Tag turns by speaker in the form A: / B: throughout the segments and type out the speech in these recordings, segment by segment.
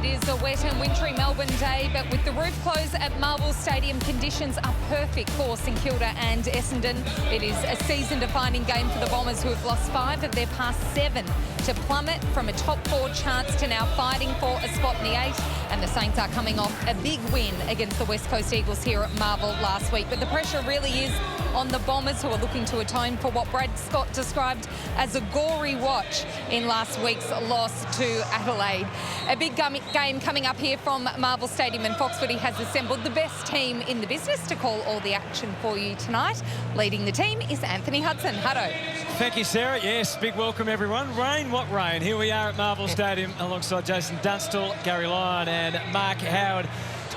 A: It is a wet and wintry Melbourne day, but with the roof closed at Marvel Stadium, conditions are perfect for St Kilda and Essendon. It is a season-defining game for the Bombers, who have lost 5 of their past 7 to plummet from a top 4 chance to now fighting for a spot in the 8. And the Saints are coming off a big win against the West Coast Eagles here at Marvel last week. But the pressure really is on the Bombers, who are looking to atone for what Brad Scott described as a gory watch in last week's loss to Adelaide. A big game coming up here from Marvel Stadium, and Fox Footy has assembled the best team in the business to call all the action for you tonight. Leading the team is Anthony Hudson. Hutto.
B: Thank you, Sarah. Yes, big welcome, everyone. Rain, what rain? Here we are at Marvel Stadium alongside Jason Dunstall, Gary Lyon and Mark Howard.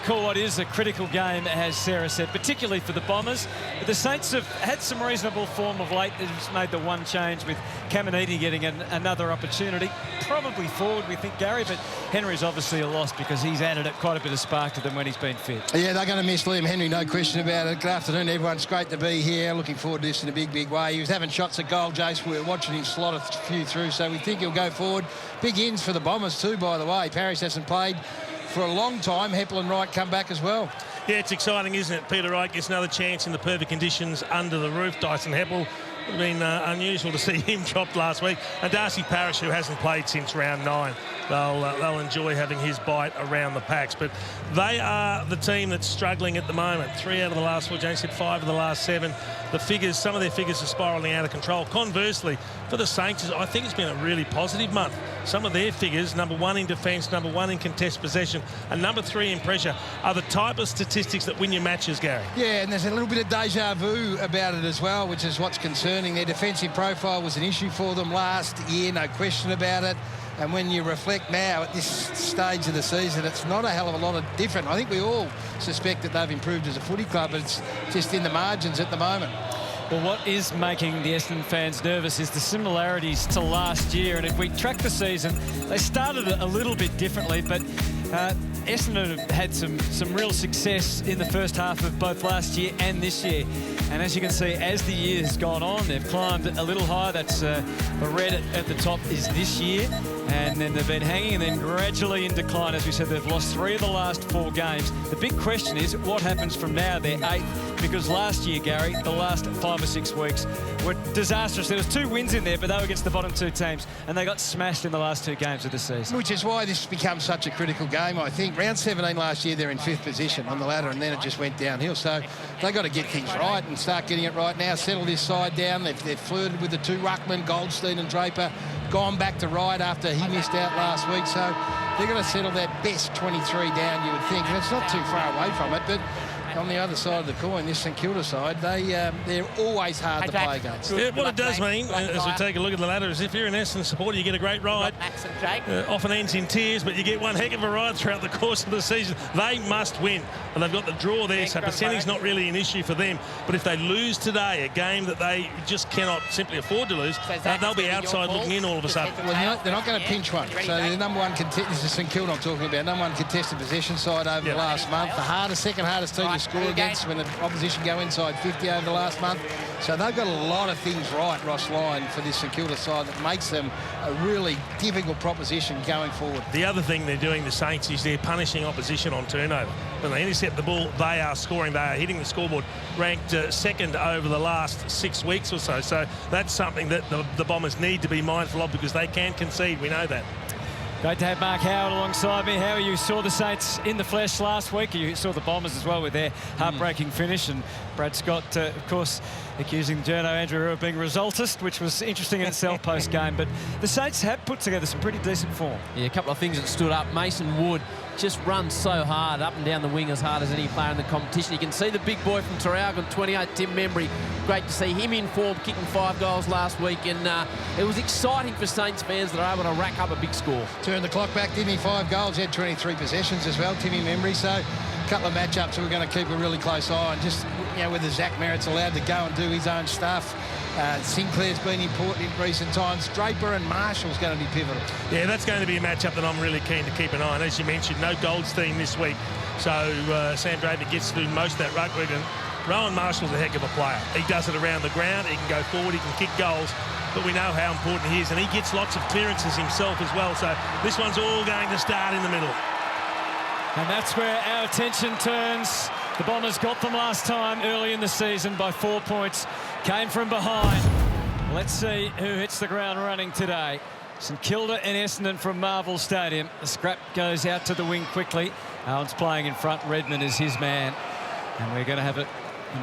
B: Call what is a critical game, as Sarah said, particularly for the Bombers. But the Saints have had some reasonable form of late. They've made the one change with Caminiti getting another opportunity. Probably forward, we think, Gary, but Henry's obviously a loss because he's added quite a bit of spark to them when he's been fit. Yeah,
C: they're going to miss Liam Henry, no question about it. Good afternoon, everyone. It's great to be here. Looking forward to this in a big, big way. He was having shots at goal, Jace. We were watching him slot a few through, so we think he'll go forward. Big ins for the Bombers too, by the way. Parrish hasn't played for a long time. Heppel and Wright come back as well.
D: Yeah, it's exciting, isn't it? Peter Wright gets another chance in the perfect conditions under the roof. Dyson Heppel, would have been unusual to see him dropped last week. And Darcy Parish, who hasn't played since round 9. They'll enjoy having his bite around the packs. But they are the team that's struggling at the moment. 3 out of the last 4. James said 5 of the last 7. The figures, some of their figures are spiralling out of control. Conversely, for the Saints, I think it's been a really positive month. Some of their figures, number 1 in defence, number 1 in contest possession, and number 3 in pressure, are the type of statistics that win your matches, Gary.
C: Yeah, and there's a little bit of deja vu about it as well, which is what's concerning. Their defensive profile was an issue for them last year, no question about it. And when you reflect now at this stage of the season, it's not a hell of a lot of different. I think we all suspect that they've improved as a footy club, but it's just in the margins at the moment.
B: Well, what is making the Essendon fans nervous is the similarities to last year. And if we track the season, they started a little bit differently, but Essendon have had some real success in the first half of both last year and this year. And as you can see, as the year has gone on, they've climbed a little higher. That's the red at the top is this year. And then they've been hanging and then gradually in decline. As we said, they've lost 3 of the last 4 games. The big question is what happens from now? They're 8th, because last year, Gary, the last 5 or 6 weeks were disastrous. There was 2 wins in there, but they were against the bottom 2 teams, and they got smashed in the last 2 games of the season.
C: Which is why this becomes such a critical game, I think. Round 17 last year, they're in 5th position on the ladder, and then it just went downhill. So they've got to get things right and start getting it right now, settle this side down. They've flirted with the 2 ruckmen, Goldstein and Draper, gone back to Wright after he missed out last week. So they're going to settle that best 23 down, you would think. And it's not too far away from it, but on the other side of the coin, this St Kilda side, they're always hard to play against.
D: Yeah, what it does mean, as we take a look at the ladder, is if you're an Essendon supporter, you get a great ride. Often ends in tears, but you get one heck of a ride throughout the course of the season. They must win, and they've got the draw there, so percentage not really an issue for them. But if they lose today, a game that they just cannot simply afford to lose, they'll be outside looking in all of a sudden.
C: Well, they're not going to pinch one. So the number 1 contest, this is St Kilda I'm talking about, number 1 contested possession side over the last month. The second hardest team to score against when the opposition go inside 50 over the last month. So they've got a lot of things right, Ross Lyon, for this St Kilda side that makes them a really difficult proposition going forward.
D: The other thing they're doing, the Saints, is they're punishing opposition on turnover. When they intercept the ball, they are scoring. They are hitting the scoreboard, ranked 2nd over the last 6 weeks or so. So that's something that the Bombers need to be mindful of, because they can concede. We know that.
B: Great to have Mark Howard alongside me. How you saw the Saints in the flesh last week. You saw the Bombers as well with their heartbreaking finish. And Brad Scott, of course, accusing Journo Andrew of being resultist, which was interesting in itself post-game. But the Saints have put together some pretty decent form.
E: Yeah, a couple of things that stood up. Mason Wood just runs so hard up and down the wing, as hard as any player in the competition. You can see the big boy from Tarragona, 28, Tim Membry. Great to see him in form, kicking 5 goals last week. And it was exciting for Saints fans that are able to rack up a big score.
C: Turned the clock back, didn't he? 5 goals, he had 23 possessions as well, Timmy Membry. So a couple of matchups we're going to keep a really close eye on. Just, you know, whether Zach Merritt's allowed to go and do his own stuff. Sinclair's been important in recent times. Draper and Marshall's going to be pivotal.
D: Yeah, that's going to be a matchup that I'm really keen to keep an eye on. As you mentioned, no Goldstein this week. So Sam Draper gets to do most of that ruck work. And Rowan Marshall's a heck of a player. He does it around the ground. He can go forward. He can kick goals. but we know how important he is, and he gets lots of clearances himself as well. So this one's all going to start in the middle.
B: And that's where our attention turns. The Bombers got them last time early in the season by 4 points. Came from behind. Let's see who hits the ground running today. St Kilda and Essendon from Marvel Stadium. The scrap goes out to the wing quickly. Owen's playing in front. Redmond is his man. And we're going to have an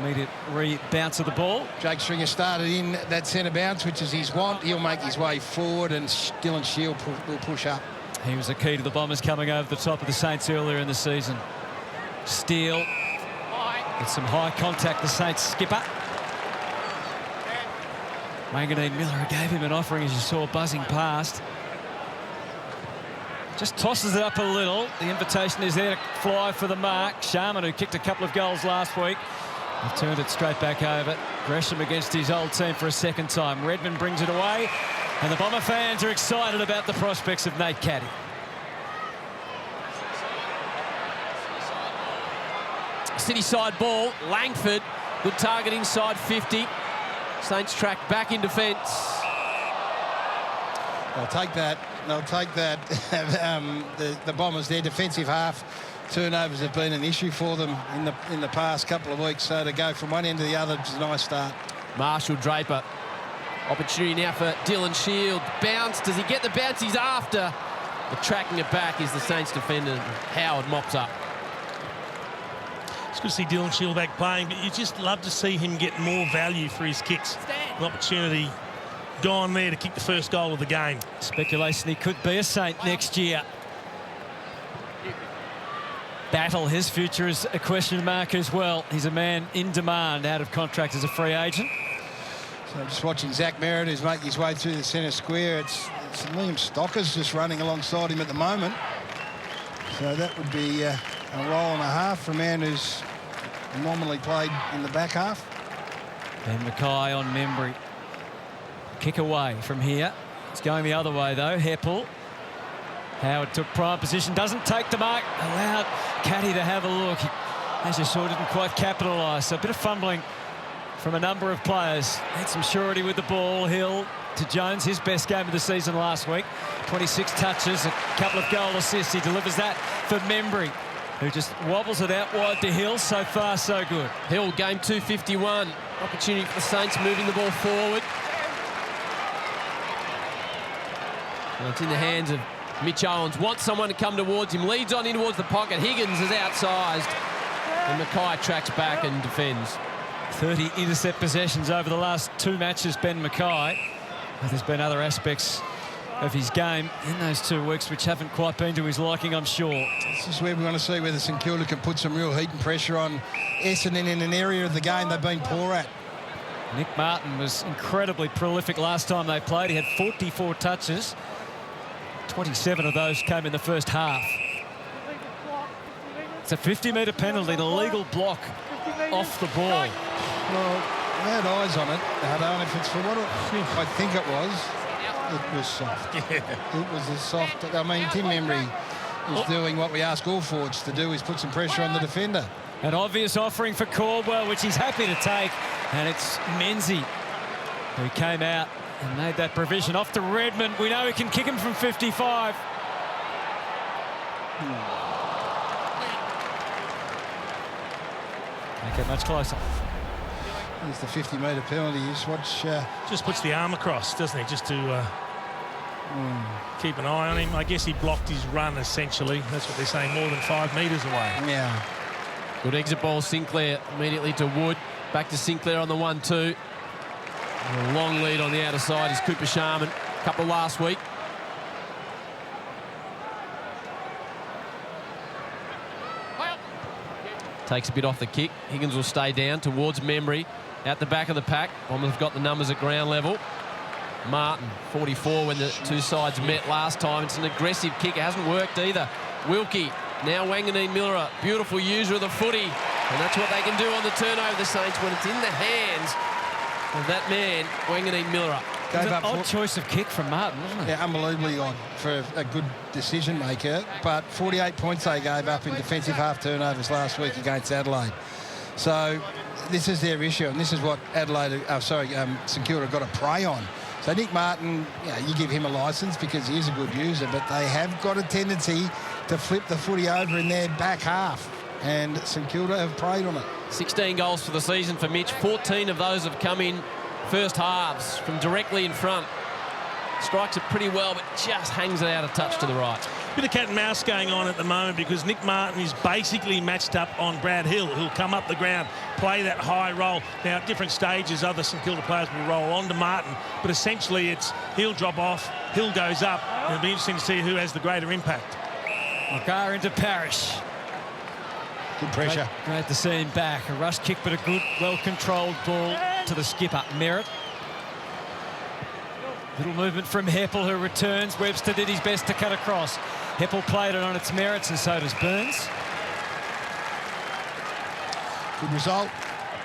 B: immediate re-bounce of the ball.
C: Jake Stringer started in that centre bounce, which is his want. He'll make his way forward, and Dylan Shield will push up.
B: He was the key to the Bombers coming over the top of the Saints earlier in the season. Steele with some high contact, the Saints skipper. Wanganeen-Milera gave him an offering, as you saw, buzzing past. Just tosses it up a little. The invitation is there to fly for the mark. Sharman, who kicked a couple of goals last week, have turned it straight back over. Gresham against his old team for a second time. Redmond brings it away, and the Bomber fans are excited about the prospects of Nate Caddy.
E: City side ball, Langford, good target inside 50. Saints track back in defence.
C: They'll take that. They'll take that. The Bombers, their defensive half turnovers have been an issue for them in the past couple of weeks. So to go from one end to the other is a nice start.
E: Marshall Draper. Opportunity now for Dylan Shield. Bounce. Does he get the bounce he's after? But tracking it back is the Saints defender. Howard mops up.
D: It's good to see Dylan Shield back playing, but you just love to see him get more value for his kicks. An opportunity gone there to kick the first goal of the game.
B: Speculation he could be a Saint next year. Battle, his future is a question mark as well. He's a man in demand, out of contract as a free agent.
C: So just watching Zach Merritt, who's making his way through the centre square. It's Liam Stocker's just running alongside him at the moment. So that would be a roll and a half for a man who's normally played in the back half.
B: Ben Mackay on Membry. Kick away from here. It's going the other way though. Heppel. Howard took prime position, doesn't take the mark, allowed Caddy to have a look. He, as you saw, didn't quite capitalise. So a bit of fumbling from a number of players. Had some surety with the ball. Hill to Jones, his best game of the season last week. 26 touches, a couple of goal assists. He delivers that for Membry, who just wobbles it out wide to Hill. So far, so good.
E: Hill, game 251. Opportunity for the Saints, moving the ball forward. Well, it's in the hands of Mitch Owens. Wants someone to come towards him. Leads on in towards the pocket. Higgins is outsized. And Mackay tracks back and defends.
B: 30 intercept possessions over the last 2 matches, Ben Mackay. But there's been other aspects of his game in those 2 weeks which haven't quite been to his liking, I'm sure.
C: This is where we want to see whether St Kilda can put some real heat and pressure on Essendon in an area of the game they've been poor at.
B: Nick Martin was incredibly prolific last time they played. He had 44 touches. 27 of those came in the first half. It's a 50-metre penalty, an illegal block off the ball.
C: Well, I had eyes on it. I don't know if it's for what I think it was. It was soft. It was as soft. I mean, Tim Membry is doing what we ask all forwards to do, is put some pressure on the defender.
B: An obvious offering for Caldwell, which he's happy to take. And it's Menzies who came out and made that provision. Off to Redmond. We know he can kick him from 55. Make it much closer.
C: There's the 50-metre penalty. Just watch.
D: Just puts the arm across, doesn't he? Just to keep an eye on him. I guess he blocked his run, essentially. That's what they're saying, more than 5 metres away.
C: Yeah.
E: Good exit ball, Sinclair immediately to Wood. Back to Sinclair on the 1-2. A long lead on the outer side is Cooper Sharman. Couple last week. Takes a bit off the kick. Higgins will stay down towards Membry. Out the back of the pack. Bombers have got the numbers at ground level. Martin, 44 when the 2 sides met last time. It's an aggressive kick. It hasn't worked either. Wilkie, now Wanganeen-Milera. Beautiful user of the footy. And that's what they can do on the turnover, the Saints, when it's in the hands of that man, Wanganeen-Milera.
B: It was an odd choice of kick from Martin, wasn't it?
C: Yeah, unbelievably odd for a good decision maker. But 48 points they gave up in defensive half turnovers last week against Adelaide. So this is their issue, and this is what St Kilda got to prey on. So Nick Martin, you give him a licence because he is a good user, but they have got a tendency to flip the footy over in their back half, and St Kilda have preyed on it.
E: 16 goals for the season for Mitch. 14 of those have come in first halves from directly in front. Strikes it pretty well, but just hangs it out a touch to the right.
D: Bit of cat and mouse going on at the moment because Nick Martin is basically matched up on Brad Hill, who'll come up the ground, play that high roll. Now, at different stages, other St Kilda players will roll on to Martin, but essentially it's Hill drop off, Hill goes up. It'll be interesting to see who has the greater impact.
B: Magar into Parrish.
C: Good pressure.
B: Great to see him back. A rush kick, but a good, well-controlled ball to the skipper, Merritt. Little movement from Heppel, who returns. Webster did his best to cut across. Heppel played it on its merits, and so does Burns.
C: Good result.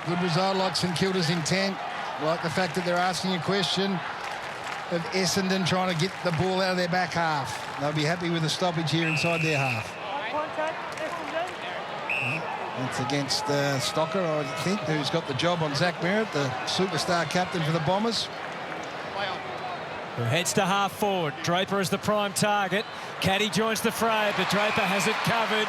C: Good result, like St Kilda's intent. Like the fact that they're asking a question of Essendon trying to get the ball out of their back half. They'll be happy with a stoppage here inside their half. That's against Stocker, I think, who's got the job on Zach Merritt, the superstar captain for the Bombers.
B: Who heads to half forward. Draper is the prime target. Caddy joins the fray, but Draper has it covered.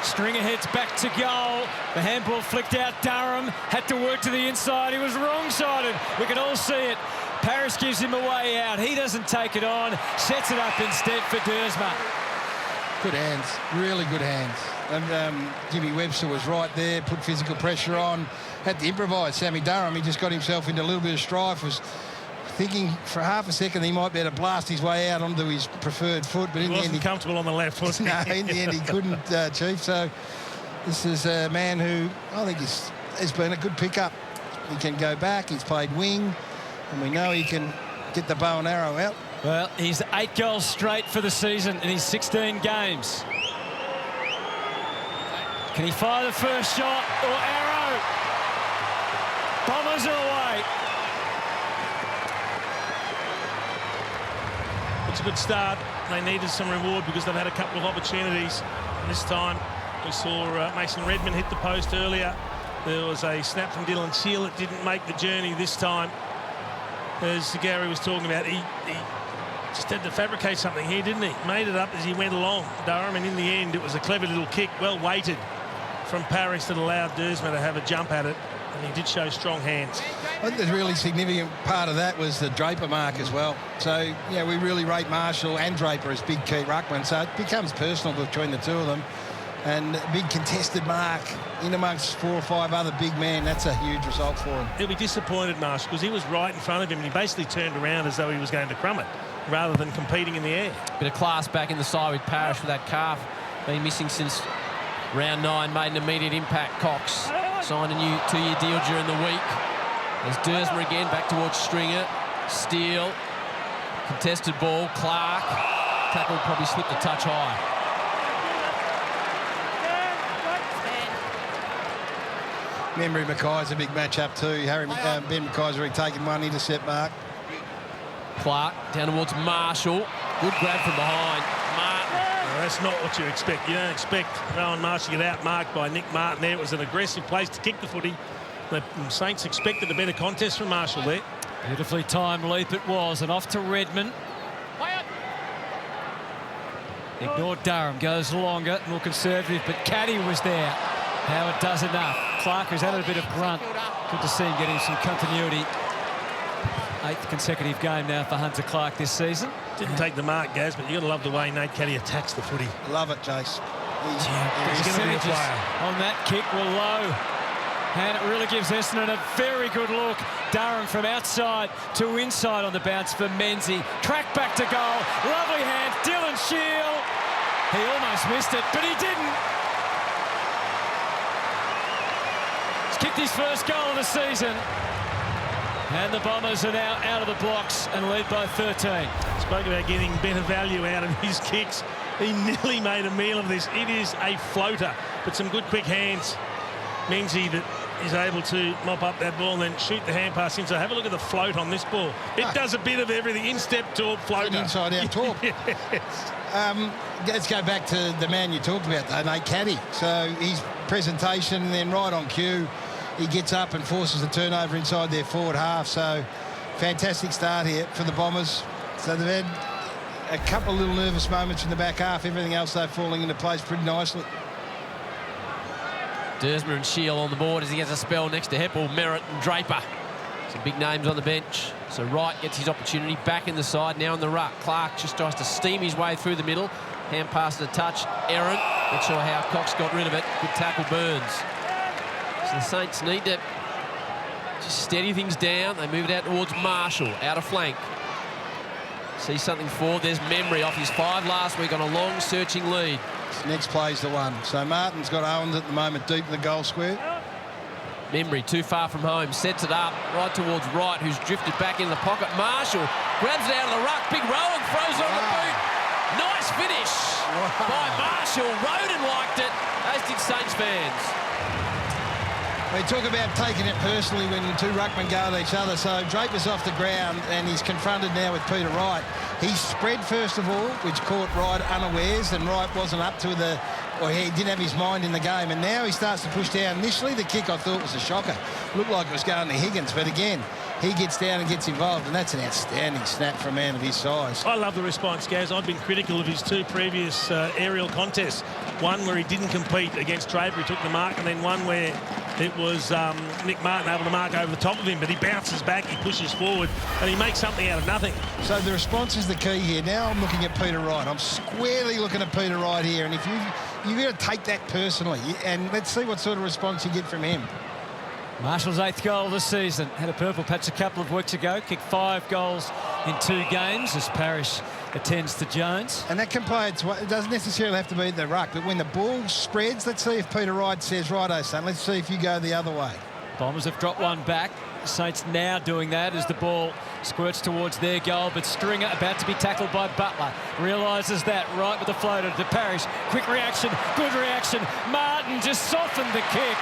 B: Stringer heads back to goal. The handball flicked out. Durham had to work to the inside. He was wrong-sided. We can all see it. Parrish gives him a way out. He doesn't take it on. Sets it up instead for Dersma.
C: Good hands. Really good hands. And Jimmy Webster was right there, put physical pressure on. Had to improvise. Sammy Durham, he just got himself into a little bit of strife. Was thinking for half a second he might be able to blast his way out onto his preferred foot, but in the end he
D: comfortable on the left, was he?
C: No, in the end he couldn't, Chief. So this is a man who I think has been a good pickup. He can go back, he's played wing, and we know he can get the bow and arrow out.
B: Well, he's 8 goals straight for the season in his 16 games. Can he fire the first shot or arrow? Bombers are away.
D: It's a good start. They needed some reward because they've had a couple of opportunities. This time we saw Mason Redmond hit the post earlier. There was a snap from Dylan Shield that didn't make the journey this time. As Gary was talking about, he just had to fabricate something here, didn't he? Made it up as he went along, Durham, and in the end it was a clever little kick, well weighted from Parrish that allowed Dersma to have a jump at it, and he did show strong hands.
C: I think the really significant part of that was the Draper mark as well. So, yeah, we really rate Marshall and Draper as big key ruckman, so it becomes personal between the two of them. And a big contested mark in amongst 4 or 5 other big men. That's a huge result for him.
D: He'll be disappointed, Marshall, because he was right in front of him and he basically turned around as though he was going to crumb it rather than competing in the air.
E: Bit of class back in the side with Parrish with that calf. Been missing since round 9. Made an immediate impact. Cox signed a new 2-year deal during the week. There's Dersma again back towards Stringer. Steele. Contested ball. Clark. Tackle probably slipped a touch high.
C: Memory Mackay's a big match-up too. Ben Mackay's already taken one intercept mark.
E: Clark down towards Marshall. Good grab from behind. Martin.
D: No, that's not what you expect. You don't expect Rowan Marshall to get out-marked by Nick Martin there. It was an aggressive place to kick the footy. The Saints expected a better contest from Marshall there.
B: Beautifully timed leap it was, and off to Redmond. Ignored Durham, goes longer, more conservative, but Caddy was there. Howard does enough. Clark, who's added a bit of grunt. Good to see him getting some continuity. 8th consecutive game now for Hunter Clark this season.
D: Didn't take the mark, Gaz, but you've got to love the way Nate Caddy attacks the footy.
C: Love it, Jace.
D: He's going to be a player.
B: On that kick were low. And it really gives Essendon a very good look. Durham from outside to inside on the bounce for Menzie. Track back to goal. Lovely hand. Dylan Shield. He almost missed it, but he didn't. He's kicked his first goal of the season. And the Bombers are now out of the blocks and lead by 13.
D: Spoke about getting better value out of his kicks. He nearly made a meal of this. It is a floater, but some good quick hands. Menzie that is able to mop up that ball and then shoot the hand pass in. So have a look at the float on this ball. It does a bit of everything. Instep, torp, floater.
C: Inside-out torp.
D: Yes.
C: Let's go back to the man you talked about, though, Nate Caddy. So his presentation, and then right on cue, he gets up and forces a turnover inside their forward half. So fantastic start here for the Bombers. So they've had a couple of little nervous moments in the back half. Everything else, they're falling into place pretty nicely.
E: Dersma and Shield on the board as he gets a spell next to Heppel, Merritt and Draper. Some big names on the bench. So Wright gets his opportunity back in the side, now in the ruck. Clark just tries to steam his way through the middle. Hand pass to touch. Aaron. Not sure how Cox got rid of it. Good tackle, Burns. So the Saints need to just steady things down. They move it out towards Marshall, out of flank. See something forward. There's Memory off his 5 last week on a long searching lead.
C: This next play's the one. So Martin's got Owens at the moment deep in the goal square.
E: Memory too far from home, sets it up right towards Wright, who's drifted back into the pocket. Marshall grabs it out of the ruck. Big Rowan throws it on the boot. Nice finish by Marshall. Roden liked it, as did Saints fans.
C: We talk about taking it personally when two ruckmen go at each other. So Draper's off the ground and he's confronted now with Peter Wright. He spread first of all, which caught Wright unawares, and Wright wasn't up to the, or he didn't have his mind in the game. And now he starts to push down. Initially, the kick I thought was a shocker. Looked like it was going to Higgins, but again, he gets down and gets involved, and that's an outstanding snap for a man of his size.
D: I love the response, Gaz. I've been critical of his 2 previous aerial contests. One where he didn't compete against Draper, he took the mark, and then one where it was Nick Martin able to mark over the top of him, but he bounces back, he pushes forward, and he makes something out of nothing.
C: So the response is the key here. Now I'm looking at Peter Wright. I'm squarely looking at Peter Wright here, and if you've got to take that personally, and let's see what sort of response you get from him.
B: Marshall's 8th goal of the season. Had a purple patch a couple of weeks ago. Kicked 5 goals in 2 games as Parrish attends to Jones.
C: And that can play, it doesn't necessarily have to be the ruck, but when the ball spreads, let's see if Peter Wright says, righto, son, let's see if you go the other way.
B: Bombers have dropped one back. Saints now doing that as the ball squirts towards their goal, but Stringer about to be tackled by Butler. Realises that, right with the floater to Parrish. Quick reaction, good reaction. Martin just softened the kick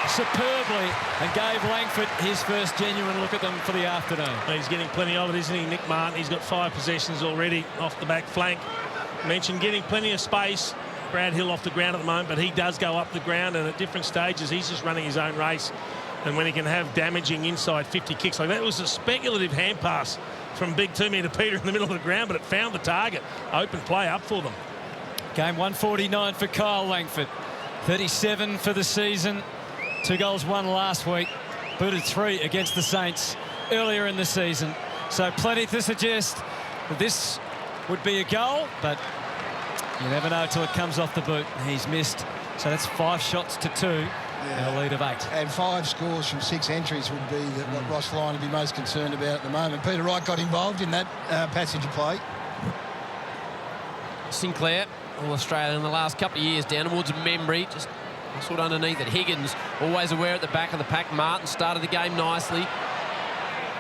B: superbly and gave Langford his first genuine look at them for the afternoon.
D: He's getting plenty of it, isn't he, Nick Martin? He's got 5 possessions already off the back flank. Mentioned getting plenty of space. Brad Hill off the ground at the moment, but he does go up the ground, and at different stages he's just running his own race. And when he can have damaging inside 50 kicks like that, it was a speculative hand pass from Big Toomey to Peter in the middle of the ground, but it found the target. Open play up for them.
B: Game 149 for Kyle Langford. 37 for the season. 2 goals, 1 last week. Booted 3 against the Saints earlier in the season. So plenty to suggest that this would be a goal, but you never know till it comes off the boot. He's missed. So that's 5 shots to 2 and a lead of 8.
C: And 5 scores from 6 entries would be what Ross Lyon would be most concerned about at the moment. Peter Wright got involved in that passage of play.
E: Sinclair, All-Australian in the last couple of years, down towards Memory, just sort of underneath it. Higgins, always aware at the back of the pack. Martin started the game nicely.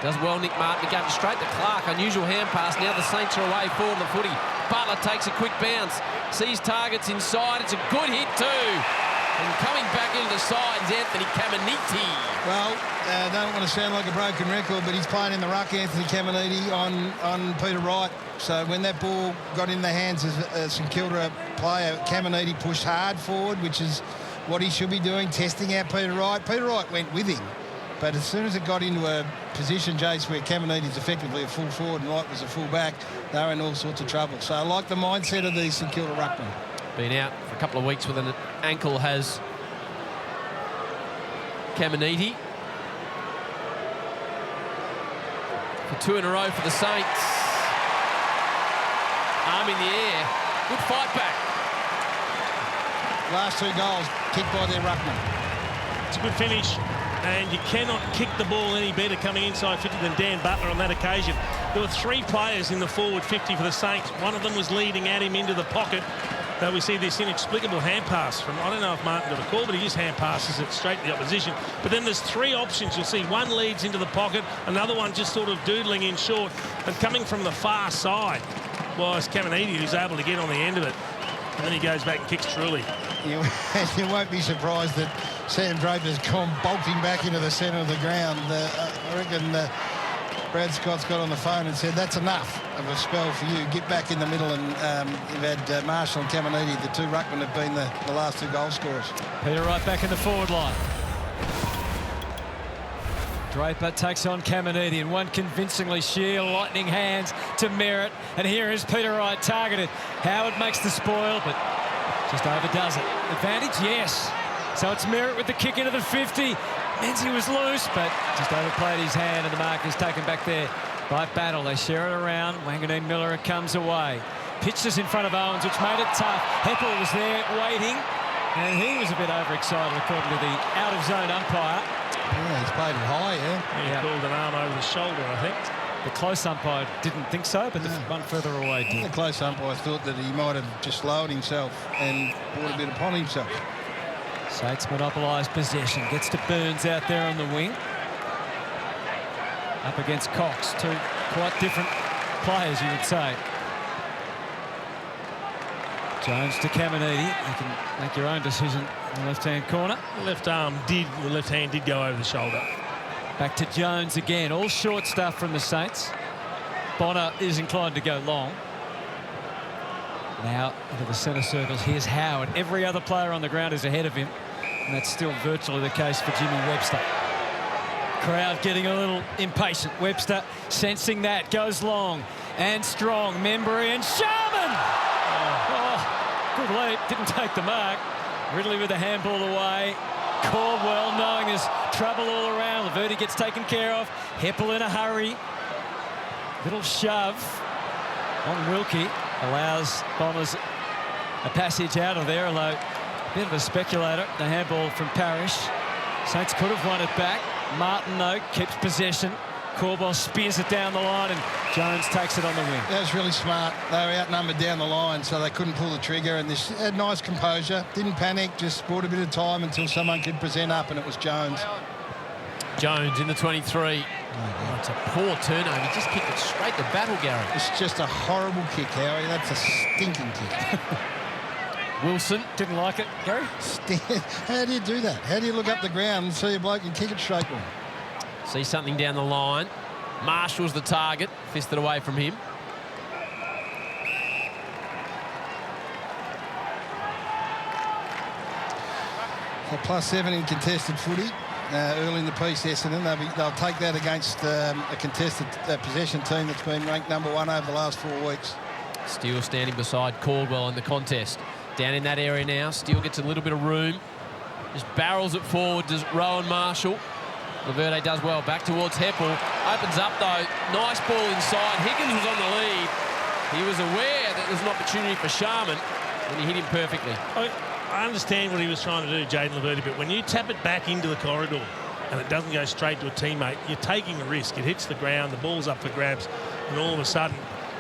E: Does well, Nick Martin. He gave it straight to Clark. Unusual hand pass. Now the Saints are away forward the footy. Butler takes a quick bounce. Sees targets inside. It's a good hit too. And coming back into the sides, Anthony Caminiti.
C: Well, I don't want to sound like a broken record, but he's playing in the ruck, Anthony Caminiti, on Peter Wright. So when that ball got in the hands of a St Kilda player, Caminiti pushed hard forward, which is what he should be doing, testing out Peter Wright. Peter Wright went with him, but as soon as it got into a position, Jace, where Caminiti's effectively a full forward and Wright was a full back, they were in all sorts of trouble. So I like the mindset of these St Kilda ruckmen.
E: Been out for a couple of weeks with an ankle has Caminiti. For 2 in a row for the Saints. Arm in the air. Good fight back.
C: Last 2 goals kicked by their ruckman.
D: It's a good finish, and you cannot kick the ball any better coming inside 50 than Dan Butler on that occasion. There were 3 players in the forward 50 for the Saints. One of them was leading at him into the pocket. We see this inexplicable hand pass from, I don't know if Martin got a call, but he just hand passes it straight to the opposition. But then there's 3 options. You'll see one leads into the pocket, another one just sort of doodling in short, and coming from the far side was Caminiti, who's able to get on the end of it. And then he goes back and kicks truly.
C: You won't be surprised that Sam Draper's gone bolting back into the centre of the ground. I reckon Brad Scott's got on the phone and said, that's enough of a spell for you. Get back in the middle. And you've had Marshall and Caminiti, the 2 ruckmen, have been the last 2 goal scorers.
B: Peter Wright back in the forward line. Draper takes on Caminiti, and one convincingly sheer lightning hands to Merritt. And here is Peter Wright targeted. Howard makes the spoil, but just overdoes it. Advantage, yes. So it's Merritt with the kick into the 50. Menzies was loose, but just overplayed his hand, and the mark is taken back there by Battle. They share it around. Wanganeen-Milera comes away. Pitches in front of Owens, which made it tough. Heppel was there waiting, and he was a bit overexcited according to the out-of-zone umpire.
C: Yeah, he's played it high,
D: He called an arm over the shoulder, I think.
B: The close umpire didn't think so, but the one further away did.
C: The close umpire thought that he might have just lowered himself and brought a bit upon himself.
B: Saints monopolised possession. Gets to Burns out there on the wing. Up against Cox. Two quite different players, you would say. Jones to Caminiti. You can make your own decision in the left-hand corner.
D: The left hand did go over the shoulder.
B: Back to Jones again. All short stuff from the Saints. Bonner is inclined to go long. Now into the centre circles. Here's Howard. Every other player on the ground is ahead of him, and that's still virtually the case for Jimmy Webster. Crowd getting a little impatient. Webster sensing that, goes long and strong. Membry and Sharman! Oh, good leap, didn't take the mark. Ridley with the handball away. Caldwell knowing there's trouble all around. Laverty gets taken care of. Heppel in a hurry. Little shove on Wilkie. Allows Bombers a passage out of there, although a bit of a speculator. The handball from Parrish. Saints could have won it back. Martin, though, keeps possession. Caldwell spears it down the line, and Jones takes it on the wing.
C: That was really smart. They were outnumbered down the line, so they couldn't pull the trigger, and this had nice composure. Didn't panic, just bought a bit of time until someone could present up, and it was Jones.
E: Jones in the 23. Oh, it's a poor turnover. He just kicked it straight to Battle, Gary.
C: It's just a horrible kick, Harry. That's a stinking kick.
E: Wilson.
B: Didn't like it, Gary?
C: How do you do that? How do you look up the ground and see a bloke and kick it straight to him?
E: See something down the line. Marshall's the target. Fisted away from him.
C: So +7 in contested footy. Early in the piece, Essendon. They'll take that against a contested possession team that's been ranked #1 over the last 4 weeks.
E: Steele standing beside Caldwell in the contest. Down in that area now. Steele gets a little bit of room. Just barrels it forward to Rowan Marshall. Laverde does well. Back towards Heppel. Opens up, though. Nice ball inside. Higgins was on the lead. He was aware that there's an opportunity for Sharman, and he hit him perfectly.
D: I understand what he was trying to do, Jaden Laverde, but when you tap it back into the corridor and it doesn't go straight to a teammate, you're taking a risk. It hits the ground, the ball's up for grabs, and all of a sudden,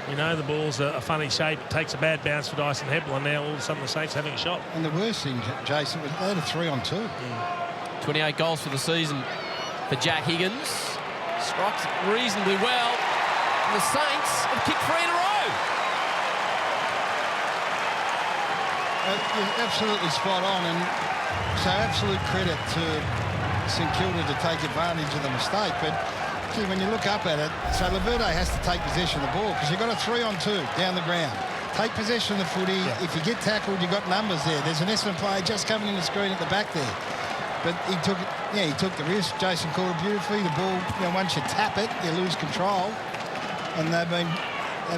D: you know, the ball's a funny shape. It takes a bad bounce for Dyson Heppel, and now all of a sudden the Saints having a shot.
C: And the worst thing, Jason, was they had a 3-on-2.
E: 28 goals for the season for Jack Higgins. Strikes reasonably well. And the Saints have kicked 3 in a row.
C: You're absolutely spot on, and so absolute credit to St Kilda to take advantage of the mistake. But gee, when you look up at it, so Laverde has to take possession of the ball because you've got a 3-on-2 down the ground. Take possession of the footy. Yeah. If you get tackled, you've got numbers there. There's an Essendon player just coming in the screen at the back there. But he took the risk. Jason caught it beautifully. The ball, once you tap it, you lose control. And they've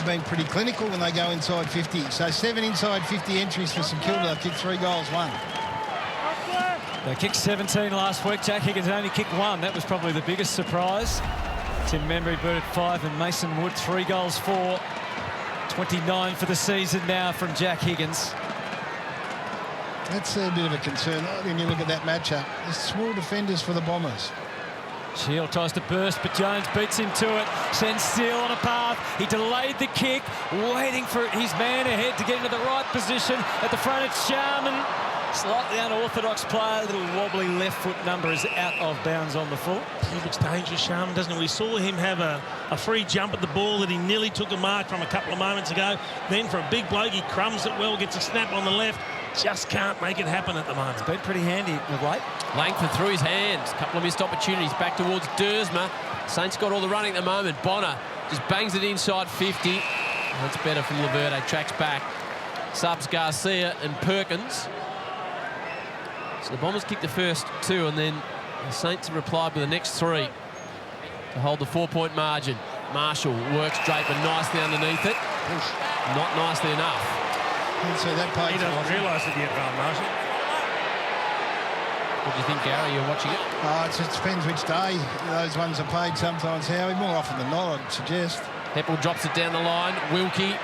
C: been pretty clinical when they go inside 50. So 7 inside 50 entries for St Kilda. They've kicked 3 goals, 1.
B: They kicked 17 last week. Jack Higgins only kicked 1. That was probably the biggest surprise. Tim Membry booted 5 and Mason Wood 3 goals, 4. 29 for the season now from Jack Higgins.
C: That's a bit of a concern when you look at that matchup. There's small defenders for the Bombers.
B: Shield tries to burst, but Jones beats him to it. Sends Steele on a path. He delayed the kick, waiting for his man ahead to get into the right position. At the front, it's Sharman. Slightly unorthodox player. Little wobbly left foot number is out of bounds on the full.
D: He looks dangerous, Sharman, doesn't he? We saw him have a free jump at the ball that he nearly took a mark from a couple of moments ago. Then for a big bloke, he crumbs it well, gets a snap on the left. Just can't make it happen at the moment.
B: It's been pretty handy of late.
E: Langford through his hands. A couple of missed opportunities. Back towards Dersma. Saints got all the running at the moment. Bonner just bangs it inside 50. That's better from Laverde. Tracks back. Subs Garcia and Perkins. So the Bombers kicked the first 2, and then the Saints have replied with the next 3. to hold the 4-point margin. Marshall works Draper nicely underneath it. Not nicely enough.
C: So that page
D: He doesn't realise it yet, Marshall.
E: What do you think, Gary? You're watching it?
C: It depends which day. Those ones are played sometimes, Howie. More often than not, I'd suggest.
E: Heppel drops it down the line. Wilkie.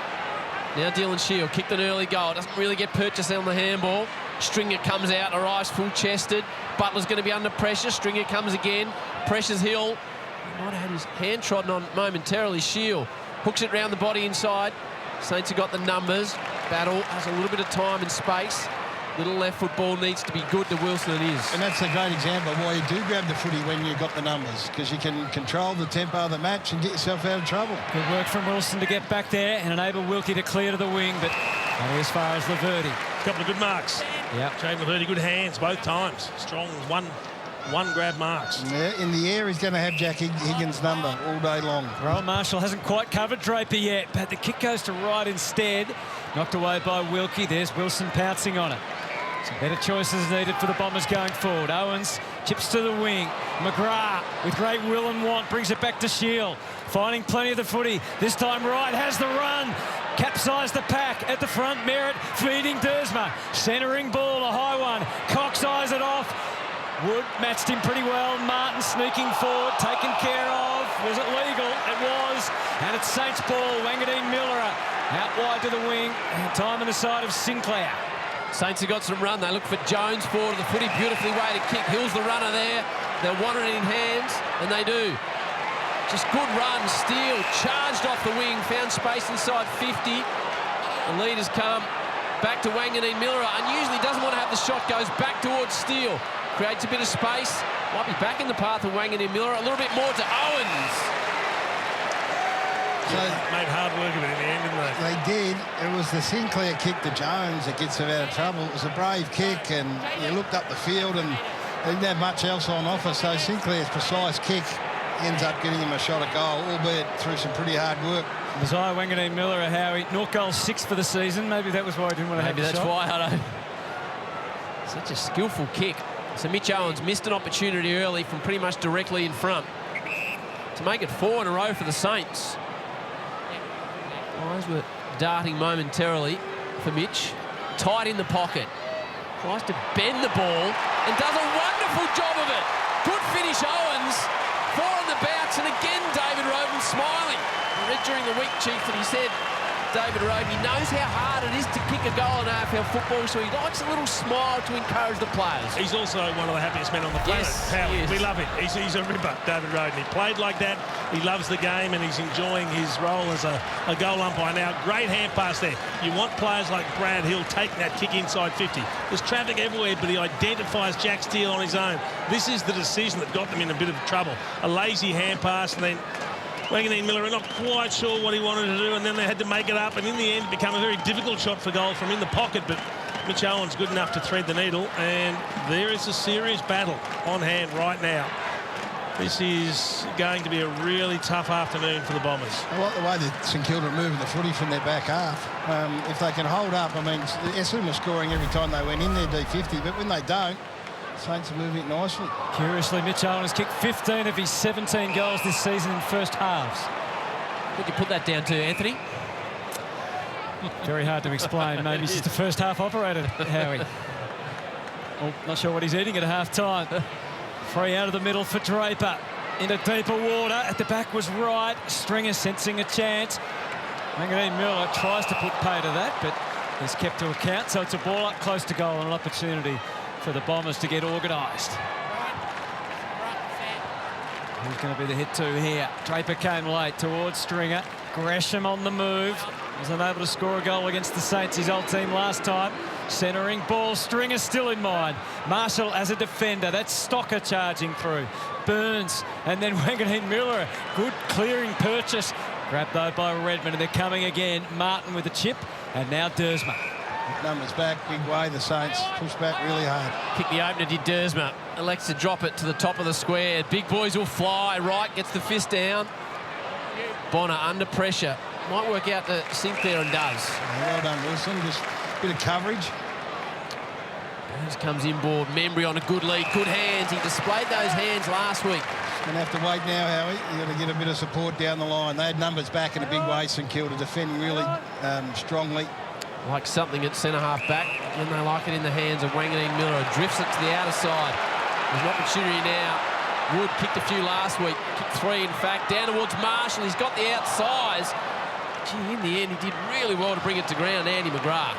E: Now Dylan Shield kicked an early goal. Doesn't really get purchased on the handball. Stringer comes out, arrives full-chested. Butler's going to be under pressure. Stringer comes again. Pressures Hill. He might have had his hand trodden on momentarily. Shield hooks it round the body inside. Saints have got the numbers. Battle has a little bit of time and space. Little left foot ball needs to be good to Wilson. It is.
C: And that's a great example of why you do grab the footy when you've got the numbers, because you can control the tempo of the match and get yourself out of trouble.
B: Good work from Wilson to get back there and enable Wilkie to clear to the wing, but only as far as Laverty.
D: A couple of good marks.
B: Yep.
D: Shane Laverty, good hands both times. Strong one grab marks.
C: Yeah, in the air, he's going to have Jack Higgins' number all day long.
B: Rowan Marshall hasn't quite covered Draper yet, but the kick goes to right instead. Knocked away by Wilkie. There's Wilson pouncing on it. Some better choices needed for the Bombers going forward. Owens chips to the wing. McGrath with great will and want brings it back to Shield. Finding plenty of the footy. This time Wright has the run. Capsized the pack at the front. Merritt feeding Dersma. Centering ball, a high one. Cox eyes it off. Wood matched him pretty well. Martin sneaking forward, taken care of. Was it legal? It was. And it's Saints ball. Wanganeen-Milera out wide to the wing. And time on the side of Sinclair.
E: Saints have got some run. They look for Jones forward of the footy. Beautifully way to kick. Hill's the runner there. They want it in hands, and they do. Just good run. Steele charged off the wing. Found space inside 50. The lead has come back to Wanganeen-Milera. Unusually doesn't want to have the shot. Goes back towards Steele. Creates a bit of space. Might be back in the path of Wanganeen-Milera. A little bit more to Owens.
C: So
D: Made hard work of it in the end, didn't they?
C: they did. It was the Sinclair kick to Jones that gets them out of trouble. It was a brave kick, and you looked up the field and they didn't have much else on offer. So Sinclair's precise kick ends up getting him a shot at goal, albeit through some pretty hard work.
B: Desire Wanganeen-Milera, Howie. North goal 6 for the season. Maybe that was why he didn't want to have the
E: Maybe that's
B: shot.
E: why, I don't. Such a skillful kick. So Mitch Owens missed an opportunity early from pretty much directly in front to make it 4 in a row for the Saints. Eyes were darting momentarily for Mitch. Tight in the pocket. Tries to bend the ball and does a wonderful job of it. Good finish, Owens. 4 on the bounce, and again David Roden smiling. I read during the week, Chief, that he said David Roden, he knows how hard it is to kick a goal in AFL football, so he likes a little smile to encourage the players.
D: He's also one of the happiest men on the planet.
E: Yes,
D: Howard.
E: he is.
D: We love him. He's a ripper, David Roden. He played like that. He loves the game, and he's enjoying his role as a goal umpire now. Great hand pass there. You want players like Brad Hill taking that kick inside 50. There's traffic everywhere, but he identifies Jack Steele on his own. This is the decision that got them in a bit of trouble. A lazy hand pass, and then Wanganeen-Milera not quite sure what he wanted to do, and then they had to make it up, and in the end it became a very difficult shot for goal from in the pocket, but Mitch Owens good enough to thread the needle, and there is a serious battle on hand right now. This is going to be a really tough afternoon for the Bombers.
C: I like the way that St Kilda are moving the footy from their back half. If they can hold up, I mean, Essendon were scoring every time they went in their D50, but when they don't, Saints are moving it nicely.
B: Curiously, Mitch Owens kicked 15 of his 17 goals this season in first halves.
E: What do you put that down to, Anthony?
B: Very hard to explain. Maybe he's just a first half operator, Howie. Well, not sure what he's eating at half time. Free out of the middle for Draper. Into deeper water. At the back was Wright. Stringer sensing a chance. Wanganeen-Milera tries to put pay to that, but is kept to account. So it's a ball up close to goal and an opportunity for the Bombers to get organised. Who's going to be the hit to here? Draper came late towards Stringer. Gresham on the move. Was unable to score a goal against the Saints, his old team last time. Centering ball, Stringer still in mind. Marshall as a defender. That's Stocker charging through. Burns and then Wanganeen-Milera. Good clearing purchase. Grabbed though by Redmond, and they're coming again. Martin with a chip, and now Dersma.
C: Numbers back, big way, the Saints push back really hard.
E: Kick the opener did Dersma. Elects to drop it to the top of the square. Big boys will fly. Wright gets the fist down. Bonner under pressure. Might work out to Sinclair, and does.
C: Well done, Wilson. Just a bit of coverage.
E: Burns comes inboard. Membry on a good lead. Good hands. He displayed those hands last week.
C: Going to have to wait now, Howie. You've got to get a bit of support down the line. They had numbers back in a big way, St Kilda, defending really strongly.
E: Like something at centre-half back, and they like it in the hands of Wanganeen-Milera. Drifts it to the outer side. There's an opportunity now. Wood kicked a few last week. Kicked 3, in fact. Down towards Marshall. He's got the outsize. Gee, in the end, he did really well to bring it to ground, Andy McGrath.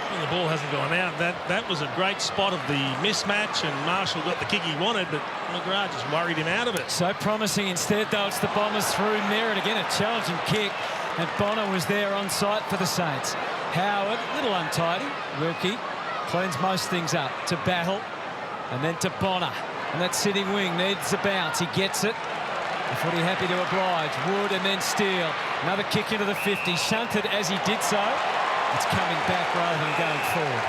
D: Well, the ball hasn't gone out. That was a great spot of the mismatch, and Marshall got the kick he wanted, but McGrath just worried him out of it.
B: So promising instead, though, it's the Bombers through Merritt. Again, a challenging kick, and Bonner was there on site for the Saints. Howard, a little untidy. Wilkie cleans most things up to Battle, and then to Bonner. And that sitting wing needs a bounce. He gets it. The footy happy to oblige. Wood and then Steele. Another kick into the 50. Shunted as he did so. It's coming back rather than going forward.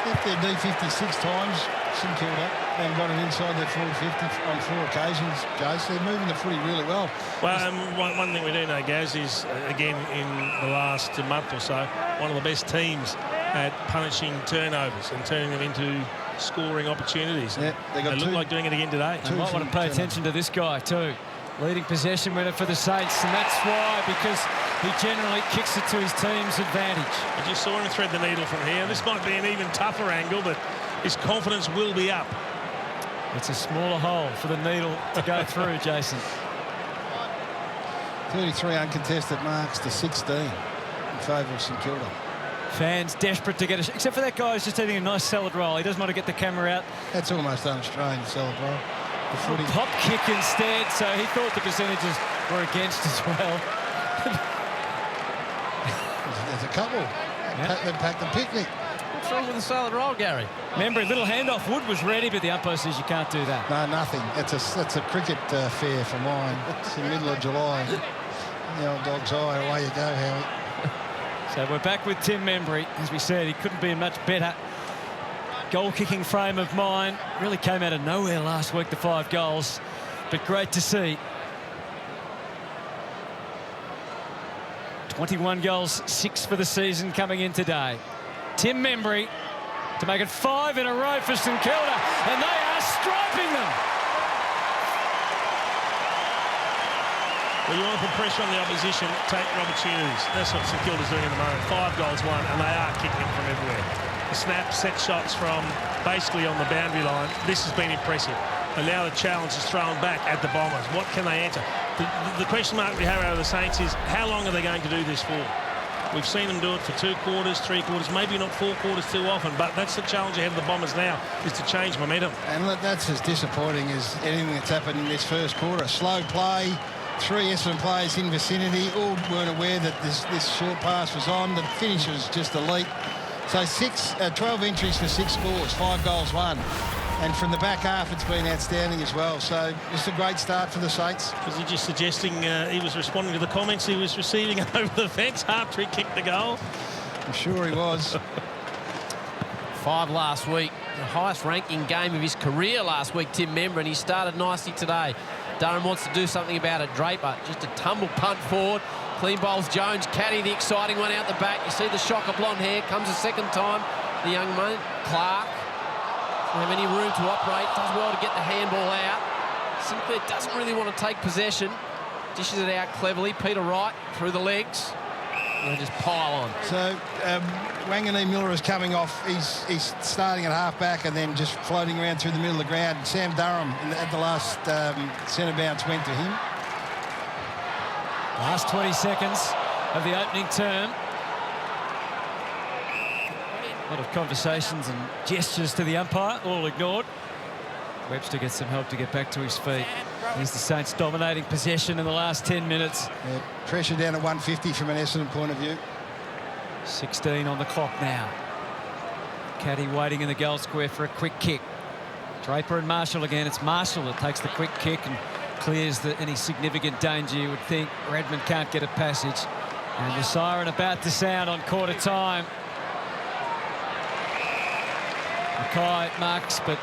C: If they're D56 times, St Kilda, and got it inside their forward 50 on 4 occasions, Jace. They're moving the footy really well.
D: Well, one thing we do know, Gaz, is, again, in the last month or so, one of the best teams at punishing turnovers and turning them into scoring opportunities.
C: Yeah, they
D: look like doing it again today.
B: You might want to pay attention to this guy too. Leading possession winner for the Saints, and that's why, because he generally kicks it to his team's advantage.
D: I just saw him thread the needle from here. This might be an even tougher angle, but his confidence will be up.
B: It's a smaller hole for the needle to go through, Jason.
C: 33 uncontested marks to 16 in favour of St Kilda.
B: Fans desperate to get except for that guy who's just eating a nice salad roll. He doesn't want to get the camera out.
C: That's almost un-Australian salad roll. The footy.
B: Pop kick instead, so he thought the percentages were against as well.
C: There's a couple. They packed the picnic.
E: What's wrong with the salad roll, Gary?
B: Remember, a little handoff. Wood was ready, but the umpire says you can't do that.
C: No, nothing. That's a cricket fair for mine. It's the middle of July. The old dog's eye. Away you go, Howie.
B: So we're back with Tim Membry. As we said, he couldn't be in much better goal-kicking frame of mind. Really came out of nowhere last week, the 5 goals. But great to see. 21 goals, 6 for the season coming in today. Tim Membry to make it 5 in a row for St Kilda, and they are striping them.
D: Well, you want to put pressure on the opposition, take your opportunities. That's what St Kilda's doing at the moment. 5 goals, 1, and they are kicking it from everywhere. The snap, set shots from basically on the boundary line. This has been impressive. And now the challenge is thrown back at the Bombers. What can they answer? The question mark we have out of the Saints is, how long are they going to do this for? We've seen them do it for 2 quarters, 3 quarters, maybe not 4 quarters too often, but that's the challenge ahead of the Bombers now, is to change momentum.
C: And look, that's as disappointing as anything that's happened in this first quarter. Slow play, 3 Essendon players in vicinity, all weren't aware that this short pass was on. The finish was just elite. So 12 entries for 6 scores, 5 goals, 1. And from the back half, it's been outstanding as well. So it's a great start for the Saints.
D: Was he just suggesting he was responding to the comments he was receiving over the fence after he kicked the goal?
C: I'm sure he was.
E: 5 last week. The highest ranking game of his career last week, Tim Membry, and he started nicely today. Durham wants to do something about it. Draper, just a tumble punt forward. Clean bowls Jones. Caddy, the exciting one out the back. You see the shocker blonde hair. Comes a second time. The young man, Clark, doesn't have any room to operate. Does well to get the handball out. Sinclair doesn't really want to take possession. Dishes it out cleverly. Peter Wright through the legs. And they just pile on.
C: So Wanganeen-Milera is coming off. He's starting at half-back and then just floating around through the middle of the ground. Sam Durham at the last centre bounce went to him.
B: Last 20 seconds of the opening term. A lot of conversations and gestures to the umpire, all ignored. Webster gets some help to get back to his feet. Here's the Saints dominating possession in the last 10 minutes.
C: Yeah, pressure down to 150 from an Essendon point of view.
B: 16 on the clock now. Caddy waiting in the goal square for a quick kick. Draper and Marshall again. It's Marshall that takes the quick kick and clears any significant danger. You would think Redmond can't get a passage. And the siren about to sound on quarter time. Mackay marks, but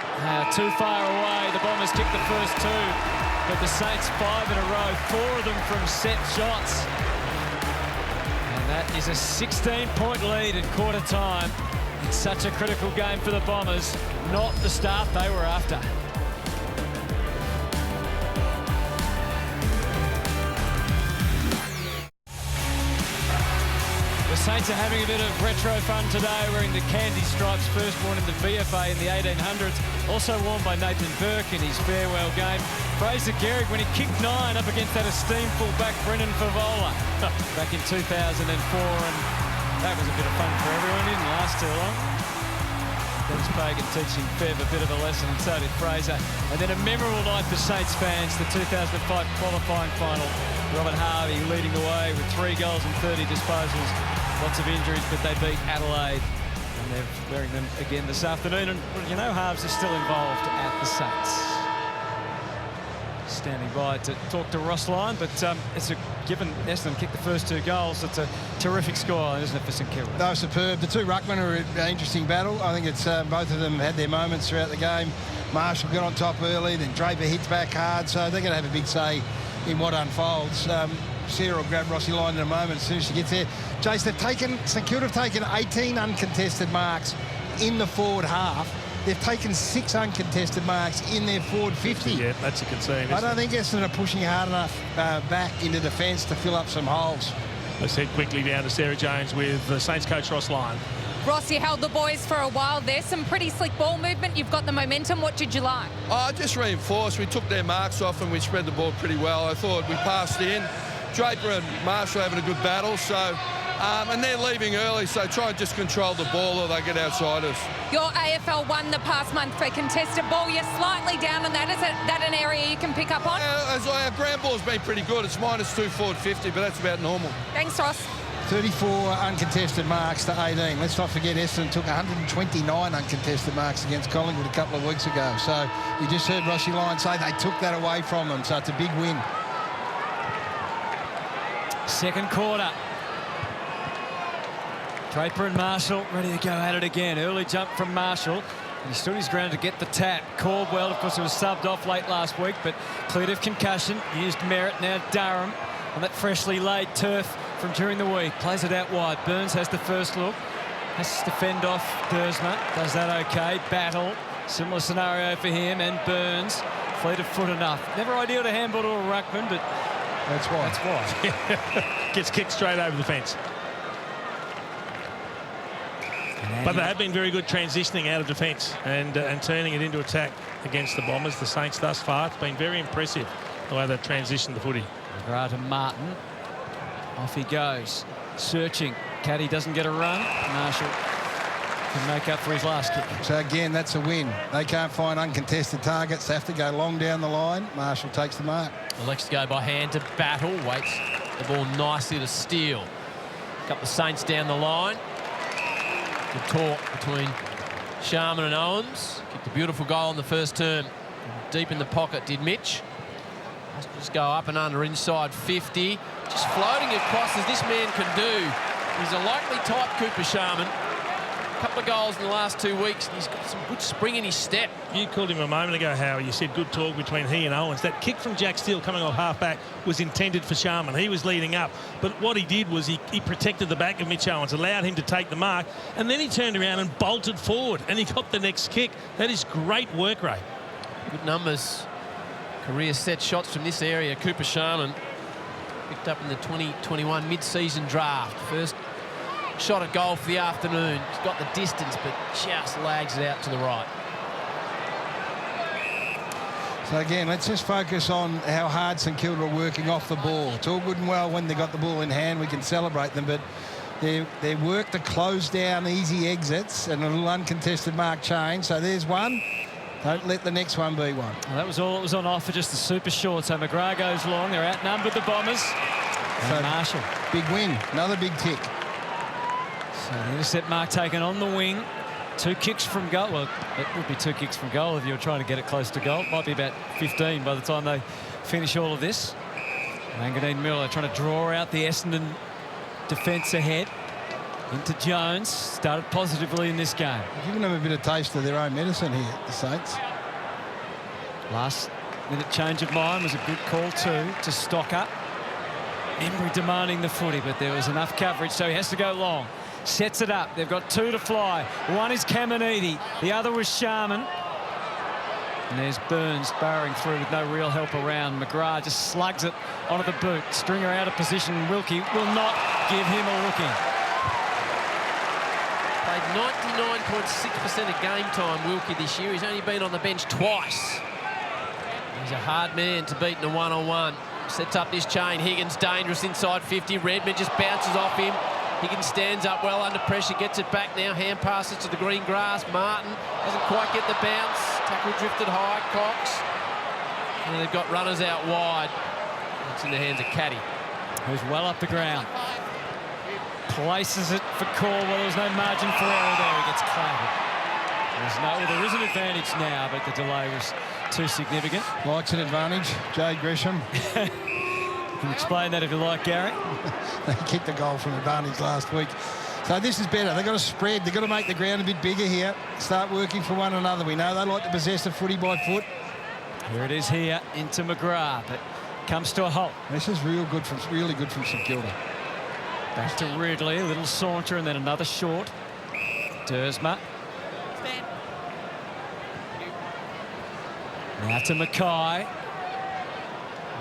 B: too far away. The Bombers kick the first 2, but the Saints 5 in a row, 4 of them from set shots. And that is a 16-point lead at quarter time. It's such a critical game for the Bombers, not the start they were after. Saints are having a bit of retro fun today, wearing the candy stripes, first worn in the VFA in the 1800s, also worn by Nathan Burke in his farewell game. Fraser Gehrig when he kicked 9 up against that esteemed fullback Brennan Favola back in 2004, and that was a bit of fun for everyone. Didn't last too long. Dennis Pagan teaching Fev a bit of a lesson, and so did Fraser. And then a memorable night for Saints fans, the 2005 qualifying final. Robert Harvey leading the way with 3 goals and 30 disposals. Lots of injuries, but they beat Adelaide. And they're wearing them again this afternoon. And, well, you know, Harves is still involved at the Saints. Standing by to talk to Ross Lyon, but it's given Essendon kicked the first 2 goals, it's a terrific scoreline, isn't it, for St Kilda?
C: They were superb. The 2 ruckmen are an interesting battle. I think it's both of them had their moments throughout the game. Marshall got on top early, then Draper hits back hard, so they're going to have a big say in what unfolds. Sarah will grab Rossi Lyon in a moment as soon as she gets there. Jace, St Kilda have taken 18 uncontested marks in the forward half. They've taken 6 uncontested marks in their forward 50.
D: Yeah, that's a concern.
C: I don't think Essendon are pushing hard enough back into defence to fill up some holes.
D: Let's head quickly down to Sarah Jones with Saints coach Ross Lyon.
A: Ross, you held the boys for a while there. Some pretty slick ball movement. You've got the momentum. What did you like?
F: Just reinforced. We took their marks off and we spread the ball pretty well. I thought we passed in. Draper and Marshall having a good battle. So, and they're leaving early, so try and just control the ball or they get outside us.
A: Your AFL won the past month for contested ball. You're slightly down on that. Is that an area you can pick up on?
F: Our ground ball's been pretty good. It's -2 forward 50, but that's about normal.
A: Thanks, Ross.
C: 34 uncontested marks to 18. Let's not forget Essendon took 129 uncontested marks against Collingwood a couple of weeks ago. So you just heard Rossi Lyon say they took that away from them. So it's a big win.
B: Second quarter. Draper and Marshall ready to go at it again. Early jump from Marshall. And he stood his ground to get the tap. Caldwell, of course, it was subbed off late last week, but cleared of concussion. Used Merritt, now Durham on that freshly laid turf from during the week. Plays it out wide. Burns has the first look. Has to fend off Dersma. Does that okay. Battle. Similar scenario for him and Burns. Fleet of foot enough. Never ideal to handball to a ruckman, but
C: that's why.
B: That's why.
D: Gets kicked straight over the fence. But they have been very good transitioning out of defence and turning it into attack against the Bombers, the Saints thus far. It's been very impressive the way they've transitioned the footy.
B: McGrath to Martin. Off he goes. Searching. Caddy doesn't get a run. Marshall can make up for his last kick.
C: So again, that's a win. They can't find uncontested targets. They have to go long down the line. Marshall takes the mark.
E: Elects to go by hand to Battle. Waits the ball nicely to Steele. Got the Saints down the line. Good talk between Sharman and Owens. Kicked a beautiful goal in the first term. Deep in the pocket did Mitch. Just go up and under inside 50. Just floating across as this man can do. He's a likely type, Cooper Sharman. A couple of goals in the last 2 weeks, and he's got some good spring in his step.
D: You called him a moment ago, Howie. You said good talk between he and Owens. That kick from Jack Steele coming off half-back was intended for Sharman. He was leading up. But what he did was he protected the back of Mitch Owens, allowed him to take the mark, and then he turned around and bolted forward, and he got the next kick. That is great work rate.
E: Good numbers. Career set shots from this area. Cooper Sharman picked up in the 2021 mid-season draft. First shot at goal for the afternoon. He's got the distance, but just lags it out to the right.
C: So again, let's just focus on how hard St Kilda are working off the ball. It's all good and well when they got the ball in hand, we can celebrate them, but their work to close down easy exits and a little uncontested mark change. So there's one. Don't let the next one be one.
B: Well, that was all that was on offer, just the super short. So McGrath goes long. They're outnumbered, the Bombers. And Marshall.
C: Big win. Another big tick.
B: So the intercept mark taken on the wing. 2 kicks from goal. Well, it would be 2 kicks from goal if you were trying to get it close to goal. It might be about 15 by the time they finish all of this. Wanganeen-Milera trying to draw out the Essendon defence ahead. Into Jones. Started positively in this game.
C: Giving them a bit of taste of their own medicine here, the Saints.
B: Last minute change of mind was a good call too to stock up. Embry demanding the footy, but there was enough coverage, so he has to go long. Sets it up. They've got 2 to fly. One is Caminiti. The other was Sharman. And there's Burns burrowing through with no real help around. McGrath just slugs it onto the boot. Stringer out of position. Wilkie will not give him a looking.
E: 99.6% of game time, Wilkie, this year. He's only been on the bench twice. He's a hard man to beat in a one-on-one. Sets up this chain. Higgins dangerous inside 50. Redmond just bounces off him. Higgins stands up well under pressure, gets it back now. Hand passes to the green grass. Martin doesn't quite get the bounce. Tackle drifted high. Cox. And they've got runners out wide. It's in the hands of Caddy,
B: who's well up the ground. Places it for Caldwell. There's no margin for error there. He gets clattered. There is an advantage now, but the delay was too significant.
C: Likes an advantage, Jay Gresham.
B: You can explain that if you like, Gary.
C: They kicked the goal from advantage last week. So this is better. They've got to spread. They've got to make the ground a bit bigger here. Start working for one another. We know they like to possess the footy by foot.
B: Here it is here into McGrath, but comes to a halt.
C: This is really good from St Kilda.
B: Back to Ridley, a little saunter and then another short. Dersma. Now to Mackay.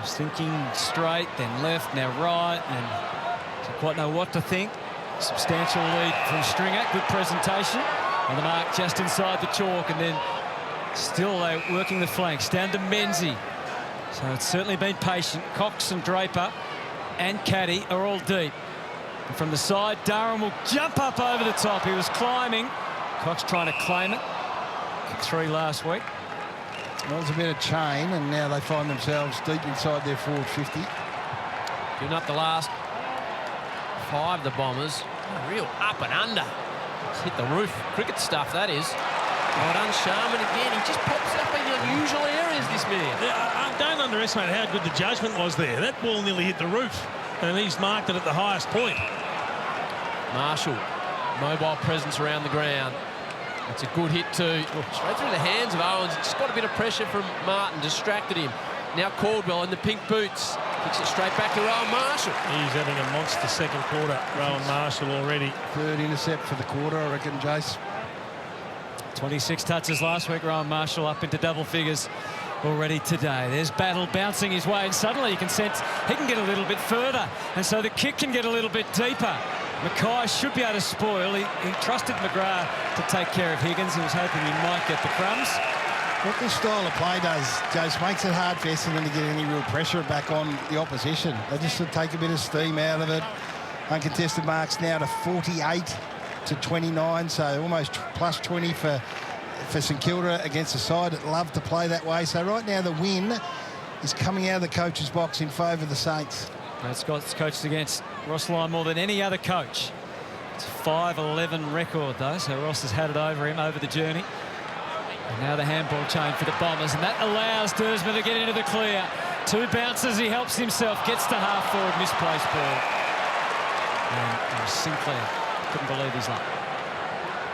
B: He's thinking straight, then left, now right, and doesn't quite know what to think. Substantial lead from Stringer. Good presentation. On the mark just inside the chalk, and then still they're working the flanks. Down to Menzies. So it's certainly been patient. Cox and Draper and Caddy are all deep. And from the side, Durham will jump up over the top. He was climbing. Cox trying to claim it. Kicked 3 last week.
C: Well, it's a bit of chain, and now they find themselves deep inside their forward 50.
E: Giving up the last 5, the Bombers. A real up and under. It's hit the roof. Cricket stuff, that is. Well done, Sharman again. He just pops up in unusual areas, this man.
D: Don't underestimate how good the judgment was there. That ball nearly hit the roof, and he's marked it at the highest point.
E: Marshall, mobile presence around the ground. It's a good hit too. Straight through the hands of Owens. Just got a bit of pressure from Martin, distracted him. Now Caldwell in the pink boots. Kicks it straight back to Rowan Marshall.
D: He's having a monster second quarter, Rowan Marshall already.
C: 3rd intercept for the quarter, I reckon, Jace.
B: 26 touches last week. Rowan Marshall up into double figures already today. There's Battle bouncing his way, and suddenly you can sense he can get a little bit further, and so the kick can get a little bit deeper. Mackay should be able to spoil. He trusted McGrath to take care of Higgins. He was hoping he might get the crumbs.
C: What this style of play does, Jace, makes it hard for Essendon to get any real pressure back on the opposition. They just sort of take a bit of steam out of it. Uncontested marks now to 48 to 29, so almost plus 20 for St Kilda against a side that love to play that way. So right now the win is coming out of the coach's box in favour of the Saints.
B: Scott's coached against Ross Lyon more than any other coach. It's a 5-11 record though, so Ross has had it over him over the journey. And now the handball chain for the Bombers, and that allows Dersma to get into the clear. 2 bounces, he helps himself, gets to half forward, misplaced ball. And Sinclair couldn't believe his luck.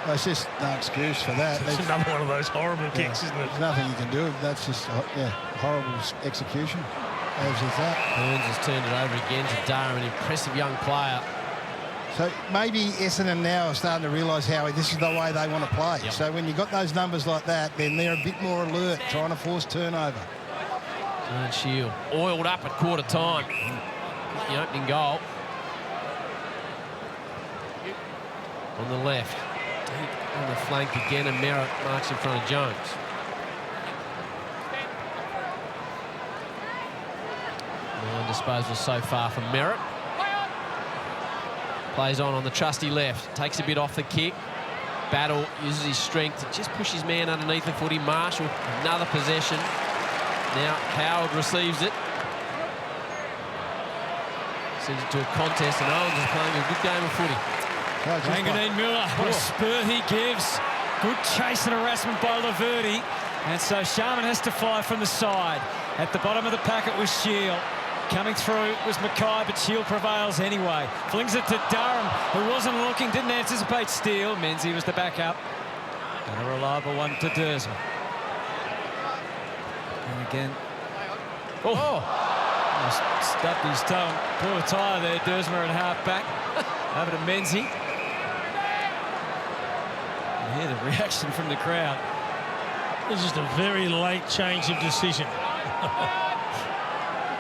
C: Well, it's just no excuse for that.
D: It's another one of those horrible kicks, isn't it?
C: There's nothing you can do. That's just horrible execution. As is that.
E: Burns has turned it over again to Durham, an impressive young player.
C: So maybe Essendon now are starting to realise how this is the way they want to play.
E: Yep.
C: So when you've got those numbers like that, then they're a bit more alert, trying to force turnover.
E: And Shield oiled up at quarter time. The opening goal. On the left. Deep on the flank again, and Merritt marks in front of Jones. Disposal so far from Merritt. Plays on the trusty left. Takes a bit off the kick. Battle uses his strength to just push his man underneath the footy. Marshall, another possession. Now Howard receives it. Sends it to a contest, and Owens is playing a good game of footy.
B: Wanganeen-Milera, what a spur he gives. Good chase and harassment by Laverty. And so Sharman has to fly from the side. At the bottom of the packet was Shield. Coming through was Mackay, but Shield prevails anyway. Flings it to Durham, who wasn't looking, didn't anticipate Steele. Menzies was the backup. And a reliable one to Dersma. And again. Almost stubbed his toe and pulled a tyre there. Dersma at half back. Over to Menzies. And hear the reaction from the crowd.
D: It's just a very late change of decision.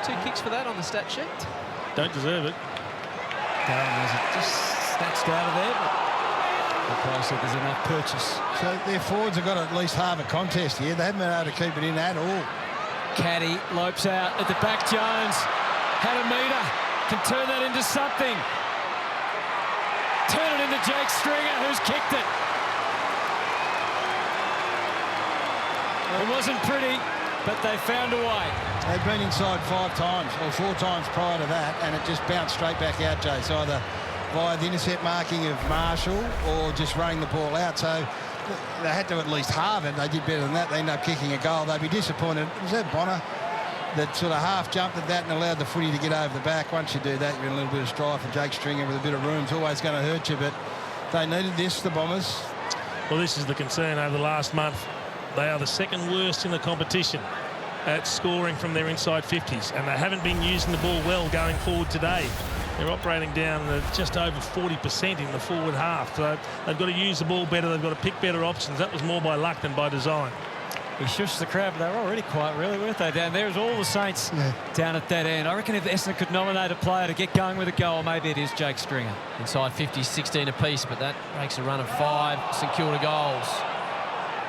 E: 2 kicks for that on the stat sheet.
D: Don't deserve it.
B: Durham has it just snatched out of there, but price that there's enough purchase.
C: So their forwards have got at least half a contest here. They haven't been able to keep it in at all.
B: Caddy lopes out at the back. Jones had a metre, can turn that into something. Turn it into Jack Stringer, who's kicked it. It wasn't pretty, but they found a way.
C: They've been inside 5 times, or 4 times prior to that, and it just bounced straight back out, Jace, either via the intercept marking of Marshall or just running the ball out. So they had to at least halve it. They did better than that. They ended up kicking a goal. They'd be disappointed. Was that Bonner that sort of half jumped at that and allowed the footy to get over the back? Once you do that, you're in a little bit of strife, and Jake Stringer with a bit of room's always going to hurt you, but they needed this, the Bombers.
D: Well, this is the concern over the last month. They are the second worst in the competition at scoring from their inside 50s, and they haven't been using the ball well going forward today. They're operating down just over 40% in the forward half. So they've got to use the ball better. They've got to pick better options. That was more by luck than by design.
B: He shushed the crowd, but they were already quite really, weren't they? Down there's all the Saints down at that end. I reckon if Essendon could nominate a player to get going with a goal, maybe it is Jake Stringer.
E: Inside 50, 16 apiece, but that makes a run of 5 St Kilda goals.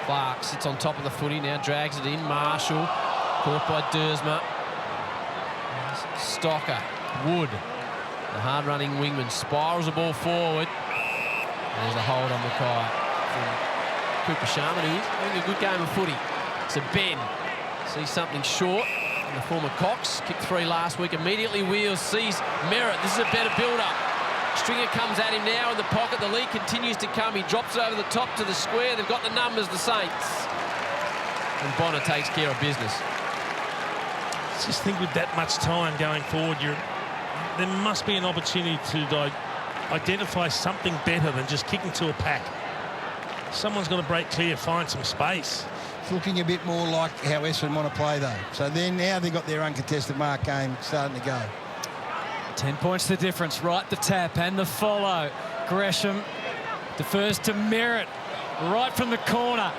E: Clark sits on top of the footy, now drags it in. Marshall, caught by Dersma. Stocker, Wood. The hard-running wingman spirals the ball forward. There's the hold on Mackay from Cooper Sharman, who's having a good game of footy. So Ben sees something short in the form of Cox. Kicked 3 last week, immediately wheels, sees Merritt. This is a better build-up. Stringer comes at him now in the pocket. The lead continues to come. He drops it over the top to the square. They've got the numbers, the Saints. And Bonner takes care of business.
D: Just think with that much time going forward, there must be an opportunity to identify something better than just kicking to a pack. Someone's got to break clear, find some space.
C: It's looking a bit more like how Essendon want to play, though. So then now they've got their uncontested mark game starting to go.
B: 10 points the difference. Right, the tap and the follow. Gresham defers to Merritt right from the corner.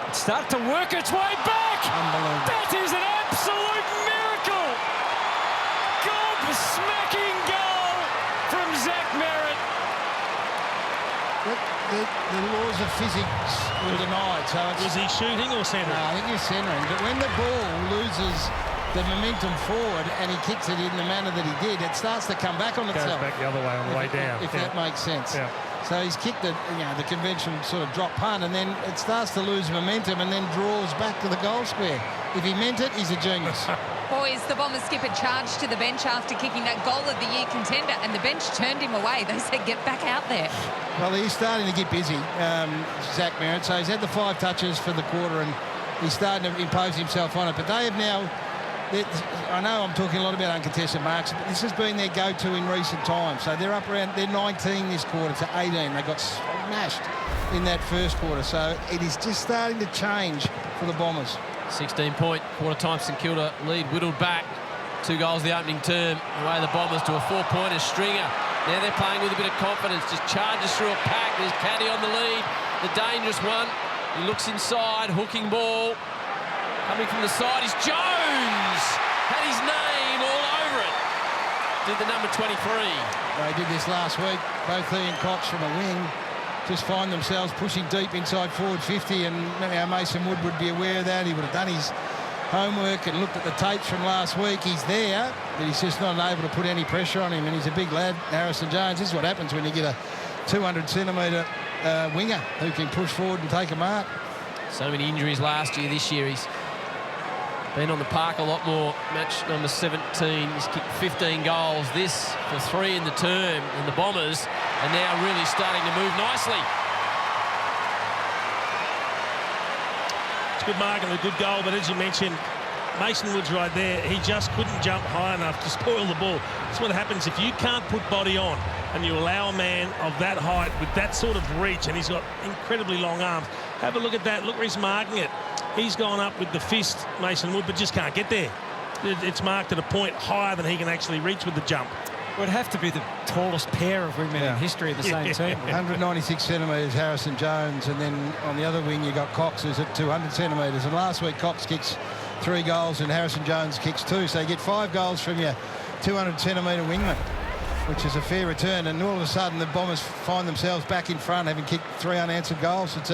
B: It started to work its way back.
C: Unbelievable.
B: That is an absolute miracle. Gob-smacking goal from Zach Merritt.
C: The laws of physics were denied. So
D: Was he shooting or centering?
C: No, I think he's centering. But when the ball loses the momentum forward and he kicks it in the manner that he did, it starts to come back on itself.
D: Goes back the other way on the way down.
C: If that makes sense.
D: Yeah.
C: So he's kicked the conventional sort of drop punt, and then it starts to lose momentum and then draws back to the goal square. If he meant it, he's a genius.
A: Boys, the Bombers skipper charged to the bench after kicking that goal of the year contender, and the bench turned him away. They said, get back out there.
C: Well, he's starting to get busy, Zach Merritt. So he's had the 5 touches for the quarter, and he's starting to impose himself on it. But they have now, I know I'm talking a lot about uncontested marks, but this has been their go-to in recent times. So they're up around, they're 19 this quarter to 18. They got smashed in that first quarter. So it is just starting to change for the Bombers.
E: 16-point quarter-time St Kilda lead whittled back. 2 goals the opening term. Away the Bombers to a 4-pointer. Stringer. Now they're playing with a bit of confidence. Just charges through a pack. There's Caddy on the lead. The dangerous one. He looks inside. Hooking ball. Coming from the side is Jones. Had his name all over it. Did the number 23.
C: They did this last week. Both he and Cox from a wing just find themselves pushing deep inside forward 50, and Mason Wood would be aware of that. He would have done his homework and looked at the tapes from last week. He's there, but he's just not able to put any pressure on him, and he's a big lad, Harrison Jones. This is what happens when you get a 200-centimetre winger who can push forward and take a mark.
E: So many injuries last year. This year he's been on the park a lot more. Match number 17. He's kicked 15 goals. This for 3 in the term. And the Bombers are now really starting to move nicely.
D: It's good mark and a good goal, but as you mentioned, Mason Wood's right there. He just couldn't jump high enough to spoil the ball. That's what happens if you can't put body on and you allow a man of that height with that sort of reach, and he's got incredibly long arms. Have a look at that. Look where he's marking it. He's gone up with the fist, Mason Wood, but just can't get there. It's marked at a point higher than he can actually reach with the jump.
B: It would have to be the tallest pair of women in history of the same team.
C: 196 centimetres, Harrison Jones, and then on the other wing you got Cox, who's at 200 centimetres. And last week Cox kicks 3 goals and Harrison Jones kicks 2. So you get 5 goals from your 200-centimetre wingman. which is a fair return, and all of a sudden the Bombers find themselves back in front, having kicked 3 unanswered goals. It's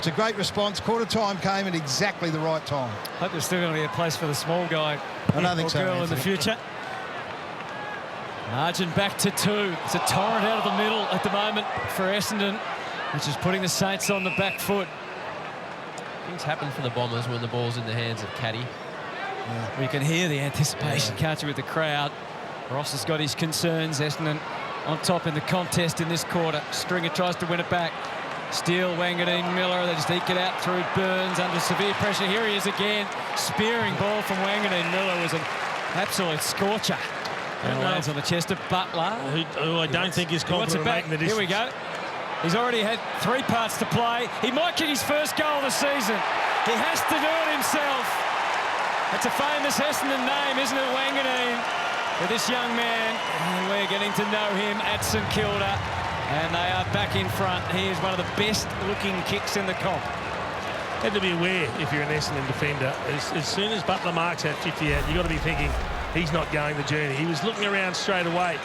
C: a great response. Quarter time came at exactly the right time.
B: Hope there's still going to be a place for the small guy
C: I don't think
B: or
C: so,
B: girl in the future. Margin back to 2. It's a torrent out of the middle at the moment for Essendon, which is putting the Saints on the back foot.
E: Things happen for the Bombers when the ball's in the hands of Caddy.
B: Yeah. We can hear the anticipation, can't you, with the crowd. Ross has got his concerns. Essendon on top in the contest in this quarter. Stringer tries to win it back. Steele, Wanganeen-Milera, they just eke it out through Burns under severe pressure. Here he is again. Spearing ball from Wanganeen-Milera was an absolute scorcher. And lands on the chest of Butler.
D: Who I don't think is confident making the distance.
B: Here we go. He's already had 3 parts to play. He might get his first goal of the season. He has to do it himself. It's a famous Essendon name, isn't it, Wanganeen? For this young man, and we're getting to know him at St Kilda, and they are back in front. He is one of the best looking kicks in the comp.
D: Had to be aware if you're an Essendon defender. As soon as Butler marks that 50 out, you've got to be thinking he's not going the journey. He was looking around straight away.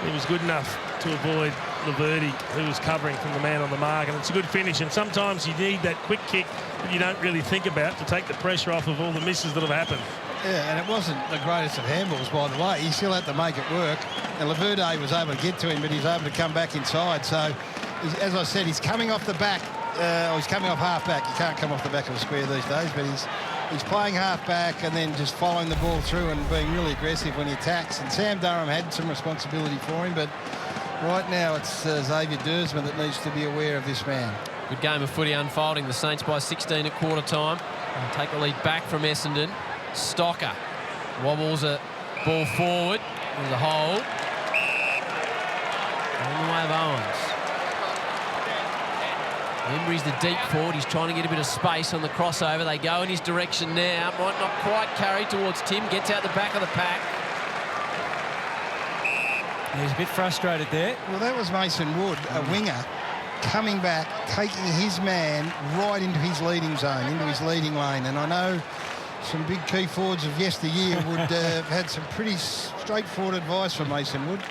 D: He was good enough to avoid Laverty, who was covering from the man on the mark, and it's a good finish. And sometimes you need that quick kick that you don't really think about to take the pressure off of all the misses that have happened.
C: Yeah, and it wasn't the greatest of handballs, by the way. He still had to make it work. And Laverty was able to get to him, but he's able to come back inside. So, as I said, he's coming off the back. He's coming off half-back. You can't come off the back of a square these days, but he's playing half-back and then just following the ball through and being really aggressive when he attacks. And Sam Durham had some responsibility for him, but right now it's Xavier Dersman that needs to be aware of this man.
E: Good game of footy unfolding. The Saints by 16 at quarter time. And take the lead back from Essendon. Stocker wobbles a ball forward. There's a hold. On the way of Owens. Embry's the deep forward. He's trying to get a bit of space on the crossover. They go in his direction now. Might not quite carry towards Tim. Gets out the back of the pack.
B: He's a bit frustrated there.
C: Well, that was Mason Wood, a winger, coming back, taking his man right into his leading zone, into his leading lane. And I know some big key forwards of yesteryear would have had some pretty straightforward advice from Mason Wood.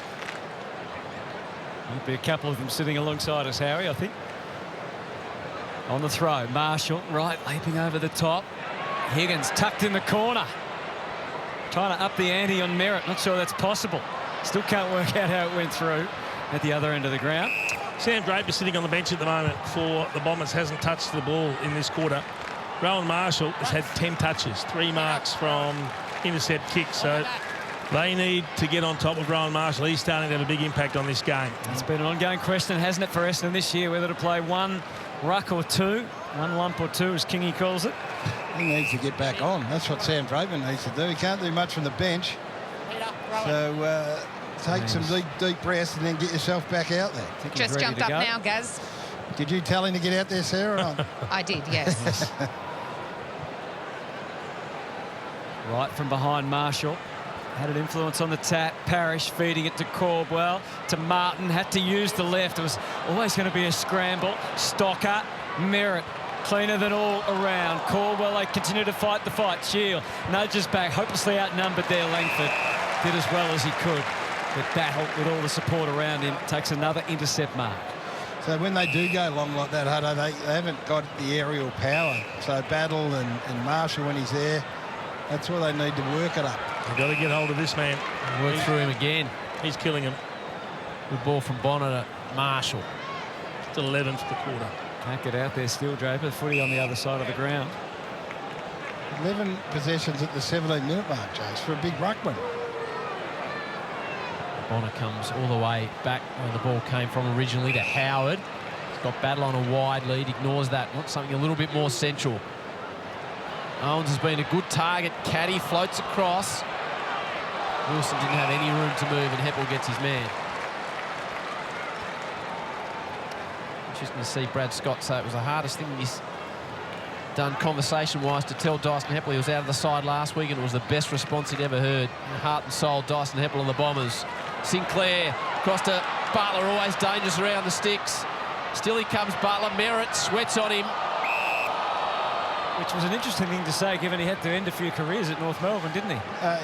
B: There'll be a couple of them sitting alongside us, Harry, I think. On the throw, Marshall, right, leaping over the top. Higgins tucked in the corner. Trying to up the ante on Merritt. Not sure that's possible. Still can't work out how it went through at the other end of the ground.
D: Sam Draper sitting on the bench at the moment for the Bombers, hasn't touched the ball in this quarter. Rowan Marshall has had 10 touches, 3 marks from intercept kicks. So they need to get on top of Rowan Marshall. He's starting to have a big impact on this game.
B: It's been an ongoing question, hasn't it, for Essendon this year, whether to play 1 ruck or 2, 1 lump or 2, as Kingy calls it.
C: He needs to get back on. That's what Sam Draper needs to do. He can't do much from the bench. So take some deep breaths and then get yourself back out there.
A: Just jumped up now, Gaz.
C: Did you tell him to get out there, Sarah?
A: I did, yes.
B: Right from behind Marshall. Had an influence on the tap. Parrish feeding it to Caldwell. To Martin. Had to use the left. It was always going to be a scramble. Stocker. Merritt. Cleaner than all around. Caldwell, they continue to fight the fight. Shield nudges back. Hopelessly outnumbered there. Langford did as well as he could. But battle with all the support around him. Takes another intercept mark.
C: So when they do go long like that, Hutto, they haven't got the aerial power. So Battle and Marshall, when he's there, that's where they need to work it up.
D: They've got to get hold of this man.
E: Work through him again.
D: He's killing him.
E: Good ball from Bonner to Marshall.
D: Still 11 for the quarter.
B: Can't get out there still, Draper. Footy on the other side of the ground.
C: 11 possessions at the 17-minute mark, Jace, for a big ruckman.
E: Bonner comes all the way back where the ball came from originally to Howard. He's got Battle on a wide lead, ignores that, wants something a little bit more central. Owens has been a good target. Caddy floats across. Wilson didn't have any room to move, and Heppel gets his man. Interesting to see Brad Scott say it was the hardest thing he's done conversation-wise to tell Dyson Heppel he was out of the side last week, and it was the best response he'd ever heard. Heart and soul, Dyson Heppel and the Bombers. Sinclair across to Butler, always dangerous around the sticks. Still he comes, Butler. Merritt sweats on him.
B: which was an interesting thing to say, given he had to end a few careers at North Melbourne, didn't he?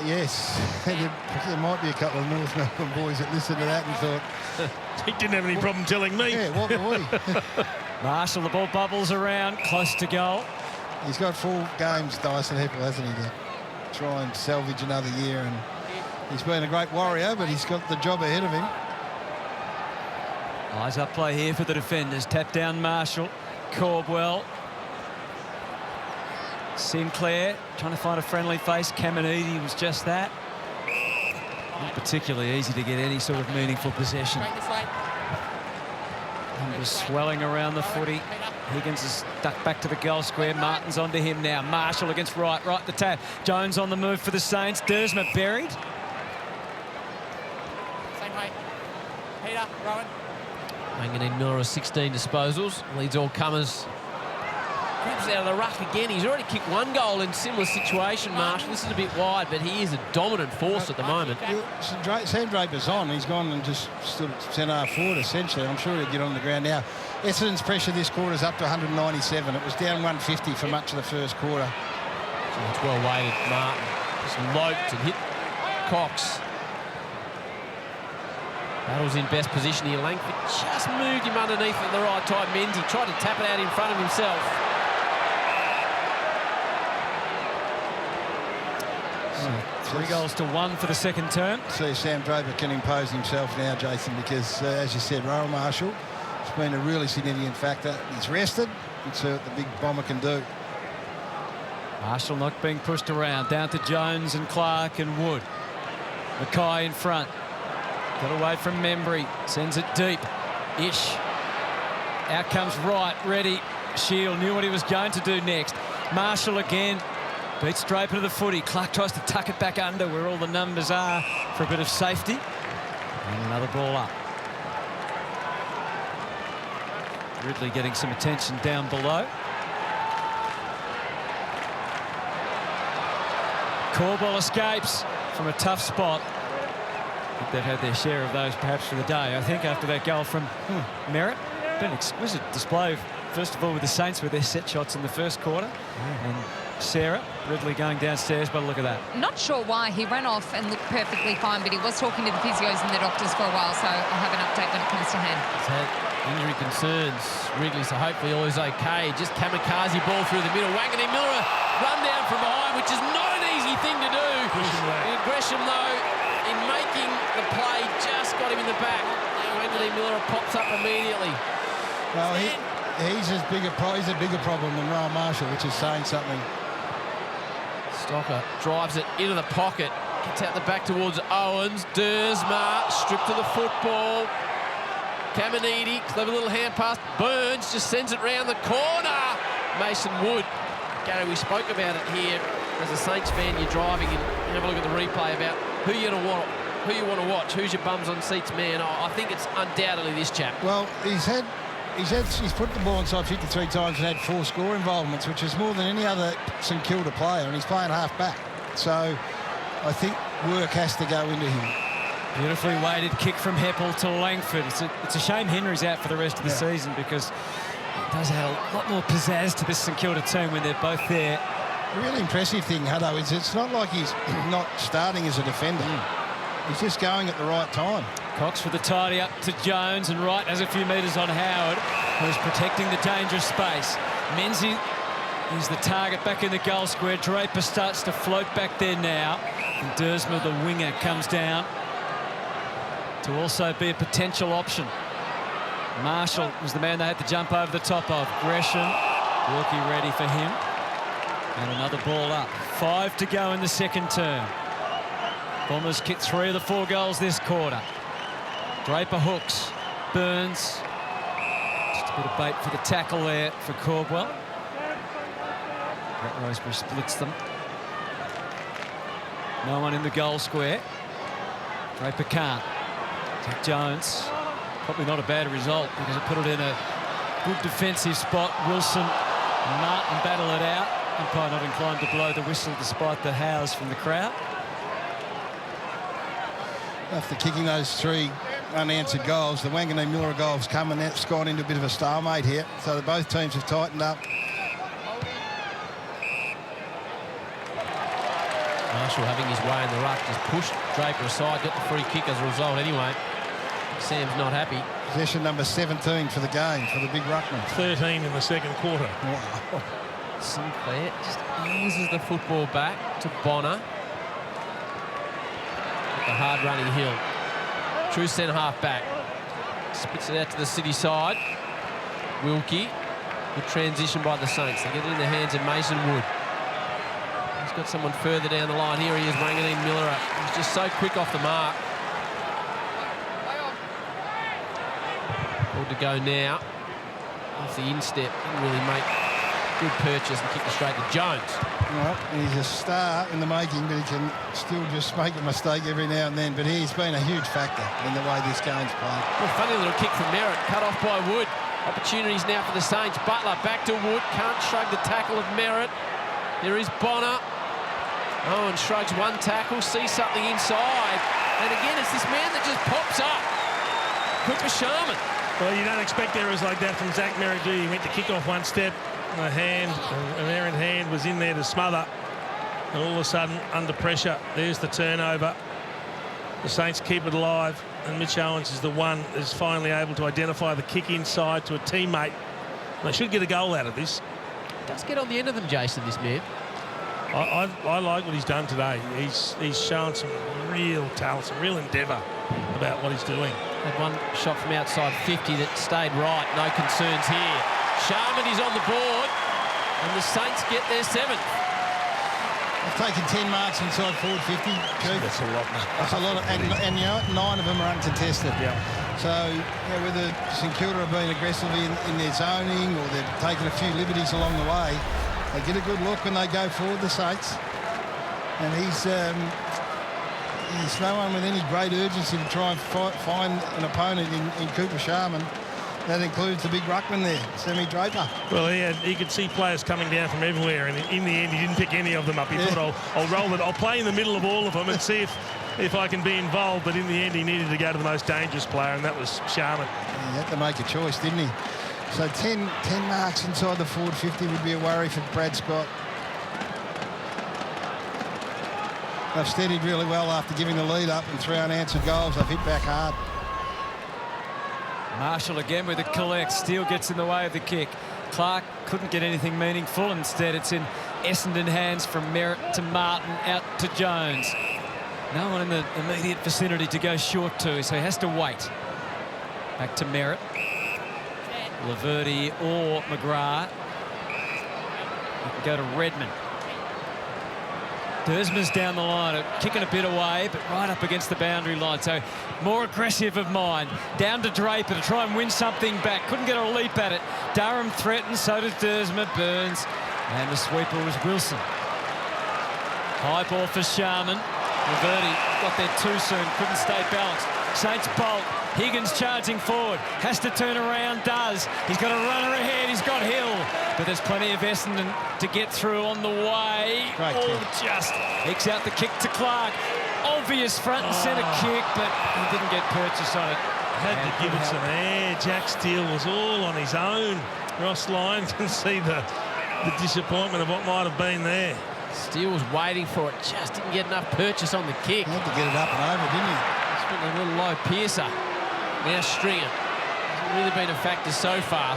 C: Yes. There might be a couple of North Melbourne boys that listened to that and thought...
D: He didn't have any problem telling me.
C: Yeah, what were we?
B: Marshall, the ball bubbles around, close to goal.
C: He's got 4 games, Dyson Heppel, hasn't he, to try and salvage another year. And he's been a great warrior, but he's got the job ahead of him.
B: Eyes up play here for the defenders. Tap down Marshall. Caldwell. Sinclair trying to find a friendly face. Caminiti was just that. Not particularly easy to get any sort of meaningful possession. Numbers swelling around the footy. Higgins is stuck back to the goal square. Martin's onto him now. Marshall against right the tap. Jones on the move for the Saints. Dersma buried.
G: Same height. Peter, Rowan.
E: Wanganeen-Milera 16 disposals. Leads all comers. Cribs out of the ruck again. He's already kicked 1 goal in similar situation, Marshall. This is a bit wide, but he is a dominant force at the moment.
C: Sam Draper's on. He's gone and just stood at centre forward, essentially. I'm sure he'll get on the ground now. Essendon's pressure this quarter is up to 197. It was down 150 for much of the first quarter.
E: It's well weighted. Martin just loped and hit Cox. Battles in best position here. Langford just moved him underneath at the right time. Menzies tried to tap it out in front of himself.
B: 3 goals to 1 for the second term.
C: See, Sam Draper can impose himself now, Jason, because, as you said, Rowan Marshall has been a really significant factor. He's rested. Let's see what the big bomber can do.
B: Marshall not being pushed around. Down to Jones and Clark and Wood. Mackay in front. Got away from Membry. Sends it deep. Ish. Out comes Wright. Ready. Shield knew what he was going to do next. Marshall again. Beats Draper to the footy. Clark tries to tuck it back under where all the numbers are for a bit of safety. And another ball up. Ridley getting some attention down below. Caldwell escapes from a tough spot. I think they've had their share of those perhaps for the day. I think after that goal from Merritt. Been an exquisite display, first of all, with the Saints with their set shots in the first quarter. And Sarah, Ridley going downstairs, but look at that.
A: Not sure why. He ran off and looked perfectly fine, but he was talking to the physios and the doctors for a while, so I'll have an update when it comes to hand.
E: He's had injury concerns, Ridley, so hopefully all is okay. Just kamikaze ball through the middle. Wanganeen-Milera run down from behind, which is not an easy thing to do. Gresham, though, in making the play, just got him in the back. Wanganeen-Milera pops up immediately.
C: Well, he's a bigger problem than Rowan Marshall, which is saying something.
E: Stocker drives it into the pocket. Gets out the back towards Owens. Dersma stripped to the football. Caminiti, clever little hand pass. Burns just sends it round the corner. Mason Wood. Gary, we spoke about it here. As a Saints fan, you're driving and have a look at the replay about who you want to watch. Who's your bums on seats man? I think it's undoubtedly this chap.
C: Well, he's put the ball inside 53 times and had 4 score involvements, which is more than any other St Kilda player, and he's playing half back. So I think work has to go into him.
B: Beautifully weighted kick from Heppel to Langford. It's a shame Henry's out for the rest of the season, because it does add a lot more pizzazz to this St Kilda team when they're both there.
C: The really impressive thing, Hutto, is it's not like he's not starting as a defender. He's just going at the right time.
B: Cox with the tidy up to Jones, and Wright has a few metres on Howard, who's protecting the dangerous space. Menzies is the target back in the goal square. Draper starts to float back there now. And Dersma, the winger, comes down to also be a potential option. Marshall was the man they had to jump over the top of. Gresham, Wilkie ready for him. And another ball up. 5 to go in the second term. Bombers kicked 3 of the 4 goals this quarter. Draper hooks. Burns. Just a bit of bait for the tackle there for Caldwell. Brett Rosebery splits them. No one in the goal square. Draper can't. Jack Jones. Probably not a bad result, because it put it in a good defensive spot. Wilson and Martin battle it out. Umpire not inclined to blow the whistle despite the howls from the crowd.
C: After kicking those 3 unanswered goals, the Wanganeen-Milera goals come, and that's gone into a bit of a stalemate here. So both teams have tightened up.
E: Marshall having his way in the ruck, just pushed Draper aside, got the free kick as a result anyway. Sam's not happy.
C: Possession number 17 for the game for the big ruckman.
D: 13 in the second quarter.
C: Wow.
E: Sinclair just eases the football back to Bonner. The hard running Hill. True centre half back. Spits it out to the City side. Wilkie. Good transition by the Saints. They get it in the hands of Mason Wood. He's got someone further down the line. Here he is, Wanganeen-Milera. He's just so quick off the mark. Ball to go now. Off the instep. Didn't really make good purchase and kick it straight to Jones.
C: Well, he's a star in the making, but he can still just make a mistake every now and then. But he's been a huge factor in the way this game's played.
E: Well, funny little kick from Merritt, cut off by Wood. Opportunities now for the Saints. Butler back to Wood, can't shrug the tackle of Merritt. Here is Bonner. Owen shrugs one tackle, sees something inside. And again, it's this man that just pops up. Cooper Sharman.
D: Well, you don't expect errors like that from Zach Merritt, do you? He went to kick off one step. A hand, an errant hand was in there to smother, and all of a sudden under pressure there's the turnover. The Saints keep it alive, and Mitch Owens is the one that's finally able to identify the kick inside to a teammate. They should get a goal out of this.
E: Does get on the end of them, Jason, this man.
D: I like what he's done today. He's shown some real talent, some real endeavour about what he's doing.
E: Had one shot from outside 50 that stayed right, no concerns here. Sharman is on the board, and the Saints get their 7th.
C: They've taken 10 marks inside forward 50.
D: That's a lot, mate.
C: That's a lot, and you know, 9 of them are uncontested.
D: Yeah.
C: So, you know, whether St Kilda have been aggressively in their zoning or they've taken a few liberties along the way, they get a good look when they go forward, the Saints. And he's no one with any great urgency to try and find an opponent in Cooper Sharman. That includes the big ruckman there, Sammy Draper.
D: Well, he could see players coming down from everywhere, and in the end, he didn't pick any of them up. He thought, I'll roll it. I'll play in the middle of all of them and see if I can be involved. But in the end, he needed to go to the most dangerous player, and that was Sharman.
C: He had to make a choice, didn't he? So 10 marks inside the forward 50 would be a worry for Brad Scott. They've steadied really well after giving the lead up, and 3 unanswered goals. They've hit back hard.
B: Marshall again with a collect. Steele gets in the way of the kick. Clark couldn't get anything meaningful. Instead, it's in Essendon hands from Merritt to Martin, out to Jones. No one in the immediate vicinity to go short to, so he has to wait. Back to Merritt. Laverty or McGrath. He can go to Redmond. Dersman's down the line, kicking a bit away, but right up against the boundary line. So more aggressive of mind. Down to Draper to try and win something back. Couldn't get a leap at it. Durham threatens, so does Dersman. Burns. And the sweeper was Wilson. High ball for Sharman. Laverty got there too soon, couldn't stay balanced. Saints bolt. Higgins charging forward. Has to turn around, does. He's got a runner ahead. He's got Hill. But there's plenty of Essendon to get through on the way. Just ekes out the kick to Clark. Obvious front and centre kick, but he didn't get purchase on it.
D: Had to give it some air. Jack Steele was all on his own. Ross Lyons can see the disappointment of what might have been there.
E: Steele was waiting for it, just didn't get enough purchase on the kick.
C: He had to get it up and over, didn't he?
E: It's been a little low piercer. Now Stringer. Hasn't really been a factor so far.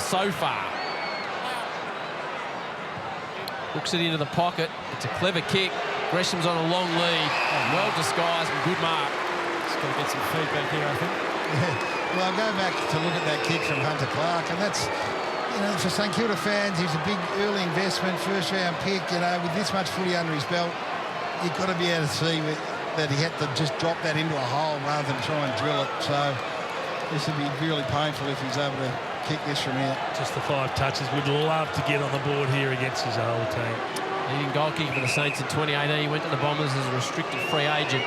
E: Hooks it into the pocket. It's a clever kick. Gresham's on a long lead. Well disguised and good mark.
B: Just got to get some feedback here, I think.
C: Yeah. Well, I'll go back to look at that kick from Hunter Clark, and that's, you know, for St Kilda fans, he's a big early investment, first-round pick. You know, with this much footy under his belt, you've got to be able to see that he had to just drop that into a hole rather than try and drill it. So this would be really painful if he's able to kick this from here.
D: Just the 5 touches. Would love to get on the board here against his whole team.
E: Leading goal kicker for the Saints in 2018. He went to the Bombers as a restricted free agent.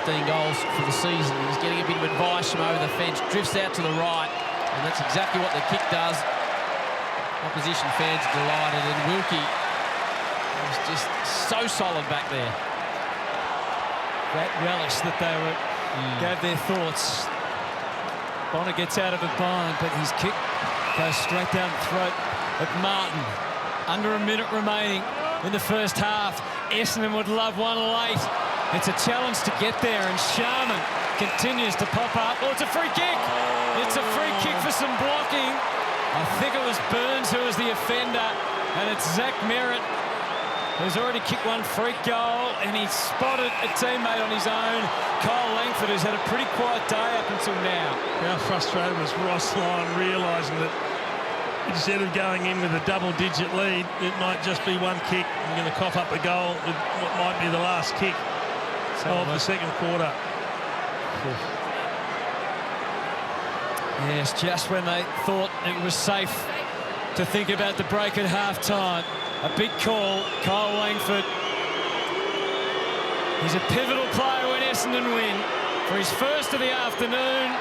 E: 15 goals for the season. He's getting a bit of advice from over the fence. Drifts out to the right, and that's exactly what the kick does. Opposition fans are delighted, and Wilkie was just so solid back there.
B: That relish that they gave their thoughts. Bonner gets out of a bind, but his kick goes straight down the throat of Martin. Under a minute remaining in the first half. Essendon would love one late. It's a challenge to get there, and Sharman continues to pop up. Oh, it's a free kick. It's a free kick for some blocking. I think it was Burns who was the offender, and it's Zach Merritt who's already kicked one free goal, and he spotted a teammate on his own, Kyle Langford, who's had a pretty quiet day up until now.
D: How frustrated was Ross Lyon realising that instead of going in with a double-digit lead, it might just be one kick. I'm going to cough up a goal with what might be the last kick of the second quarter.
B: Yes, just when they thought it was safe to think about the break at half-time. A big call, Kyle Langford. He's a pivotal player when Essendon win. For his first of the afternoon,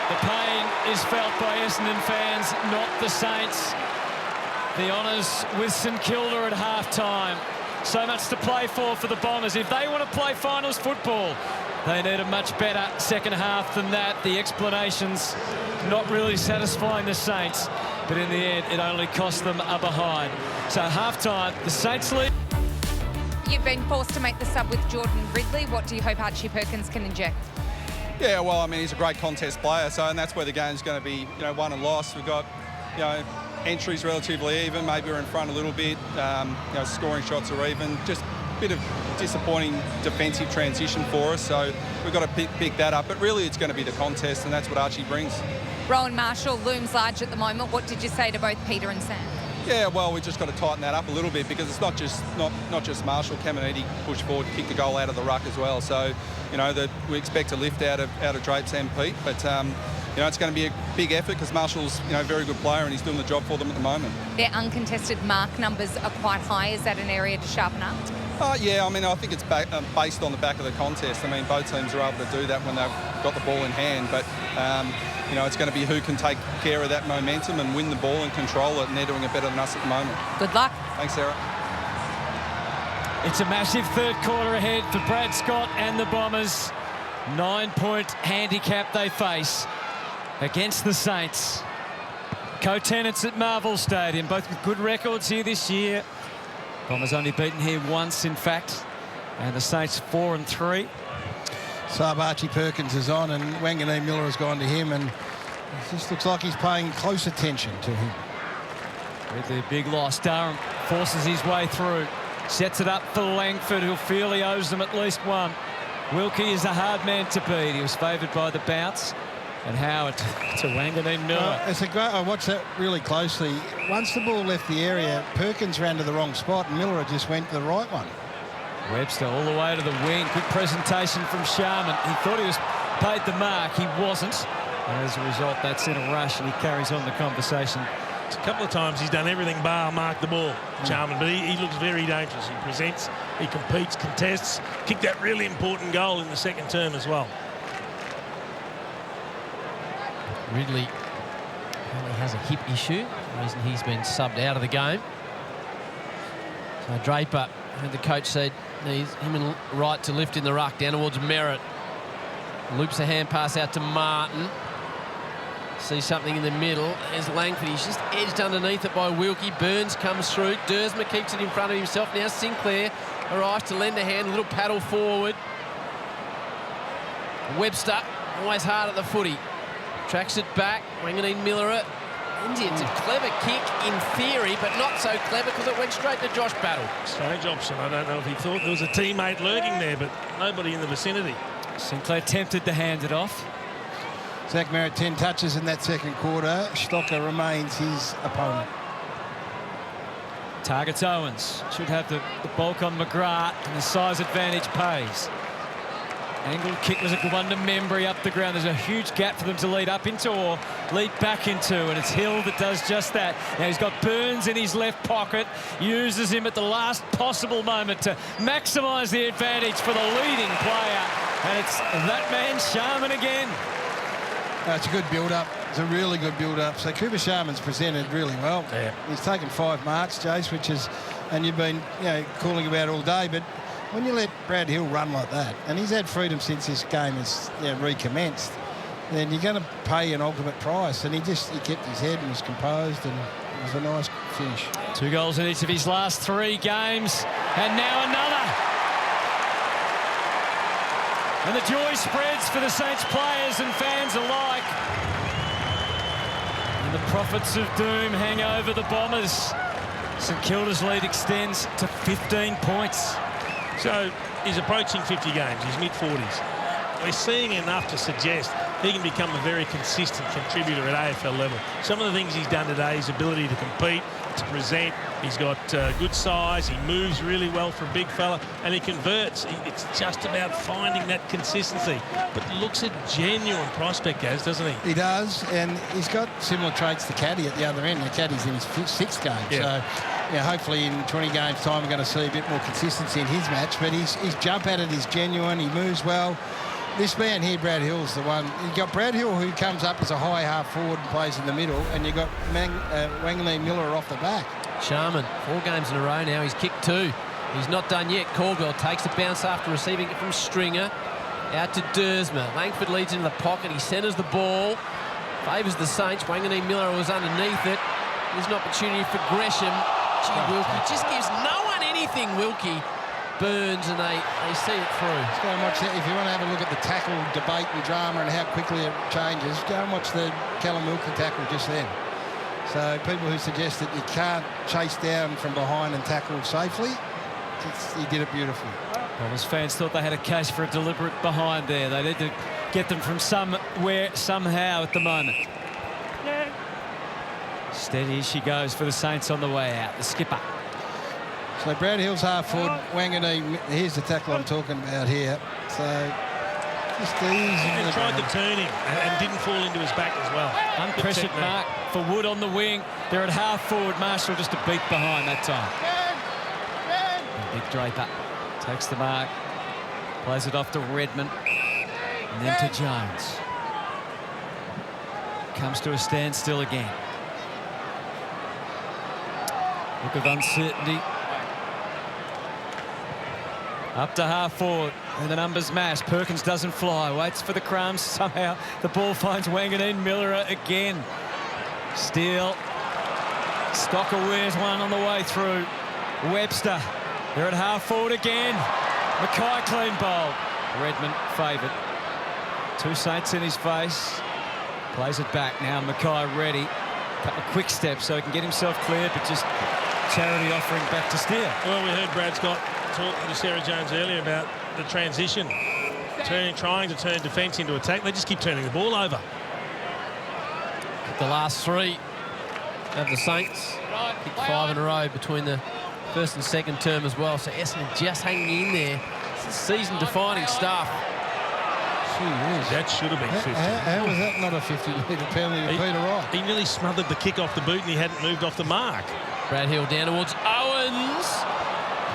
B: the pain is felt by Essendon fans, not the Saints. The honours with St Kilda at half-time. So much to play for the Bombers. If they want to play finals football, they need a much better second half than that. The explanations not really satisfying the Saints, but in the end, it only cost them a behind. So half-time, the Saints lead.
A: You've been forced to make the sub with Jordan Ridley. What do you hope Archie Perkins can inject?
H: Yeah, well, I mean, he's a great contest player, so and that's where the game's going to be, you know, won and lost. We've got, you know, entries relatively even. Maybe we're in front a little bit. You know, scoring shots are even. Just a bit of disappointing defensive transition for us, so we've got to pick that up. But really, it's going to be the contest, and that's what Archie brings.
A: Rowan Marshall looms large at the moment. What did you say to both Peter and Sam?
H: Yeah, well, we just got to tighten that up a little bit, because it's not just Marshall. Caminiti pushed forward, kicked the goal out of the ruck as well. So, you know, that we expect a lift out of Drapes and Pete, but you know, it's going to be a big effort, because Marshall's, you know, a very good player and he's doing the job for them at the moment. Their
A: uncontested mark numbers are quite high. Is that an area to sharpen up?
H: Yeah, I mean, I think it's based on the back of the contest. I mean, both teams are able to do that when they've got the ball in hand, but you know, it's going to be who can take care of that momentum and win the ball and control it, and they're doing it better than us at the moment.
A: Good luck.
H: Thanks, Sarah.
B: It's a massive third quarter ahead for Brad Scott and the Bombers. 9-point handicap they face against the Saints. Co-tenants at Marvel Stadium, both with good records here this year. Bombers only beaten here once, in fact, and the Saints 4-3.
C: Sub Archie Perkins is on, and Wanganeen-Milera has gone to him, and it just looks like he's paying close attention to him.
B: With the big loss, Durham forces his way through, sets it up for Langford, who'll feel he owes them at least one. Wilkie is a hard man to beat. He was favoured by the bounce. And Howard to Wanganeen-Milera.
C: It's a great. I watched that really closely. Once the ball left the area, Perkins ran to the wrong spot, and Milera just went to the right one.
B: Webster all the way to the wing. Good presentation from Sharman. He thought he was paid the mark. He wasn't. And as a result, that's in a rush, and he carries on the conversation.
D: A couple of times he's done everything bar mark the ball, Sharman, but he looks very dangerous. He presents, he competes, contests, kicked that really important goal in the second term as well.
E: Ridley apparently has a hip issue, the reason he's been subbed out of the game. So Draper, who the coach said needs him and right to lift in the ruck down towards Merritt. Loops a hand pass out to Martin. See something in the middle. There's Langford. He's just edged underneath it by Wilkie. Burns comes through. Dersma keeps it in front of himself. Now Sinclair arrives to lend a hand. A little paddle forward. Webster, always hard at the footy. Tracks it back. Wanganeen-Milera. It's a clever kick in theory, but not so clever because it went straight to Josh Battle.
D: Strange option. I don't know if he thought there was a teammate lurking there, but nobody in the vicinity.
B: Sinclair tempted to hand it off.
C: Zach Merritt 10 touches in that second quarter. Stocker remains his opponent.
B: Targets Owens. Should have the bulk on McGrath, and the size advantage pays. Angled kick was a good one to Membry up the ground. There's a huge gap for them to lead up into or lead back into, and it's Hill that does just that. Now he's got Burns in his left pocket, uses him at the last possible moment to maximise the advantage for the leading player, and it's that man Sharman again.
C: It's a good build-up. It's a really good build-up. So Cooper Sharman's presented really well.
D: Yeah.
C: He's taken 5 marks, Jace, which is, and you've been, you know, calling about all day, but when you let Brad Hill run like that, and he's had freedom since this game has recommenced, then you're going to pay an ultimate price. And he kept his head and was composed, and it was a nice finish.
B: 2 goals in each of his last 3 games, and now another. And the joy spreads for the Saints players and fans alike. And the prophets of doom hang over the Bombers. St Kilda's lead extends to 15 points.
D: So he's approaching 50 games. He's mid-40s. We're seeing enough to suggest he can become a very consistent contributor at AFL level. Some of the things he's done today, his ability to compete, to present, he's got good size, he moves really well for a big fella, and he converts. It's just about finding that consistency. But looks a genuine prospect, Gaz, doesn't he?
C: He does, and he's got similar traits to Caddy at the other end. Now, Caddy's in his 6th game,
D: Yeah.
C: so yeah, hopefully in 20 games' time we're going to see a bit more consistency in his match. But his jump at it is genuine. He moves well. This man here, Brad Hill's the one. You've got Brad Hill, who comes up as a high half forward and plays in the middle, and you've got Wanganeen-Milera off the back.
E: Sharman, 4 games in a row now. He's kicked 2. He's not done yet. Caldwell takes the bounce after receiving it from Stringer. Out to Dersma. Langford leads into the pocket. He centres the ball. Favours the Saints. Wanganeen-Milera was underneath it. There's an opportunity for Gresham. Gee, Wilkie just gives no one anything, Wilkie. Burns, and they see it through.
C: Let's go and watch that. If you want to have a look at the tackle debate and drama and how quickly it changes, go and watch the Callum Wilkie tackle just then. So people who suggest that you can't chase down from behind and tackle safely, he did it beautifully.
B: Bombers fans thought they had a case for a deliberate behind there. They need to get them from somewhere, somehow at the moment. Steady as she goes for the Saints on the way out. The skipper.
C: So Brad Hill's half forward, Wanganeen, here's the tackle I'm talking about here. So just easy.
D: And tried to turn him and didn't fall into his back as well.
B: Unpressured mark for Wood on the wing. They're at half forward. Marshall just a beat behind that time. Big Draper takes the mark, plays it off to Redmond, and then to Jones. Comes to a standstill again. Look of uncertainty. Up to half forward, and the numbers mash. Perkins doesn't fly, waits for the crumbs. Somehow the ball finds Wanganeen-Milera again. Steele. Stocker wears one on the way through. Webster. They're at half forward again. Mackay clean bowl. Redmond favoured. 2 Saints in his face. Plays it back now. Mackay ready. A couple of quick steps so he can get himself cleared, but just charity offering back to Steele.
D: Well, we heard Brad Scott talking to Sarah Jones earlier about the transition, trying to turn defence into attack. They just keep turning the ball over.
E: The last 3 of the Saints. Kicked 5 in a row between the first and second term as well. So Essendon just hanging in there. It's season-defining stuff.
D: That should have been 50.
C: How was that not a 50-metre penalty to Peter Wright?
D: He nearly smothered the kick off the boot and he hadn't moved off the mark.
E: Brad Hill down towards Owens.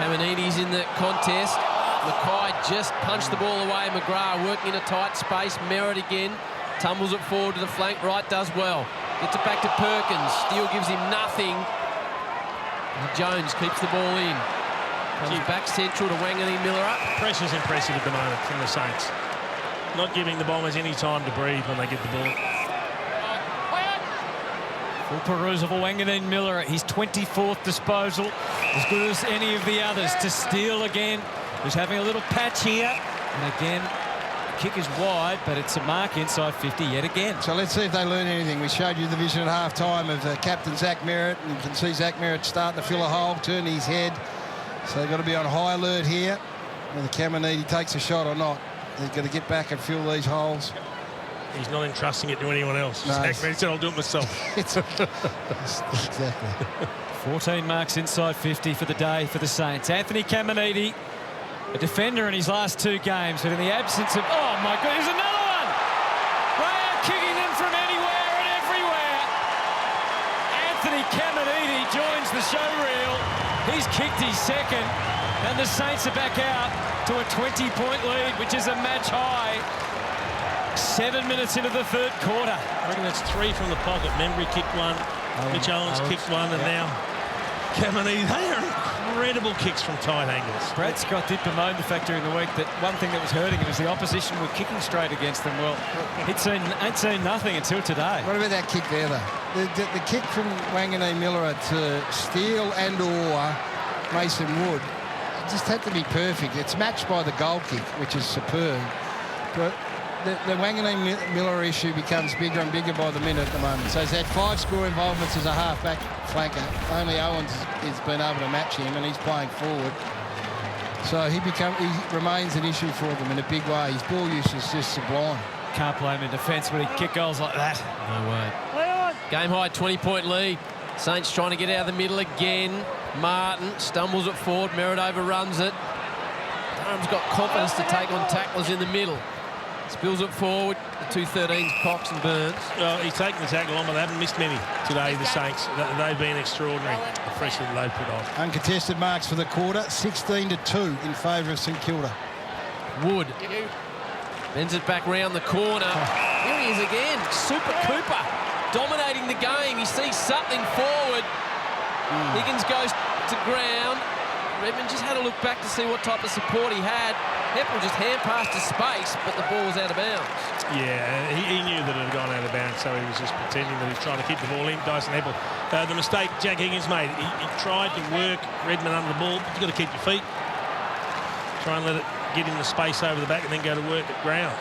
E: Caminiti's in the contest. Mackay just punched the ball away. McGrath working in a tight space. Merritt again. Tumbles it forward to the flank. Wright does well. Gets it back to Perkins. Steele gives him nothing. And Jones keeps the ball in. Comes back central to Wanganeen-Milera.
D: Pressure's impressive at the moment from the Saints. Not giving the Bombers any time to breathe when they get the ball.
B: Full perusal for Wanganeen-Milera. His 24th disposal, as good as any of the others. To Steele again, who's having a little patch here. And again, the kick is wide, but it's a mark inside 50 yet again.
C: So let's see if they learn anything. We showed you the vision at half-time of captain Zach Merritt, and you can see Zach Merritt starting to fill a hole, turn his head. So they've got to be on high alert here. Whether Caminiti takes a shot or not, they've got to get back and fill these holes.
D: He's not entrusting it to anyone else.
C: No.
D: Zach Merritt said, I'll do it myself.
C: Exactly.
B: 14 marks inside 50 for the day for the Saints. Anthony Caminiti, a defender in his last 2 games, but in the absence of... Oh, my God, here's another one! They are kicking them from anywhere and everywhere. Anthony Caminiti joins the show reel. He's kicked his second, and the Saints are back out to a 20-point lead, which is a match high. 7 minutes into the 3rd quarter.
D: I reckon that's 3 from the pocket. Membry kicked one, Mitch Owens kicked one, and now Caminiti. They are incredible kicks from tight angles.
B: Brad Scott did bemoan the fact during the week that one thing that was hurting him was the opposition were kicking straight against them. Well, ain't seen nothing until today.
C: What about that kick there, though? The kick from Wanganeen-Milera to Steele and or Mason Wood, it just had to be perfect. It's matched by the goal kick, which is superb. But the Wanganeen-Milera issue becomes bigger and bigger by the minute at the moment. So he's had 5 score involvements as a half-back flanker. Only Owens has been able to match him, and he's playing forward. So he remains an issue for them in a big way. His ball use is just sublime.
B: Can't blame him in defence when he kick goals like that.
E: No way. Game high, 20-point lead. Saints trying to get out of the middle again. Martin stumbles it forward. Merritt overruns it. Durham's got confidence to take on tacklers in the middle. Spills it forward. The 2-13s, Cox and Burns.
D: Well, he's taken the tackle on, but they haven't missed many today, the Saints. They've been extraordinary, the pressure that they've put on.
C: Uncontested marks for the quarter, 16-2 in favour of St Kilda.
E: Wood bends it back round the corner. Here he is again. Super Cooper dominating the game. He sees something forward. Higgins goes to ground. Redmond just had a look back to see what type of support he had. Heppel just hand passed to space, but the ball was out of bounds.
D: Yeah, he knew that it had gone out of bounds, so he was just pretending that he was trying to keep the ball in. Dyson Heppel. The mistake Jack Higgins made, he tried to work Redmond under the ball, but you've got to keep your feet. Try and let it get in the space over the back and then go to work at ground.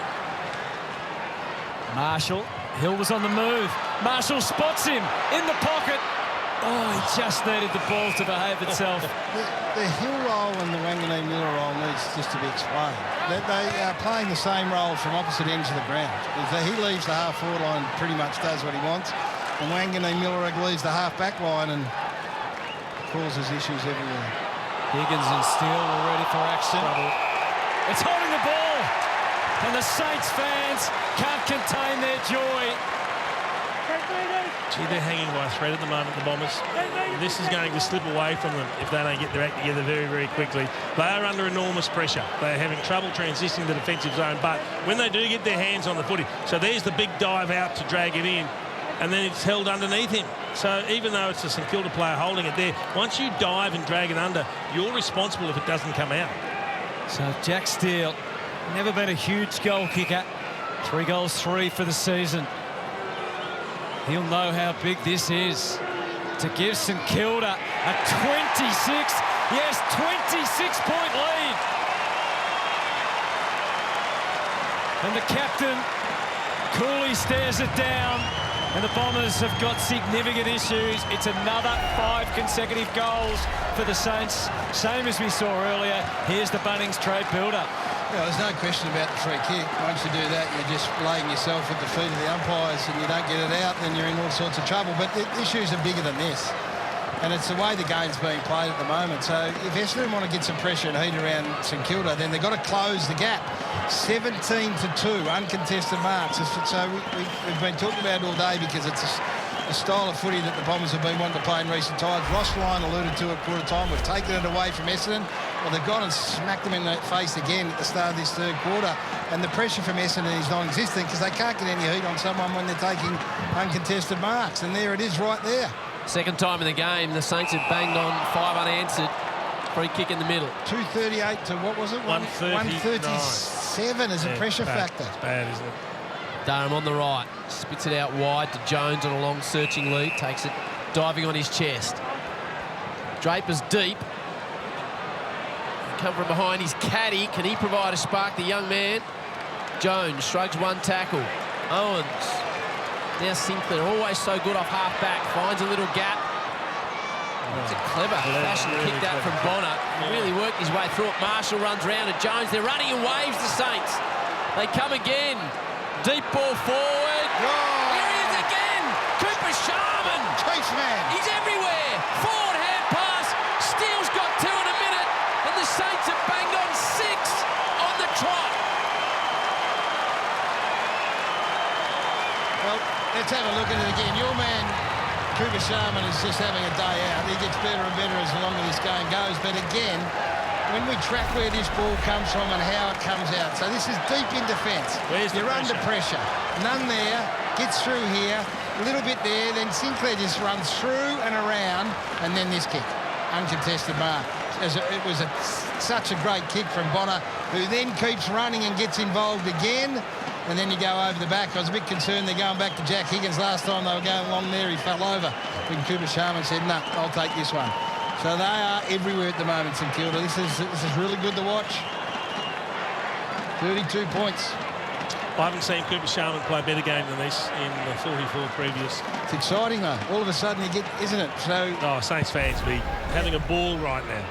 B: Marshall. Hill was on the move. Marshall spots him in the pocket. Oh, he just needed the ball to behave itself.
C: The Hill role and the Wanganeen-Milera role needs just to be explained. They are playing the same role from opposite ends of the ground. He leaves the half-forward line, pretty much does what he wants, and Wanganeen-Milera leaves the half-back line and causes issues everywhere.
B: Higgins and Steele were ready for action. It's holding the ball, and the Saints fans can't contain their joy.
D: Gee, they're hanging by a thread at the moment, the Bombers. This is going to slip away from them if they don't get their act together very, very quickly. They are under enormous pressure. They're having trouble transitioning the defensive zone, but when they do get their hands on the footy, so there's the big dive out to drag it in, and then it's held underneath him. So even though it's a St Kilda player holding it there, once you dive and drag it under, you're responsible if it doesn't come out.
B: So Jack Steele, never been a huge goal kicker. 3 goals, 3 for the season. He'll know how big this is to give St Kilda a 26-point lead. And the captain coolly stares it down, and the Bombers have got significant issues. It's another 5 consecutive goals for the Saints, same as we saw earlier. Here's the Bunnings trade builder.
C: Yeah, there's no question about the free kick. Once you do that, you're just laying yourself at the feet of the umpires, and you don't get it out, then you're in all sorts of trouble. But the issues are bigger than this, and it's the way the game's being played at the moment. So if Essendon want to get some pressure and heat around St Kilda, then they've got to close the gap. 17-2, uncontested marks. So we've been talking about it all day because it's a style of footy that the Bombers have been wanting to play in recent times. Ross Lyon alluded to at quarter time. We've taken it away from Essendon. Well, they've gone and smacked them in the face again at the start of this third quarter. And the pressure from Essendon is non-existent because they can't get any heat on someone when they're taking uncontested marks. And there it is right there.
E: Second time in the game, the Saints have banged on 5 unanswered. Free kick in the middle.
C: 238 to, what was it? 137 as a pressure factor.
D: It's bad, isn't it?
E: Durham on the right. Spits it out wide to Jones on a long searching lead. Takes it diving on his chest. Draper's deep. Come from behind his caddy. Can he provide a spark, the young man? Jones shrugs one tackle. Owens. Now Sinclair, always so good off half-back. Finds a little gap. It's a clever fashion to kick that from Bonner. He really worked his way through it. Marshall runs round to Jones. They're running in waves, the Saints. They come again. Deep ball forward.
C: Whoa.
E: Here he is again. Cooper Sharman.
C: Chase man.
E: He's everywhere. Forward hand pass. Steele's got 2 in a minute. And the Saints have banged on 6 on the trot.
C: Well, let's have a look at it again. Your man, Cooper Sharman, is just having a day out. He gets better and better as long as this game goes. But again, when we track where this ball comes from and how it comes out. So this is deep in defence. You're under pressure. None there. Gets through here. A little bit there. Then Sinclair just runs through and around. And then this kick. Uncontested mark. it was such a great kick from Bonner, who then keeps running and gets involved again. And then you go over the back. I was a bit concerned they're going back to Jack Higgins. Last time they were going along there, he fell over. When Cooper Sharman said, no, I'll take this one. So they are everywhere at the moment, St Kilda. This is really good to watch. 32 points.
D: I haven't seen Cooper Sharman play a better game than this in the 44 previous.
C: It's exciting, though. All of a sudden you get, isn't it? So.
D: Oh, Saints fans be having a ball right now.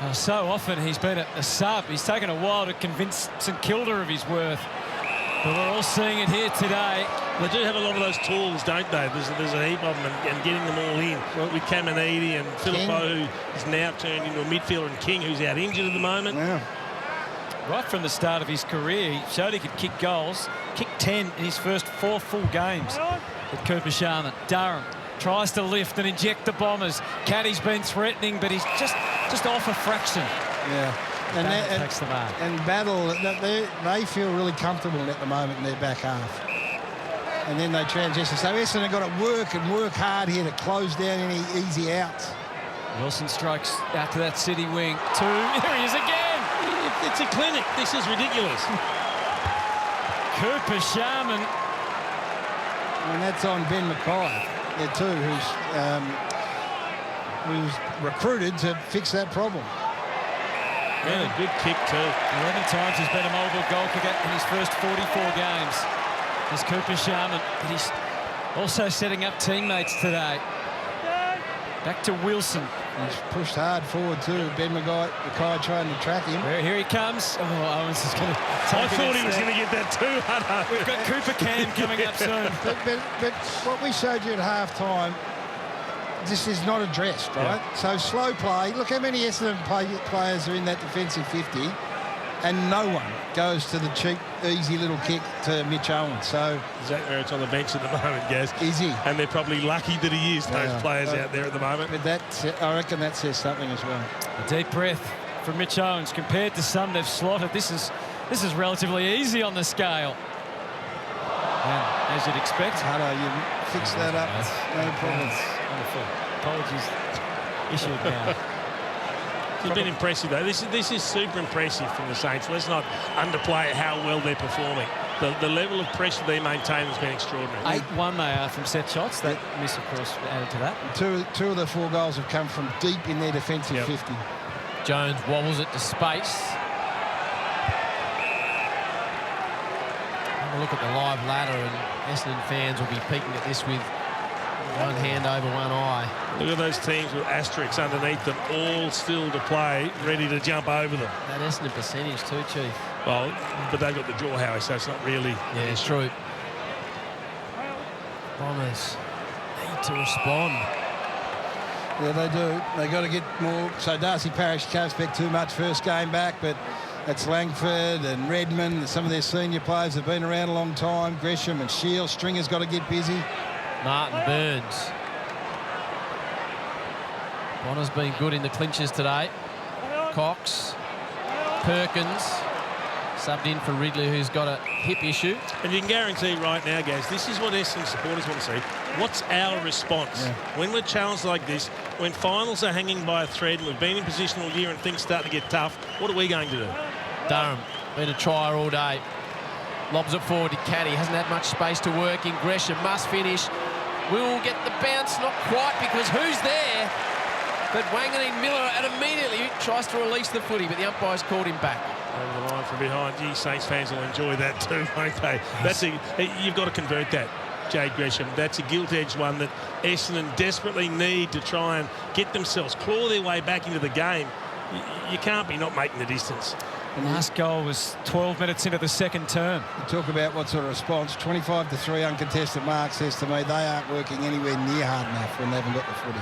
B: Oh, so often he's been a sub. He's taken a while to convince St Kilda of his worth. But we're all seeing it here today.
D: They do have a lot of those tools, don't they? There's a heap of them, and getting them all in. Well, with Caminiti and Filippo, who is now turned into a midfielder, and King, who's out injured at the moment.
C: Yeah.
B: Right from the start of his career, he showed he could kick goals. Kicked 10 in his first 4 full games at Cooper Sharman. Durham tries to lift and inject the Bombers. Caddy's been threatening, but he's just off a fraction.
C: Yeah. And
B: takes the mark.
C: And Battle, they feel really comfortable at the moment in their back half. And then they transition. So Essendon have got to work hard here to close down any easy outs.
B: Wilson strikes out to that City wing. 2. Here he is again.
D: It's a clinic. This is ridiculous.
B: Cooper Sharman.
C: And that's on Ben Mackay there too, who's recruited to fix that problem.
B: Yeah,
D: good kick too.
B: 11 times he's been a mobile goal kicker in his first 44 games. There's Cooper Sharman, but he's also setting up teammates today. Back to Wilson.
C: He's pushed hard forward too. Ben Mackay trying to track him.
B: Here he comes. Oh, Owens is going to take
D: I thought he was going to get that too.
B: We've got Cooper Cam coming up soon.
C: But what we showed you at half-time, this is not addressed, right? Yeah. So slow play. Look how many Essendon players are in that defensive 50, and no one goes to the cheap, easy little kick to Mitch Owens. So
D: Zach Merritt's on the bench at the moment, Gaz.
C: Is he?
D: And they're probably lucky that he is, those players out there at the moment.
C: But I reckon that says something as well.
B: A deep breath from Mitch Owens compared to some they've slotted. This is relatively easy on the scale. And as you'd expect,
C: Hutto, you fix that up. No problems.
B: Apologies issued now.
D: It's been impressive, though. This is super impressive from the Saints. Let's not underplay how well they're performing. The level of pressure they maintain has been extraordinary.
B: 8-1 they are from set shots. That miss, of course, added to that.
C: Two of the 4 goals have come from deep in their defensive 50.
E: Jones wobbles it to space. Have a look at the live ladder, and Essendon fans will be peeking at this with one hand over one eye.
D: Look at those teams with asterisks underneath them, all still to play, ready to jump over them.
E: That Essendon percentage too, Chief.
D: Well, but they've got the draw, Howie, so it's not really...
E: Yeah, it's true. Bombers need to respond.
C: Yeah, they do. They got to get more. So Darcy Parish can't expect too much first game back, but that's Langford and Redmond. Some of their senior players have been around a long time. Gresham and Shield. Stringer's got to get busy.
E: Martin Burns. Bonner's been good in the clinches today. Cox. Perkins. Subbed in for Ridley, who's got a hip issue.
D: And you can guarantee right now, Gaz, this is what Essendon supporters want to see. What's our response? Yeah. When we're challenged like this, when finals are hanging by a thread and we've been in position all year and things start to get tough, what are we going to do?
E: Durham, been a trier all day. Lobs it forward to Caddy. Hasn't had much space to work in. Gresham must finish. Will get the bounce. Not quite, because who's there? But Wanganeen-Milera and immediately tries to release the footy, but the umpire's called him back.
D: Over the line from behind. Gee, Saints fans will enjoy that too, won't they? You've got to convert that, Jade Gresham. That's a gilt-edged one that Essendon desperately need to try and get themselves, claw their way back into the game. You can't be not making the distance.
B: The last goal was 12 minutes into the second term.
C: You talk about what sort of response. 25-3 uncontested mark says to me they aren't working anywhere near hard enough when they haven't got the footy.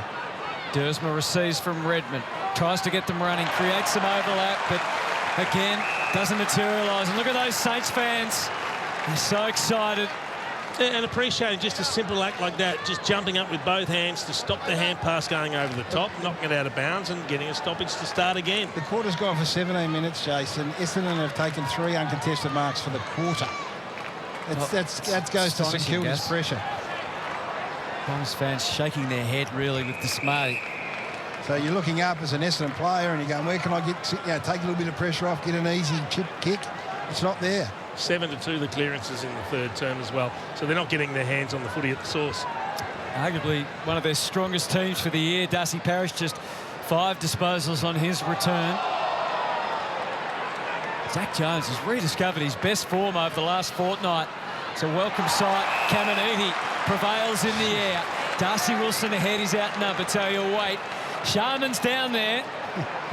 B: Dersma receives from Redmond. Tries to get them running. Creates some overlap, but again, doesn't materialise. And look at those Saints fans. They're so excited.
D: And appreciating just a simple act like that, just jumping up with both hands to stop the hand pass going over the top, knocking it out of bounds and getting a stoppage to start again.
C: The quarter's gone for 17 minutes, Jason. Essendon have taken 3 uncontested marks for the quarter. That goes to St Kilda's pressure.
B: Bombers fans shaking their head really with dismay.
C: So you're looking up as an Essendon player and you're going, where can I get, take a little bit of pressure off, get an easy chip kick? It's not there.
D: 7-2 the clearances in the third term as well. So they're not getting their hands on the footy at the source.
B: Arguably one of their strongest teams for the year. Darcy Parish just 5 disposals on his return. Zach Jones has rediscovered his best form over the last fortnight. It's a welcome sight. Caminiti prevails in the air. Darcy Wilson ahead. He's outnumbered, so he'll wait. Sharman's down there.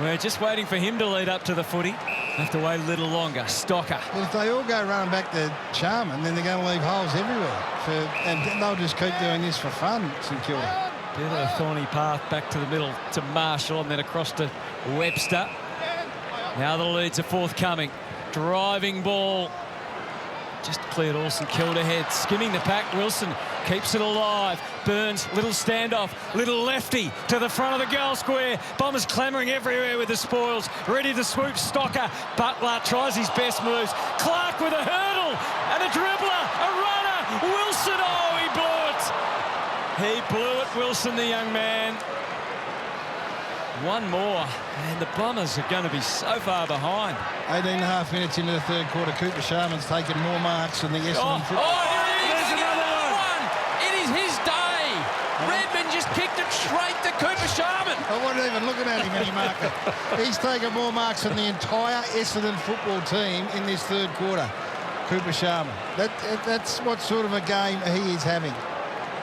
B: We're just waiting for him to lead up to the footy. Have to wait a little longer. Stocker.
C: Well, if they all go running back to Sharman, then they're going to leave holes everywhere. And they'll just keep doing this for fun, St Kilda.
B: Bit of a thorny path back to the middle to Marshall and then across to Webster. Now the leads are forthcoming. Driving ball. Just cleared all St Kilda head. Skimming the pack. Wilson keeps it alive. Burns, little standoff. Little lefty to the front of the goal square. Bombers clamouring everywhere with the spoils. Ready to swoop. Stocker. Butler tries his best moves. Clark with a hurdle. And a dribbler. A runner. Wilson. Oh, he blew it. He blew it, Wilson, the young man. One more, and the Bombers are going to be so far behind.
C: 18.5 minutes into the third quarter, Cooper Sharman's taken more marks than the Essendon football.
E: Oh, there's another one. It is his day. Redmond just kicked it straight to Cooper Sharman.
C: I wasn't even looking at him when he marked it. He's taken more marks than the entire Essendon football team in this third quarter. Cooper Sharman. That's what sort of a game he is having.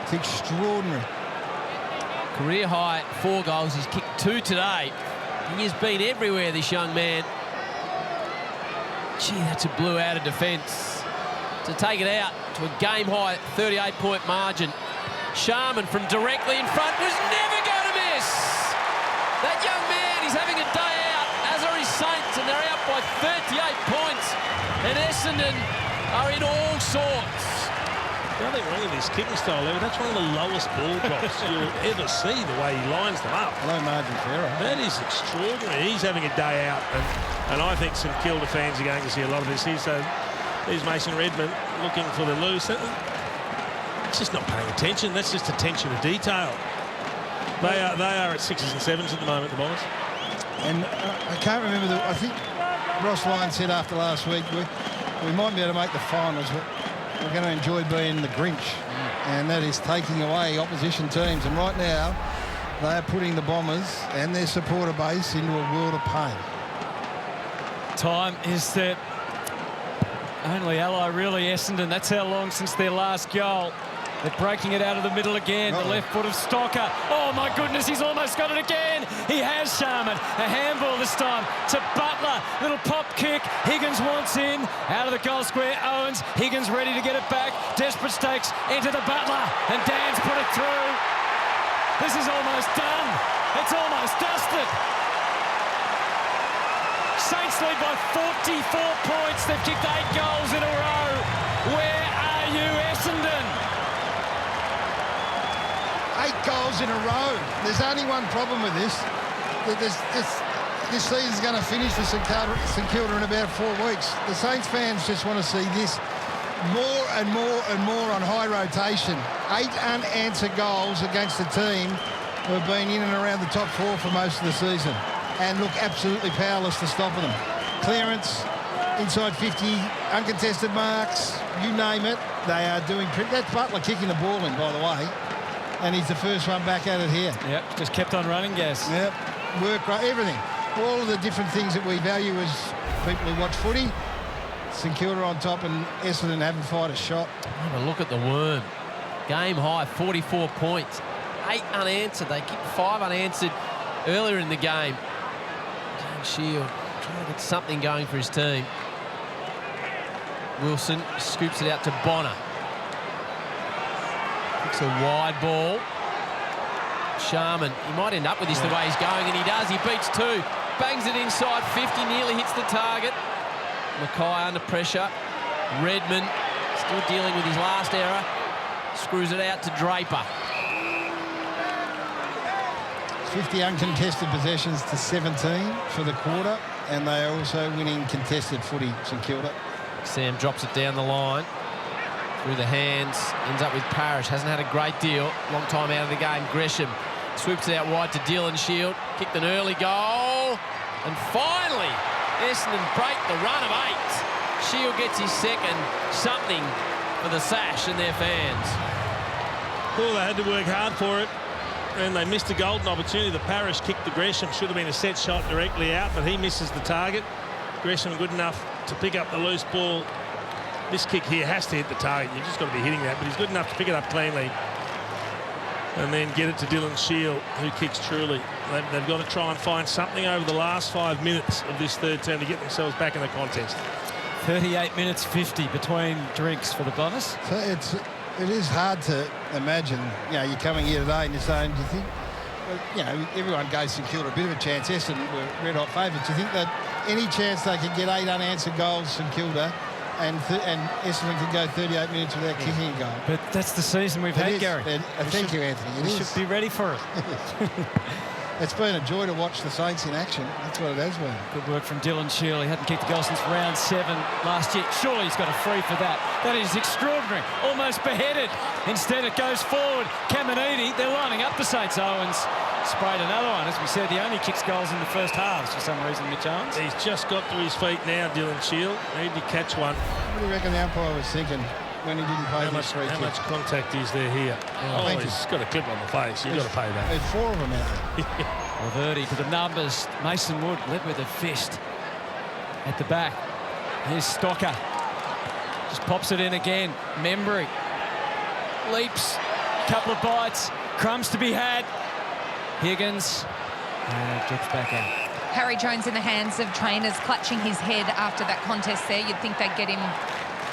C: It's extraordinary.
E: Career high 4 goals. He's kicked 2 today. He has been everywhere, this young man. Gee, that's a blew out of defence. To take it out to a game high 38-point margin. Sharman from directly in front was never going to miss. That young man is having a day out, as are his Saints, and they're out by 38 points. And Essendon are in all sorts.
D: Nothing wrong with his kicking style, Larry. That's one of the lowest ball drops you'll ever see, the way he lines them up.
C: Low margin for error.
D: That is extraordinary. He's having a day out, and I think St Kilda fans are going to see a lot of this here. So there's Mason Redmond looking for the loose. It's just not paying attention. That's just attention to detail. They are at 6s and 7s at the moment, the Bombers.
C: And I can't remember I think Ross Lyon said after last week, we might be able to make the finals, but we're going to enjoy being the Grinch, and that is taking away opposition teams. And right now, they are putting the Bombers and their supporter base into a world of pain.
B: Time is their only ally, really, Essendon. That's how long since their last goal. They're breaking it out of the middle again. The left foot of Stocker. Oh, my goodness, he's almost got it again. He has, Sharman. A handball this time to Butler. Little pop kick. Higgins wants in. Out of the goal square, Owens. Higgins ready to get it back. Desperate stakes into the Butler. And Dan's put it through. This is almost done. It's almost dusted. Saints lead by 44 points. They've kicked 8 goals in a row. Where are you, Essendon?
C: 8 goals in a row. There's only one problem with this. This season's going to finish for St Kilda in about 4 weeks. The Saints fans just want to see this more and more and more on high rotation. 8 unanswered goals against a team who have been in and around the top 4 for most of the season and look absolutely powerless to stop them. Clearance, inside 50, uncontested marks, you name it, they are doing pretty. That's Butler kicking the ball in, by the way. And he's the first one back at it here.
B: Yep, just kept on running, Gas.
C: Yep, work rate, everything. All of the different things that we value as people who watch footy. St Kilda on top and Essendon haven't fired a shot.
E: Have a look at the Worm. Game high, 44 points. 8 unanswered. They kicked 5 unanswered earlier in the game. Jack Steele trying to get something going for his team. Wilson scoops it out to Bonner. It's a wide ball. Sharman, he might end up with this the way he's going, and he does. He beats 2. Bangs it inside 50, nearly hits the target. Mackay under pressure. Redmond still dealing with his last error. Screws it out to Draper.
C: 50 uncontested possessions to 17 for the quarter, and they are also winning contested footy, St Kilda.
E: Sam drops it down the line. Through the hands, ends up with Parish. Hasn't had a great deal. Long time out of the game. Gresham Swoops it out wide to Dylan Shield. Kicked an early goal. And finally, Essendon break the run of 8. Shield gets his second. Something for the Sash and their fans.
D: Well, they had to work hard for it. And they missed a golden opportunity. The Parish kicked to Gresham. Should have been a set shot directly out, but he misses the target. Gresham good enough to pick up the loose ball. This kick here has to hit the target. You've just got to be hitting that, but he's good enough to pick it up cleanly and then get it to Dylan Shield, who kicks truly. They've got to try and find something over the last 5 minutes of this third term to get themselves back in the contest.
B: 38 minutes 50 between drinks for the Bombers.
C: So it is hard to imagine, you know, you're coming here today and you're saying, do you think, well, you know, everyone goes St Kilda a bit of a chance. Essendon were red-hot favourites. Do you think that any chance they could get 8 unanswered goals, St Kilda, and Essendon could go 38 minutes without kicking a goal?
B: But that's the season we've had, Gary.
C: Thank you, Anthony.
B: We should be ready for it.
C: It's been a joy to watch the Saints in action. That's what it has been.
B: Good work from Dylan Shield. He hadn't kicked a goal since round 7 last year. Surely he's got a free for that. That is extraordinary. Almost beheaded. Instead it goes forward. Caminiti, they're lining up the Saints. Owens sprayed another one. As we said, he only kicks goals in the first halves for some reason, Mitch Owens.
D: He's just got to his feet now, Dylan Shield. Need to catch one.
C: What do you reckon the umpire was thinking when he didn't pay his free kick?
D: How much contact is there here? Oh, he's got a clip on the face. You've got to pay that.
C: There's 4 of them out there.
B: Laverty to the numbers. Mason Wood led with a fist at the back. Here's Stocker. Just pops it in again. Membry leaps. Couple of bites. Crumbs to be had. Higgins drips back out.
A: Harry Jones in the hands of trainers clutching his head after that contest there. You'd think they'd get him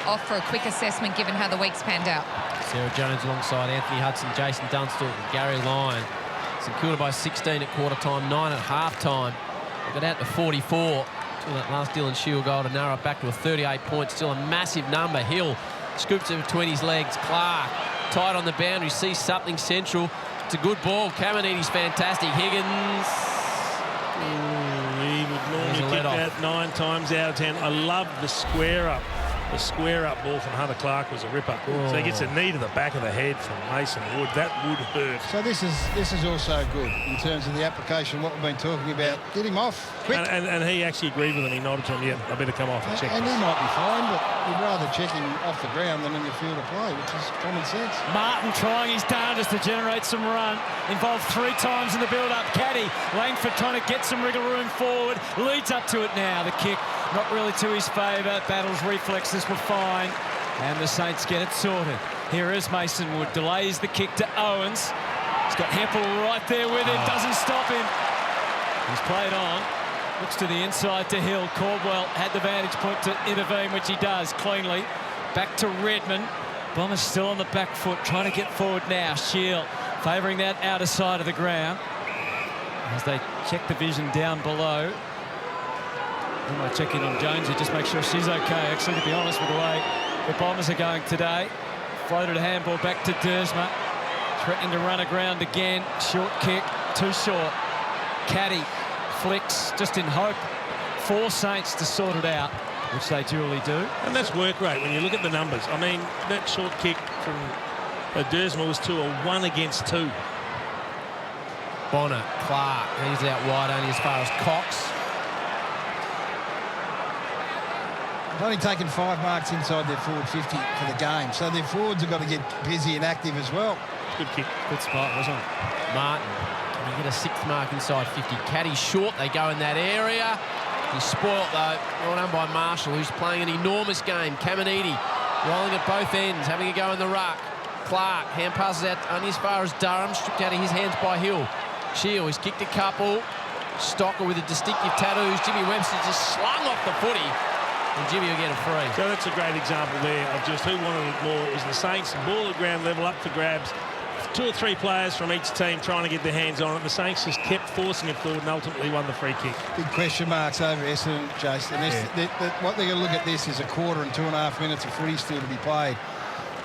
A: off for a quick assessment given how the week's panned out.
E: Sarah Jones alongside Anthony Hudson, Jason Dunstall and Gary Lyon. St Kilda by 16 at quarter time, 9 at half time. They got out to 44 till that last Dylan Shield goal to narrow it back to a 38 point. Still a massive number. Hill scoops it between his legs. Clark tight on the boundary, sees something central. It's a good ball. Caminiti's fantastic. Higgins.
D: He would normally kick that 9 times out of 10. I love the square up. The square-up ball from Hunter Clark was a ripper. So he gets a knee to the back of the head from Mason Wood. That would hurt.
C: So this is also good in terms of the application, what we've been talking about. Get him off, quick.
D: And he actually agreed with him. He nodded to him, yeah, I better come off and check.
C: And he might be fine, but we'd rather check him off the ground than in the field of play, which is common sense.
B: Martin trying his darndest to generate some run. Involved 3 times in the build-up. Caddy, Langford trying to get some wriggle room forward. Leads up to it now. The kick not really to his favour. Battle's reflexes were fine. And the Saints get it sorted. Here is Mason Wood. Delays the kick to Owens. He's got Heppel right there with him. Doesn't stop him. He's played on. Looks to the inside to Hill. Caldwell had the vantage point to intervene, which he does cleanly. Back to Redmond. Bombers still on the back foot, trying to get forward now. Shield favouring that outer side of the ground. As they check the vision down below. They might check in on Jonesy, just make sure she's okay. Actually, to be honest with the way the Bombers are going today. Floated a handball back to Dersma. Threatening to run aground again. Short kick, too short. Caddy flicks, just in hope for Saints to sort it out, which they duly do.
D: And that's work rate when you look at the numbers. I mean, that short kick from Dersma was to a 1 against 2.
E: Bonner, Clark, he's out wide only as far as Cox.
C: They've only taken 5 marks inside their forward 50 for the game, so their forwards have got to get busy and active as well.
D: Good kick.
B: Good spot, wasn't it?
E: Martin, can he get a 6th mark inside 50? Caddy short, they go in that area. He's spoilt though, well done by Marshall, who's playing an enormous game. Caminiti rolling at both ends, having a go in the ruck. Clark, hand passes out only as far as Durham, stripped out of his hands by Hill. Shield, he's kicked a couple. Stocker with a distinctive tattoos. Jimmy Webster just slung off the footy. And Jimmy will get a free.
D: So that's a great example there of just who wanted it more. It was the Saints, ball at ground level, up for grabs. 2 or 3 players from each team trying to get their hands on it. The Saints just kept forcing it forward and ultimately won the free kick.
C: Big question marks over Essendon, Jason. What they're going to look at this is a quarter and 2.5 minutes of footy still to be played.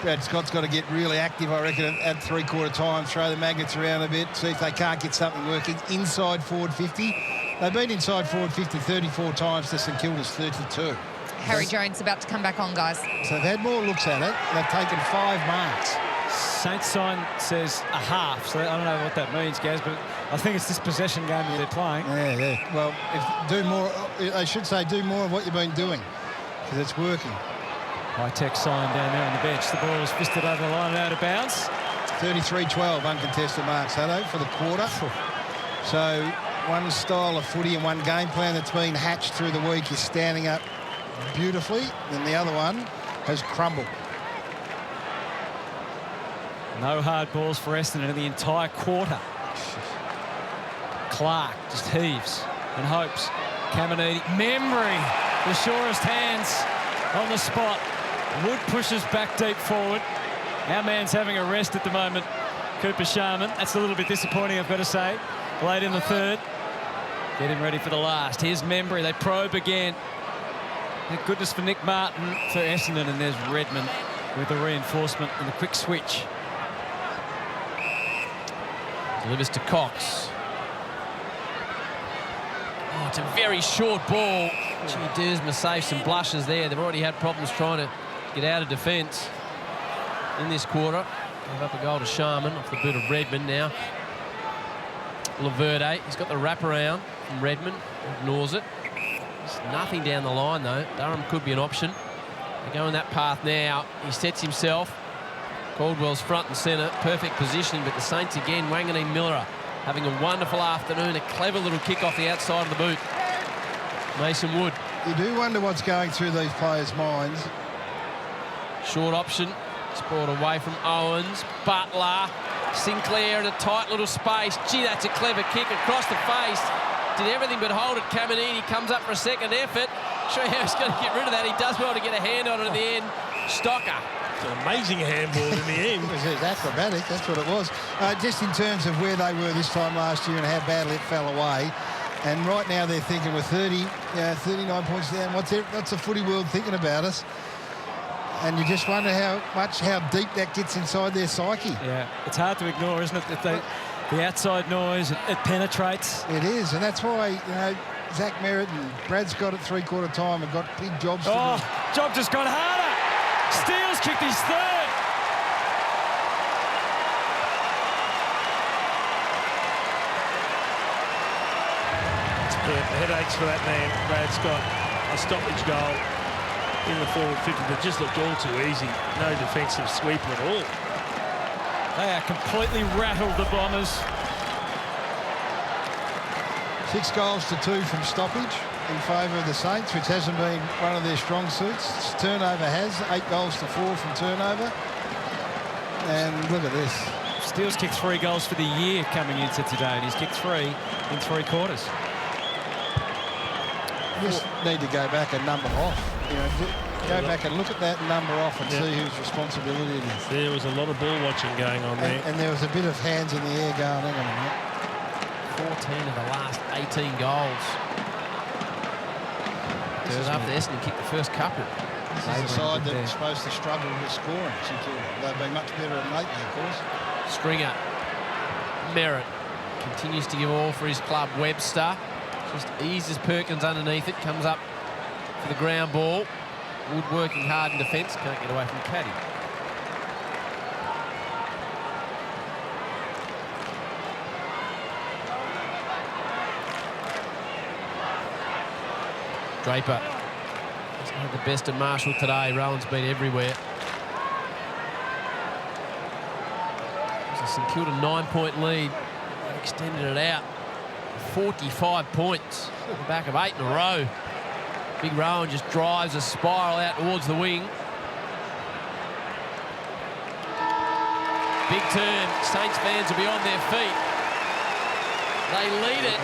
C: Brad Scott's got to get really active, I reckon, at 3/4 time, throw the magnets around a bit, see if they can't get something working inside forward 50. They've been inside forward 50 34 times to St Kilda's 32.
A: Harry Jones about to come back on, guys.
C: So they've had more looks at it. They've taken 5 marks.
B: Saints sign says a half, so I don't know what that means, Gaz, but I think it's this possession game that they're playing.
C: Yeah. Well, do more. I should say do more of what you've been doing, because it's working.
B: High-tech sign down there on the bench. The ball was fisted over the line and out of bounds.
C: 33-12 uncontested marks, Hutto, for the quarter. So one style of footy and one game plan that's been hatched through the week is standing up beautifully, and the other one has crumbled.
B: No hard balls for Essendon in the entire quarter. Clark just heaves and hopes. Caminiti, memory, the surest hands on the spot. Wood pushes back deep forward. Our man's having a rest at the moment, Cooper Sharman. That's a little bit disappointing, I've got to say. Late in the third. Getting ready for the last. Here's Membry. They probe again. Thank goodness for Nick Martin for Essendon, and there's Redmond with the reinforcement and the quick switch.
E: Delivers to Cox. Oh, it's a very short ball. Gee, Dersma saves some blushes there. They've already had problems trying to get out of defence in this quarter. Gave up a goal to Sharman off the boot of Redmond now. Laverde, he's got the wraparound from Redmond. Ignores it. There's nothing down the line, though. Durham could be an option. They're going that path now. He sets himself. Caldwell's front and centre. Perfect positioning, but the Saints again, Wanganeen-Milera having a wonderful afternoon. A clever little kick off the outside of the boot. Mason Wood.
C: You do wonder what's going through these players' minds.
E: Short option. It's brought away from Owens. Butler. Sinclair in a tight little space. Gee, that's a clever kick across the face. Did everything but hold it. Caminiti comes up for a second effort. Sure how he's going to get rid of that. He does well to get a hand on it at the end. Stocker.
D: It's an amazing handball in the end.
C: It was acrobatic, that's what it was. Just in terms of where they were this time last year and how badly it fell away. And right now they're thinking we're 39 points down. What's the footy world thinking about us? And you just wonder how deep that gets inside their psyche.
B: Yeah, it's hard to ignore, isn't it? That the outside noise, it penetrates.
C: It is, and that's why, Zach Merritt and Brad Scott at three-quarter time have got big jobs to do.
B: Job just got harder. Steele's kicked his third.
D: Yeah, headaches for that man, Brad Scott. A stoppage goal in the forward 50 that just looked all too easy. No defensive sweep at all.
B: They are completely rattled, the Bombers.
C: 6 goals to 2 from stoppage in favour of the Saints, which hasn't been one of their strong suits. Turnover has 8 goals to 4 from turnover. And look at this.
B: Steele's kicked 3 goals for the year coming into today, and he's kicked 3 in 3 quarters.
C: You just need to go back and number off. Go back and look at that number off and see whose responsibility it is.
D: There was a lot of ball watching going on there.
C: And there was a bit of hands in the air going, hang on a minute.
E: 14 of the last 18 goals. After Essendon kicked the first couple.
C: This is a side that's supposed to struggle with scoring. They've been much better than lately, of course.
E: Stringer. Merritt continues to give all for his club. Webster just eases Perkins underneath it. Comes up for the ground ball. Wood working hard in defence. Can't get away from Caddy. Draper hasn't had the best of Marshall today. Rowan's been everywhere. There's a St Kilda 9-point lead. They extended it out. 45 points. On the back of 8 in a row. Big Rowan just drives a spiral out towards the wing. Big turn. Saints fans will be on their feet. They lead it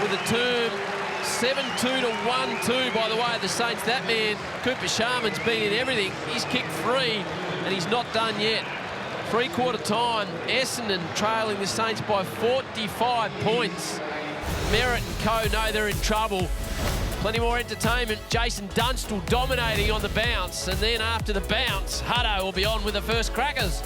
E: with a turn 7-2 to 1-2 by the way of the Saints. That man, Cooper Sharman's been in everything. He's kicked 3 and he's not done yet. 3-quarter time, Essendon trailing the Saints by 45 points. Merritt and co know they're in trouble. Plenty more entertainment. Jason Dunstall dominating on the bounce. And then after the bounce, Hutto will be on with the first crackers.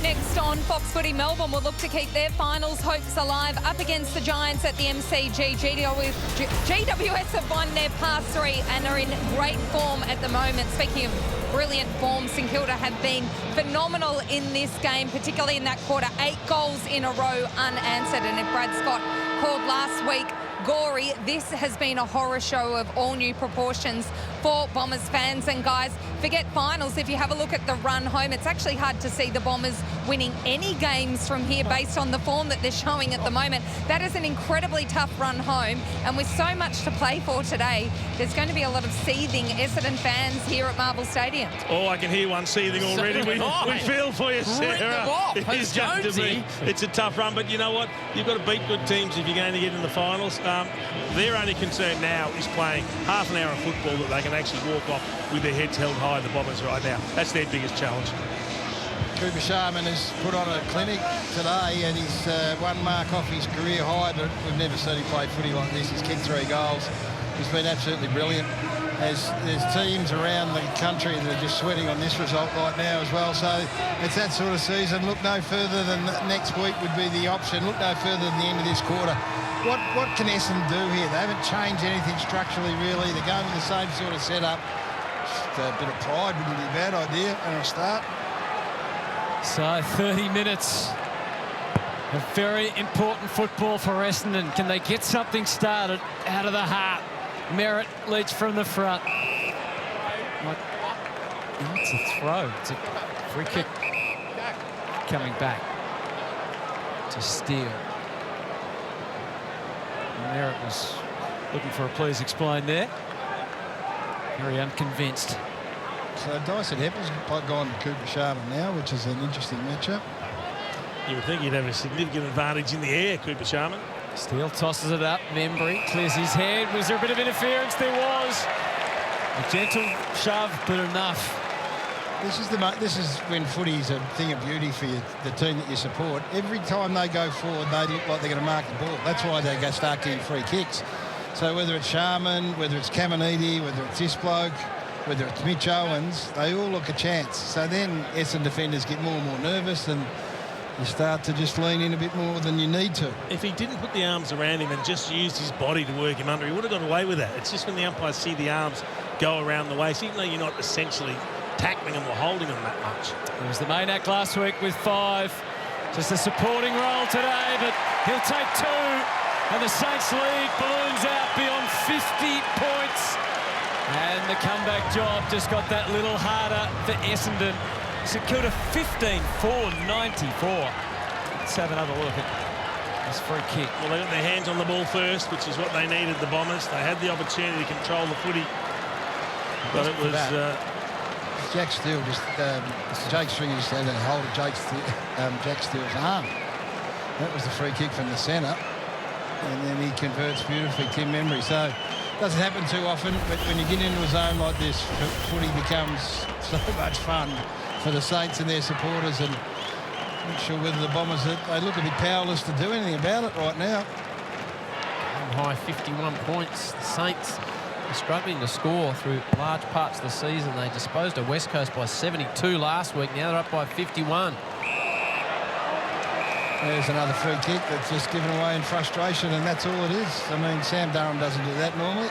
A: Up next on Fox Footy, Melbourne will look to keep their finals hopes alive up against the Giants at the MCG. GWS have won their past 3 and are in great form at the moment. Speaking of brilliant form, St Kilda have been phenomenal in this game, particularly in that quarter. 8 goals in a row unanswered. And if Brad Scott called last week gory, this has been a horror show of all new proportions for Bombers fans. And guys, forget finals. If you have a look at the run home, it's actually hard to see the Bombers winning any games from here based on the form that they're showing at the moment. That is an incredibly tough run home, and with so much to play for today, there's going to be a lot of seething Essendon fans here at Marvel Stadium.
D: Oh, I can hear one seething already. We feel for you, Sarah. It's going to be. It's a tough run, but you know what? You've got to beat good teams if you're going to get in the finals. Their only concern now is playing half an hour of football that they can actually walk off with their heads held high, the Bombers, right now. That's their biggest challenge.
C: Cooper Sharman has put on a clinic today, and he's 1 mark off his career high, but we've never seen him play footy like this. He's kicked 3 goals. He's been absolutely brilliant. There's teams around the country that are just sweating on this result right now as well. So it's that sort of season. Look no further than next week would be the option. Look no further than the end of this quarter. What can Essendon do here? They haven't changed anything structurally, really. They're going with the same sort of setup. Just a bit of pride wouldn't be a bad idea and a start.
B: So 30 minutes of very important football for Essendon. Can they get something started out of the heart? Merritt leads from the front. It's a throw. It's a free kick coming back to Steele. Merritt was looking for a please explain there. Very unconvinced.
C: So Dyson Heppel's gone to Cooper Sharman now, which is an interesting matchup.
D: You would think he'd have a significant advantage in the air, Cooper Sharman.
B: Steele tosses it up. Membry clears his head. Was there a bit of interference? There was. A gentle shove, but enough.
C: This is when footy is a thing of beauty for you, the team that you support. Every time they go forward, they look like they're going to mark the ball. That's why they go start getting free kicks. So whether it's Sharman, whether it's Caminiti, whether it's this bloke, whether it's Mitch Owens, they all look a chance. So then Essendon defenders get more and more nervous, and you start to just lean in a bit more than you need to.
D: If he didn't put the arms around him and just used his body to work him under, he would have got away with that. It's just when the umpires see the arms go around the waist, even though you're not essentially tackling him or holding him that much.
B: It was the main act last week with 5. Just a supporting role today, but he'll take 2. And the Saints lead balloons out beyond 50 points. And the comeback job just got that little harder for Essendon. St Kilda 15-4-94. Let's have another look at this free kick.
D: Well, they got their hands on the ball first, which is what they needed, the Bombers. They had the opportunity to control the footy, but it was...
C: Jack Steele just... Jake Stringer just had a hold of Jack Steele's arm. That was the free kick from the centre. And then he converts beautifully, Tim Membry. So it doesn't happen too often, but when you get into a zone like this, footy becomes so much fun for the Saints and their supporters. And I'm not sure whether the Bombers, they look a bit powerless to do anything about it right now.
E: High 51 points. The Saints are struggling to score through large parts of the season. They disposed of West Coast by 72 last week. Now they're up by 51.
C: There's another free kick that's just given away in frustration, and that's all it is. I mean, Sam Durham doesn't do that normally.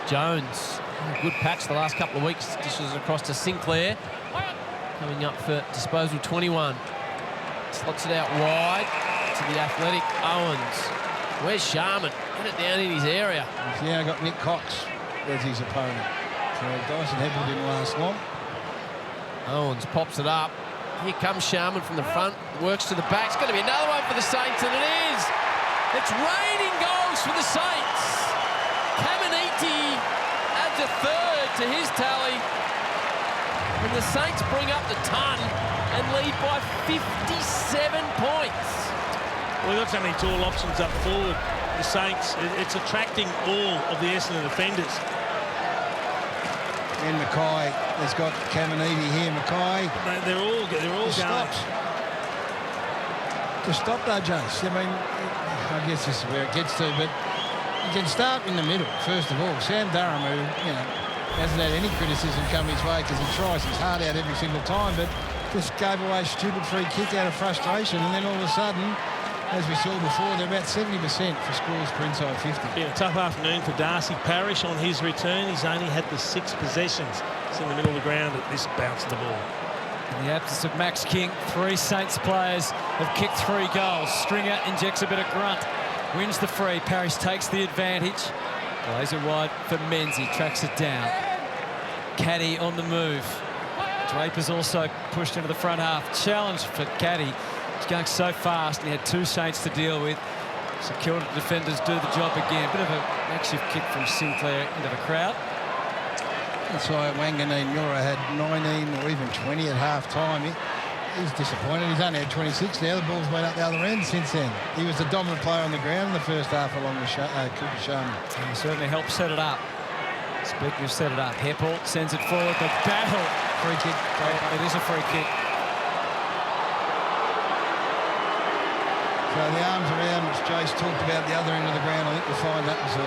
E: Jones, good patch the last couple of weeks. Dishes across to Sinclair. Coming up for disposal 21. Slots it out wide to the athletic Owens. Where's Sharman? Get it down in his area.
C: He's now got Nick Cox as his opponent. So Dyson Heppel didn't last long.
E: Owens pops it up. Here comes Sharman from the front. Works to the back. It's going to be another one for the Saints, and it is. It's raining goals for the Saints. Caminiti adds a 3rd to his tally. And the Saints bring up the ton and lead by 57 points.
D: Well, we've got so many tall options up forward. The Saints, it's attracting all of the Essendon defenders.
C: And Mackay has got Caminiti here. Mackay.
D: They're all going.
C: Just stop though, Jace. I mean, I guess this is where it gets to, but you can start in the middle, first of all. Sam Durham, who, hasn't had any criticism come his way because he tries his heart out every single time, but just gave away a stupid free kick out of frustration, and then all of a sudden, as we saw before, they're about 70% for scores per inside 50.
D: Yeah, a tough afternoon for Darcy Parish on his return. He's only had the 6 possessions. He's in the middle of the ground at this bounce of the ball.
B: In the absence of Max King, 3 Saints players have kicked 3 goals. Stringer injects a bit of grunt, wins the free. Parish takes the advantage. Plays it wide for Menzies, tracks it down. Caddy on the move. Draper's also pushed into the front half. Challenge for Caddy. He's going so fast, and he had 2 Saints to deal with. St Kilda defenders do the job again. Bit of a makeshift kick from Sinclair into the crowd.
C: That's why Wanganeen-Milera had 19 or even 20 at half-time. He's disappointed. He's only had 26 now. The ball's been up the other end since then. He was the dominant player on the ground in the first half along with Cooper Sharma.
B: He certainly helped set it up. Speaking of set it up, Heppel sends it forward. The battle.
C: Free kick.
B: It is a free kick.
C: So the arms around, which Jace talked about the other end of the ground, I think we'll find that was a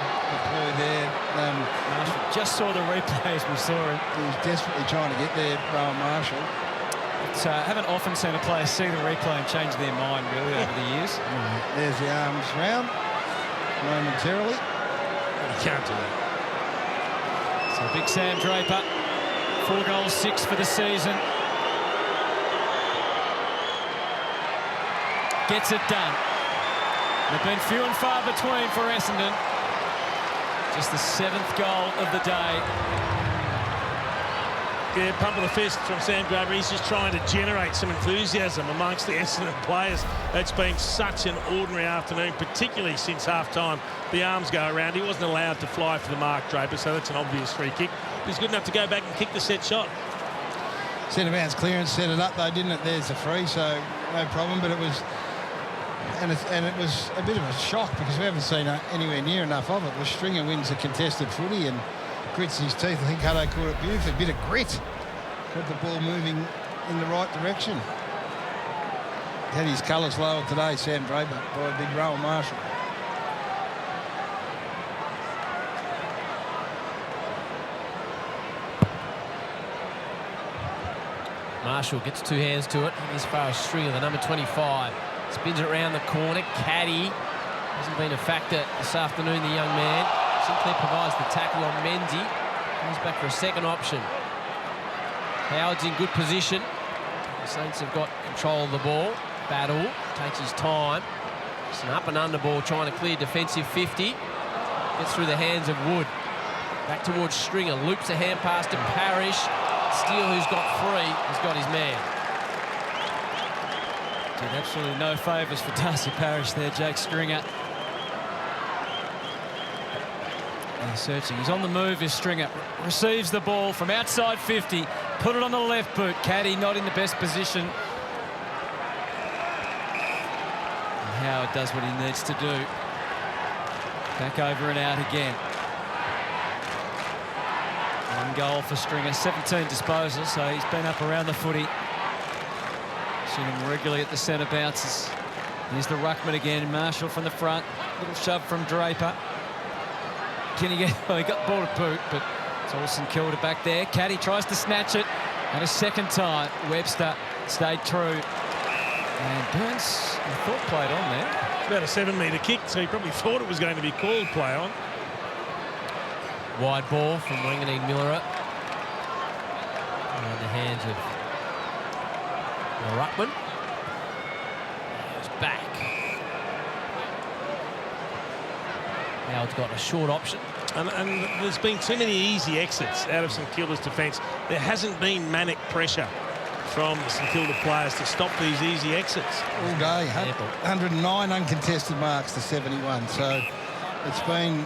C: ploy there.
B: Marshall just saw the replay as we saw him.
C: He was desperately trying to get there, Rowan Marshall.
B: But haven't often seen a player see the replay and change their mind, really, over the years.
C: There's the arms round, momentarily.
D: You can't do that.
B: So big Sam Draper, 4 goals, 6 for the season. Gets it done. They've been few and far between for Essendon. Just the 7th goal of the day.
D: Yeah, pump of the fist from Sam Draper. He's just trying to generate some enthusiasm amongst the Essendon players. It's been such an ordinary afternoon, particularly since half-time. The arms go around. He wasn't allowed to fly for the mark, Draper, so that's an obvious free kick. He's good enough to go back and kick the set shot.
C: Centre bounce clearance set it up, though, didn't it? There's the free, so no problem. But it was, and it was a bit of a shock because we haven't seen anywhere near enough of it. The Stringer wins the contested footy and grits his teeth. I think Hutto caught it beautifully. A bit of grit. Got the ball moving in the right direction. Had his colours lowered today, Sam Draper, by a big Rowan Marshall.
E: Marshall gets 2 hands to it as far as Stringer, the number 25. Spins it around the corner. Caddy hasn't been a factor this afternoon, the young man. Sinclair provides the tackle on Menzies. Comes back for a second option. Howard's in good position. The Saints have got control of the ball. Battle takes his time. It's an up and under ball trying to clear defensive 50. Gets through the hands of Wood. Back towards Stringer. Loops a hand pass to Parish. Steele, who's got 3, has got his man.
B: Did absolutely no favours for Darcy Parish there, Jake Stringer. And searching. He's on the move, is Stringer. Receives the ball from outside 50. Put it on the left boot. Caddy not in the best position. And Howard does what he needs to do. Back over and out again. 1 goal for Stringer, 17 disposals, so he's been up around the footy. Seen him regularly at the centre bounces. Here's the ruckman again, Marshall from the front. Little shove from Draper. Can he get... Well, he got the ball to boot, but it's all St Kilda back there. Caddy tries to snatch it, and a second time, Webster stayed true. And Burns, I thought, played on there.
D: About a 7-metre kick, so he probably thought it was going to be called play on.
E: Wide ball from Wanganeen-Milera. In the hands of the ruckman. It's back. Howard's got a short option.
D: And there's been too many easy exits out of St Kilda's defence. There hasn't been manic pressure from the St Kilda players to stop these easy exits.
C: All day. 109 uncontested marks to 71. So it's been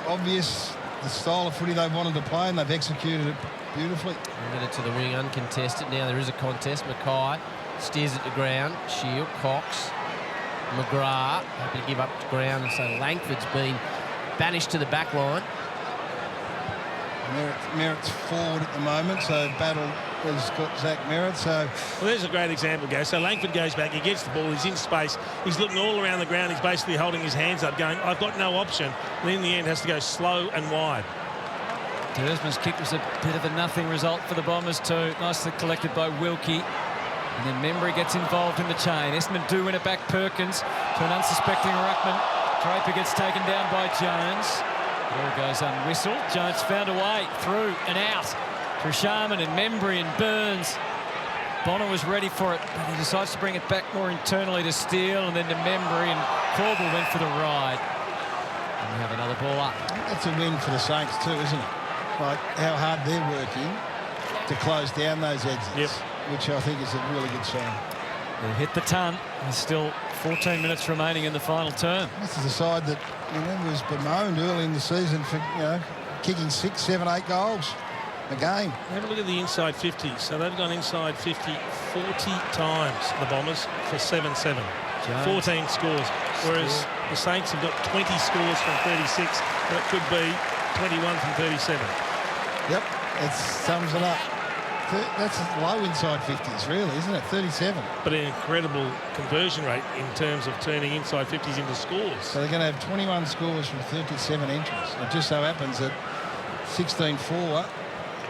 C: obvious the style of footy they wanted to play, and they've executed it beautifully.
E: Get it to the wing, uncontested. Now there is a contest. Mackay steers it to ground. Shield, Cox, McGrath happy to give up to ground, and so Langford's been banished to the back line.
C: Merritt's forward at the moment, so Battle has got Zach Merritt. So
D: well, there's a great example, Gary. So Langford goes back, he gets the ball, he's in space, he's looking all around the ground, he's basically holding his hands up, going, I've got no option. And in the end, has to go slow and wide.
B: Dersman's kick was a bit of a nothing result for the Bombers too. Nicely collected by Wilkie. And then Membry gets involved in the chain. Essendon do win it back. Perkins to an unsuspecting ruckman. Draper gets taken down by Jones. Ball goes unwhistled. Jones found a way through and out through Sharman and Membry and Burns. Bonner was ready for it, but he decides to bring it back more internally to Steele and then to Membry, and Corbell went for the ride. And we have another ball up.
C: That's a win for the Saints too, isn't it? Like how hard they're working to close down those exits, which I think is a really good sign.
B: They hit the ton. There's still 14 minutes remaining in the final term.
C: This is a side that was bemoaned early in the season for kicking 6, 7, 8 goals a game.
D: Have a look at the inside 50. So they've gone inside 50 40 times, the Bombers, for 7-7. 14 scores. Whereas the Saints have got 20 scores from 36, and it could be 21 from 37.
C: Yep, that sums it up. That's low inside 50s, really, isn't it? 37.
D: But an incredible conversion rate in terms of turning inside 50s into scores.
C: So they're going to have 21 scores from 37 entries. It just so happens that 16-4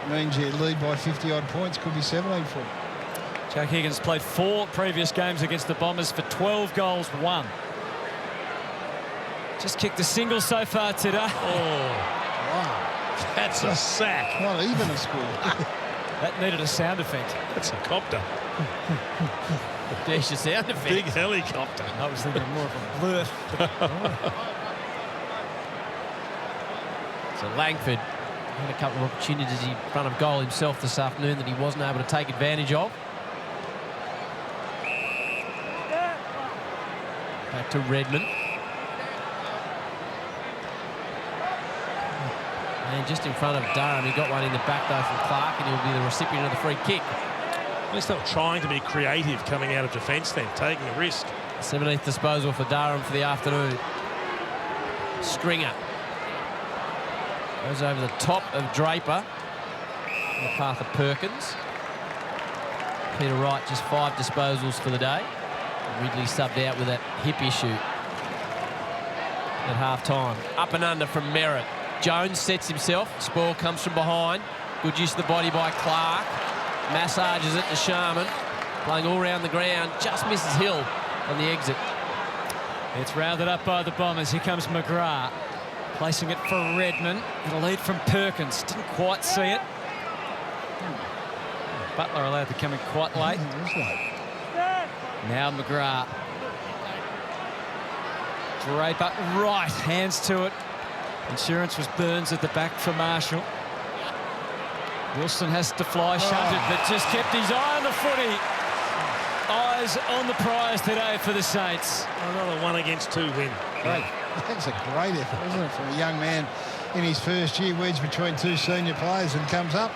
C: means you lead by 50-odd points, could be 17-4.
B: Jack Higgins played 4 previous games against the Bombers for 12 goals, 1. Just kicked a single so far today.
D: Oh,
C: wow.
D: That's a sack.
C: Not even a score.
B: That needed a sound effect.
D: That's a copter.
E: There's your sound effect.
D: Big helicopter.
B: I was thinking more of a blurt.
E: So Langford had a couple of opportunities in front of goal himself this afternoon that he wasn't able to take advantage of. Back to Redmond. And just in front of Durham, he got one in the back though from Clark, and he'll be the recipient of the free kick.
D: At least they were trying to be creative coming out of defence then, taking a risk.
E: 17th disposal for Durham for the afternoon. Stringer goes over the top of Draper in the path of Perkins. Peter Wright just 5 disposals for the day. Ridley subbed out with that hip issue at half-time. Up and under from Merritt. Jones sets himself. Spoil comes from behind. Good use of the body by Clark. Massages it to Sharman. Playing all around the ground. Just misses Hill on the exit.
B: It's rounded up by the Bombers. Here comes McGrath. Placing it for Redmond. And a lead from Perkins. Didn't quite see it. Butler allowed to come in quite late. Now McGrath. Draper right. Hands to it. Insurance was Burns at the back for Marshall. Wilson has to fly shunted, but just kept his eye on the footy. Eyes on the prize today for the Saints.
D: Another 1 against 2 win.
C: Great. That's a great effort, isn't it, from a young man in his first year, wedged between 2 senior players and comes up.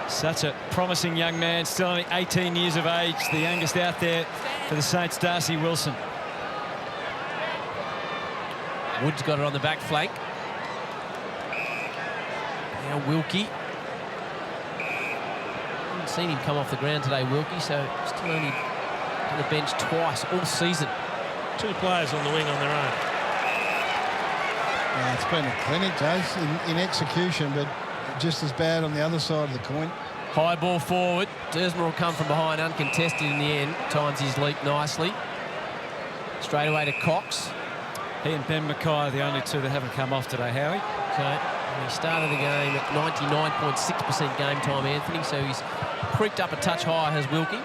B: Such a promising young man, still only 18 years of age, the youngest out there for the Saints, Darcy Wilson.
E: Wood's got it on the back flank. Now Wilkie. Haven't seen him come off the ground today, Wilkie, so still only on the bench twice all season.
D: 2 players on the wing on their own.
C: Yeah, it's been a clinic, Jace, in execution, but just as bad on the other side of the coin.
E: High ball forward. Dersmer will come from behind, uncontested in the end. Times his leap nicely. Straight away to Cox.
B: He and Ben Mackay are the only 2 that haven't come off today, Howie.
E: Okay. He started the game at 99.6% game time, Anthony, so he's creaked up a touch higher, has Wilkie.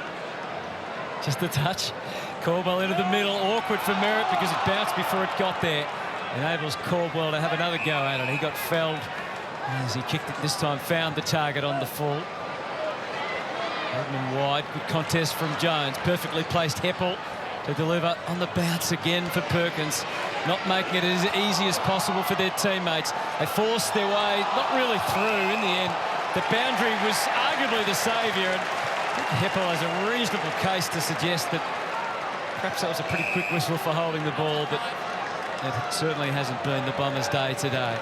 B: Just a touch. Caldwell into the middle. Awkward for Merritt because it bounced before it got there. Enables Caldwell to have another go at it. He got felled as he kicked it this time, found the target on the full. Redmond wide. Good contest from Jones. Perfectly placed Heppel to deliver on the bounce again for Perkins. Not making it as easy as possible for their teammates. They forced their way, not really through in the end. The boundary was arguably the saviour, and Heppel has a reasonable case to suggest that perhaps that was a pretty quick whistle for holding the ball, but it certainly hasn't been the Bombers' day today.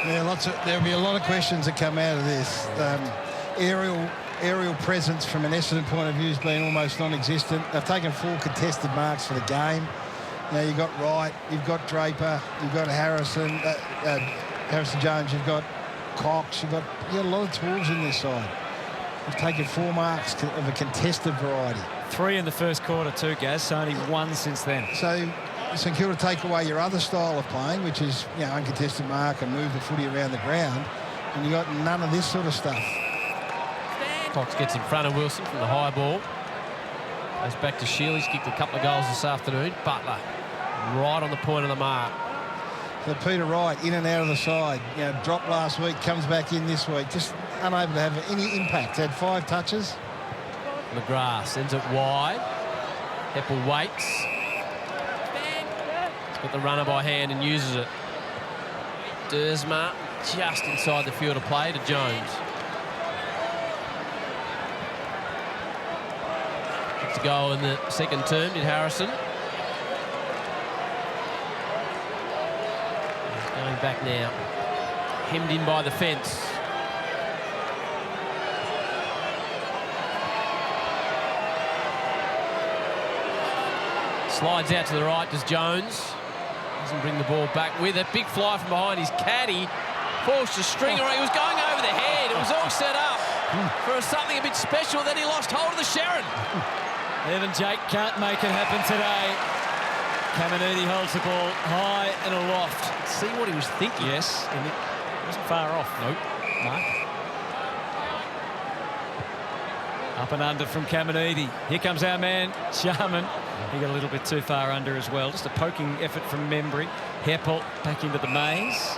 C: Yeah, there'll be a lot of questions that come out of this. Aerial presence from an Essendon point of view has been almost non-existent. They've taken 4 contested marks for the game. Now you've got Wright, you've got Draper, you've got Harrison Jones, you've got Cox, you've got a lot of tools in this side. They've taken 4 marks of a contested variety.
B: 3 in the first quarter too, Gaz. Only 1 since then.
C: So St Kilda take away your other style of playing, which is, you know, uncontested mark and move the footy around the ground, and you got none of this sort of stuff.
E: Cox gets in front of Wilson from the high ball. Goes back to Shield. He's kicked a couple of goals this afternoon. Butler right on the point of the mark.
C: So Peter Wright in and out of the side. You know, dropped last week, comes back in this week. Just unable to have any impact. Had 5 touches.
E: McGrath sends it wide. Heppel waits. He's got the runner by hand and uses it. Dersma just inside the field of play to Jones. To go in the second term, did Harrison. He's going back now. Hemmed in by the fence. Slides out to the right, does Jones. Doesn't bring the ball back with it. Big fly from behind his caddy. Forced a stringer. He was going over the head. It was all set up for something a bit special. Then he lost hold of the Sharon.
B: Even Jake can't make it happen today. Caminiti holds the ball high and aloft.
E: See what he was thinking.
B: Yes, and it wasn't far off. Nope. Mark. Up and under from Caminiti. Here comes our man, Sharman. He got a little bit too far under as well. Just a poking effort from Membry. Heppel back into the maze.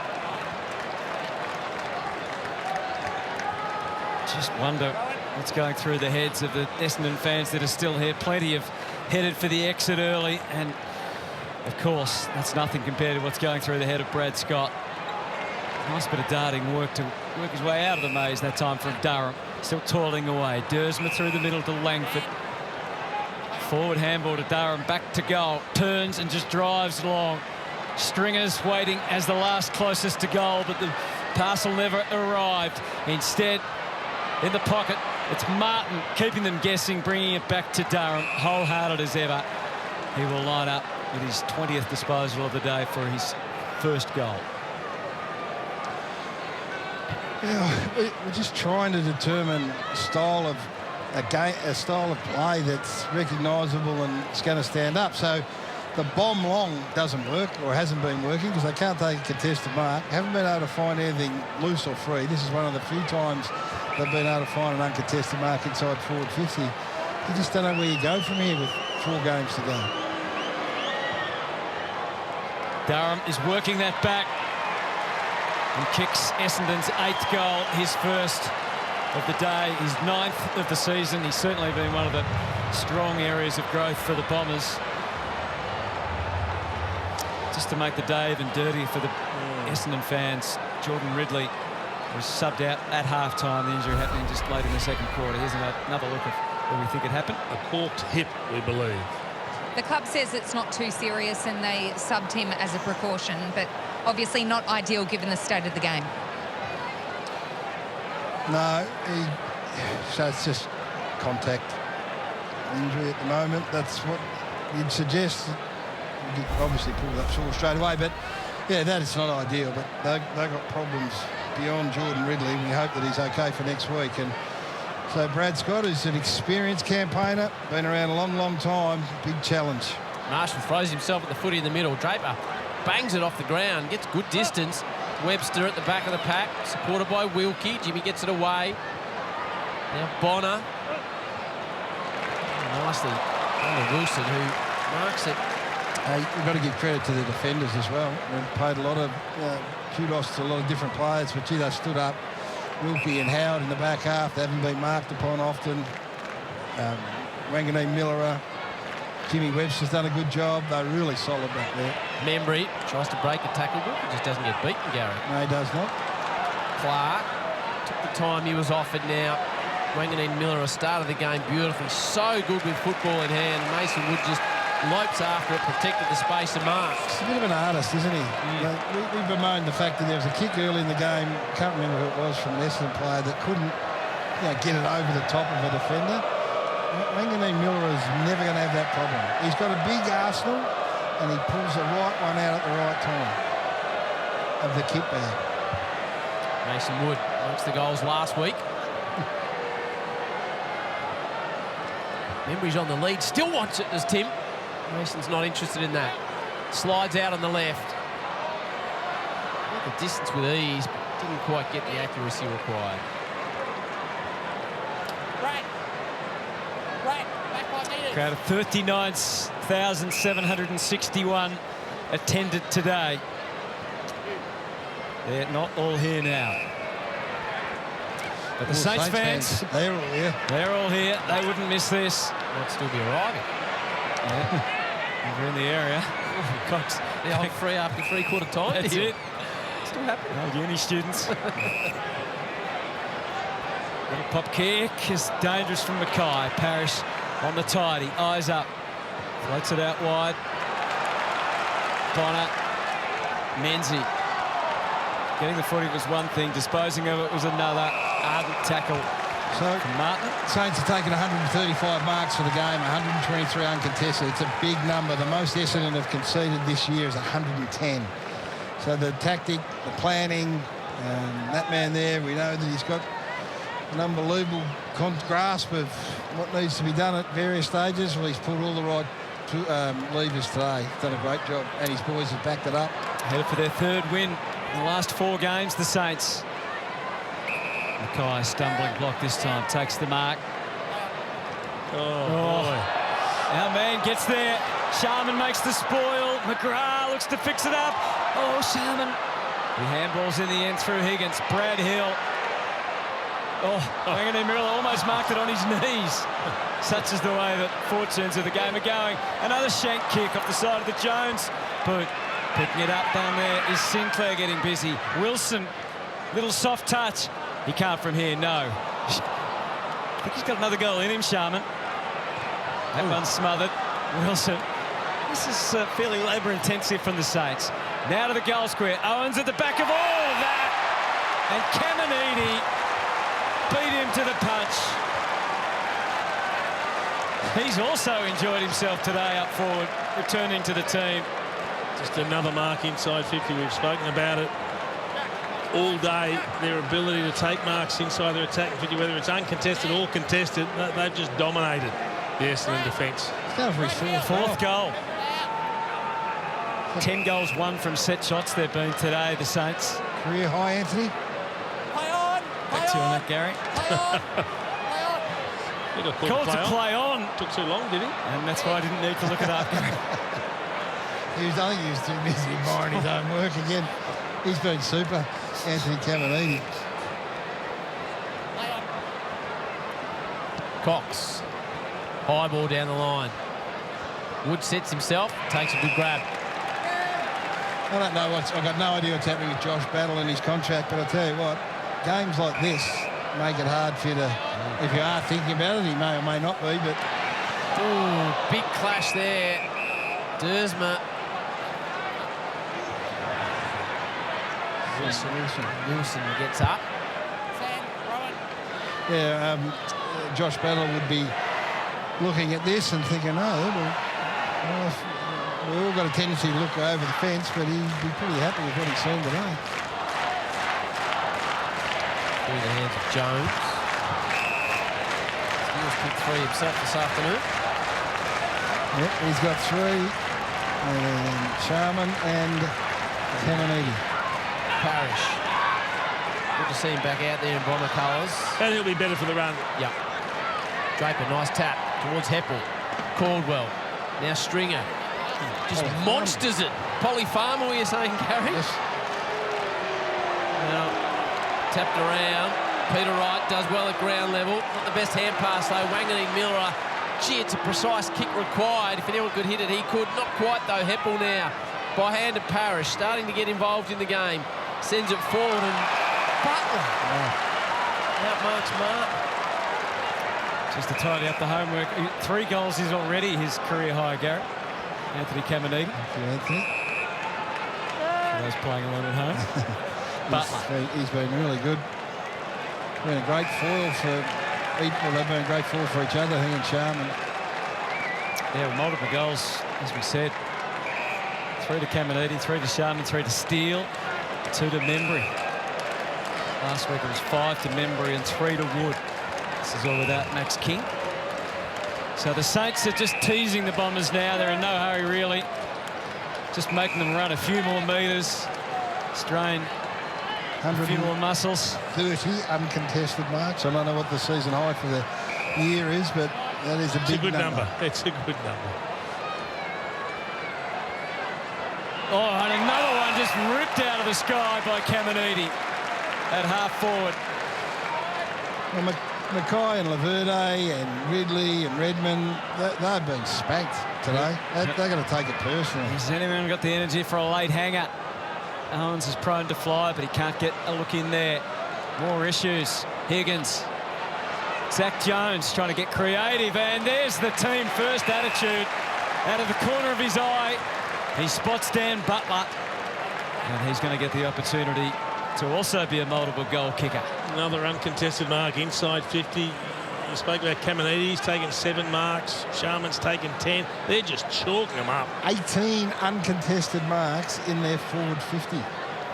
B: Just wonder what's going through the heads of the Essendon fans that are still here. Plenty have headed for the exit early, and of course that's nothing compared to what's going through the head of Brad Scott. Nice bit of darting work to work his way out of the maze that time from Durham. Still toiling away. Dersma through the middle to Langford. Forward handball to Durham, back to goal. Turns and just drives along. Stringers waiting as the last closest to goal, but the parcel never arrived. Instead, in the pocket, it's Martin keeping them guessing, bringing it back to Durham. Wholehearted as ever. He will line up with his 20th disposal of the day for his first goal.
C: Yeah, we're just trying to determine a style of play that's recognisable and it's going to stand up. So the bomb long doesn't work, or hasn't been working, because they can't take a contested mark. Haven't been able to find anything loose or free. This is one of the few times they've been able to find an uncontested mark inside forward 50. You just don't know where you go from here with 4 games to go.
B: Durham is working that back and kicks Essendon's 8th goal, his first of the day, his 9th of the season. He's certainly been one of the strong areas of growth for the Bombers. Just to make the day even dirtier for the Essendon fans, Jordan Ridley was subbed out at half-time, the injury happening just late in the second quarter. Here's another look at where we think it happened.
D: A corked hip, we believe.
A: The club says it's not too serious and they subbed him as a precaution, but obviously not ideal given the state of the game.
C: No, so it's just contact injury at the moment. That's what you'd suggest. You could obviously pull that sore straight away, but yeah, that is not ideal. But they've got problems beyond Jordan Ridley. We hope that he's okay for next week. And so Brad Scott is an experienced campaigner, been around a long time. Big challenge.
E: Marshall throws himself at the footy in the middle. Draper bangs it off the ground, gets good distance. Webster at the back of the pack, supported by Wilkie. Jimmy gets it away. Now Bonner. Nicely under Wilson, who marks it.
C: We've got to give credit to the defenders as well. They've played a lot of kudos to a lot of different players, but gee, they stood up. Wilkie and Howard in the back half. They haven't been marked upon often. Wanganeen-Milera. Jimmy Webster's done a good job. They're really solid back there.
E: Membry tries to break a tackle, but just doesn't get beaten, Gary.
C: No, he does not.
E: Clark took the time he was offered now. Wanganeen-Milera started the game beautifully. So good with football in hand. Mason Wood just lopes after it, protected the space and marks.
C: He's a bit of an artist, isn't he? We bemoaned the fact that there was a kick early in the game. Can't remember who it was from an Essendon player that couldn't get it over the top of a defender. Wanganeen-Milera is never going to have that problem. He's got a big arsenal and he pulls the right one out at the right time of the kit bag.
E: Mason Wood amongst the goals last week. Membry's on the lead, still wants it as Tim. Mason's not interested in that. Slides out on the left. Got the distance with ease, but didn't quite get the accuracy required.
G: Right. Back 5 metres.
B: Crowd of 39,761 attended today. They're not all here now. But the Saints fans,
C: they're all here.
B: They're all here. They wouldn't miss this.
E: Might still be arriving.
B: Yeah. Over in the area. Cox.
E: The old free after three-quarter time.
B: That's
E: deal.
B: it.
E: Still happening.
B: Old uni students. Little pop kick is dangerous from Mackay. Parrish on the tidy. Eyes up. Floats it out wide. Bonner. Menzie. Getting the footy was one thing. Disposing of it was another. Ardent tackle.
C: So
B: from Martin.
C: Saints have taken 135 marks for the game, 123 uncontested. It's a big number. The most Essendon have conceded this year is 110. So the tactic, the planning, that man there, we know that he's got an unbelievable grasp of what needs to be done at various stages. Well, he's pulled all the right levers today. He's done a great job, and his boys have backed it up.
B: Headed for their third win in the last 4 games, the Saints. Mackay, stumbling block this time, takes the mark.
D: Oh, boy.
B: Our man gets there. Sharman makes the spoil. McGrath looks to fix it up. Oh, Sharman. He handballs in the end through Higgins. Brad Hill. Oh, Wanganeen-Milera almost marked it on his knees. Such is the way that fortunes of the game are going. Another shank kick off the side of the Jones boot. Picking it up down there is Sinclair getting busy. Wilson, little soft touch. He can't from here, no. I think he's got another goal in him, Sharman. That one's smothered. Wilson. This is fairly labour-intensive from the Saints. Now to the goal square. Owens at the back of all of that. And Caminiti beat him to the punch. He's also enjoyed himself today up forward, returning to the team.
D: Just another mark inside 50. We've spoken about it all day, their ability to take marks inside their attack 50, whether it's uncontested or contested. They've just dominated the Essendon defence.
B: Fourth goal. 10 goals won from set shots they've been today, the Saints.
C: Career high, Anthony.
G: Play on.
B: Back to you on that, Gary. Called to play on.
D: Took too long, did he?
B: And that's why I didn't need to look it up.
C: I think he was too busy admiring his own work again. He's been super, Anthony Caminiti.
E: Cox. High ball down the line. Wood sets himself, takes a good grab.
C: I don't know I've got no idea what's happening with Josh Battle and his contract, but I'll tell you what, games like this make it hard for you to, if you are thinking about it, he may or may not be, but...
E: Ooh, big clash there. Dersma. Wilson gets up.
C: Yeah, Josh Battle would be looking at this and thinking, oh, well, we've all got a tendency to look over the fence, but he'd be pretty happy with what he's seen today.
E: Through the hands of Jones. Steele's picked 3 himself this afternoon.
C: Yep, he's got 3. And Sharman and Caminiti.
E: Parrish. Good to see him back out there in Bomber colours.
D: And he'll be better for the run.
E: Yep. Draper, nice tap towards Heppel. Caldwell. Now Stringer. Just monsters it. Polly Farmer, were you saying, Gary?
C: Yes.
E: Now, tapped around. Peter Wright does well at ground level. Not the best hand pass, though. Wanganeen-Milera. Gee, it's a precise kick required. If anyone could hit it, he could. Not quite, though. Heppel now. By hand of Parrish. Starting to get involved in the game. Sends it forward and Butler. Outmarks Martin.
B: Just to tidy up the homework. 3 goals is already his career high, Garrett. Anthony Caminiti.
C: Anthony.
B: For those playing along at home. Butler.
C: He's been really good. Been a great foil for equal. They've been a great foil for each other, he and Sharman.
B: Yeah, multiple goals, as we said. 3 to Caminiti, 3 to Sharman, 3 to Steele, 2 to Membry. Last week it was 5 to Membry and 3 to Wood. This is all without Max King. So the Saints are just teasing the Bombers now. They're in no hurry, really. Just making them run a few more metres. Strain a few more muscles.
C: 30 uncontested marks. I don't know what the season high for the year is, but that is a big number.
D: It's a good number.
B: Oh, and another one just ripped out of the sky by Caminiti at half forward.
C: Well, Mackay and Laverde and Ridley and Redmond, they've been spanked today. They're going to take it personally.
B: Has anyone got the energy for a late hanger? Owens is prone to fly, but he can't get a look in there. More issues. Higgins. Zach Jones trying to get creative, and there's the team first attitude out of the corner of his eye. He spots Dan Butler, and he's going to get the opportunity to also be a multiple goal kicker.
D: Another uncontested mark inside 50. You spoke about Caminiti. He's taken 7 marks. Sharman's taken 10. They're just chalking them up.
C: 18 uncontested marks in their forward 50.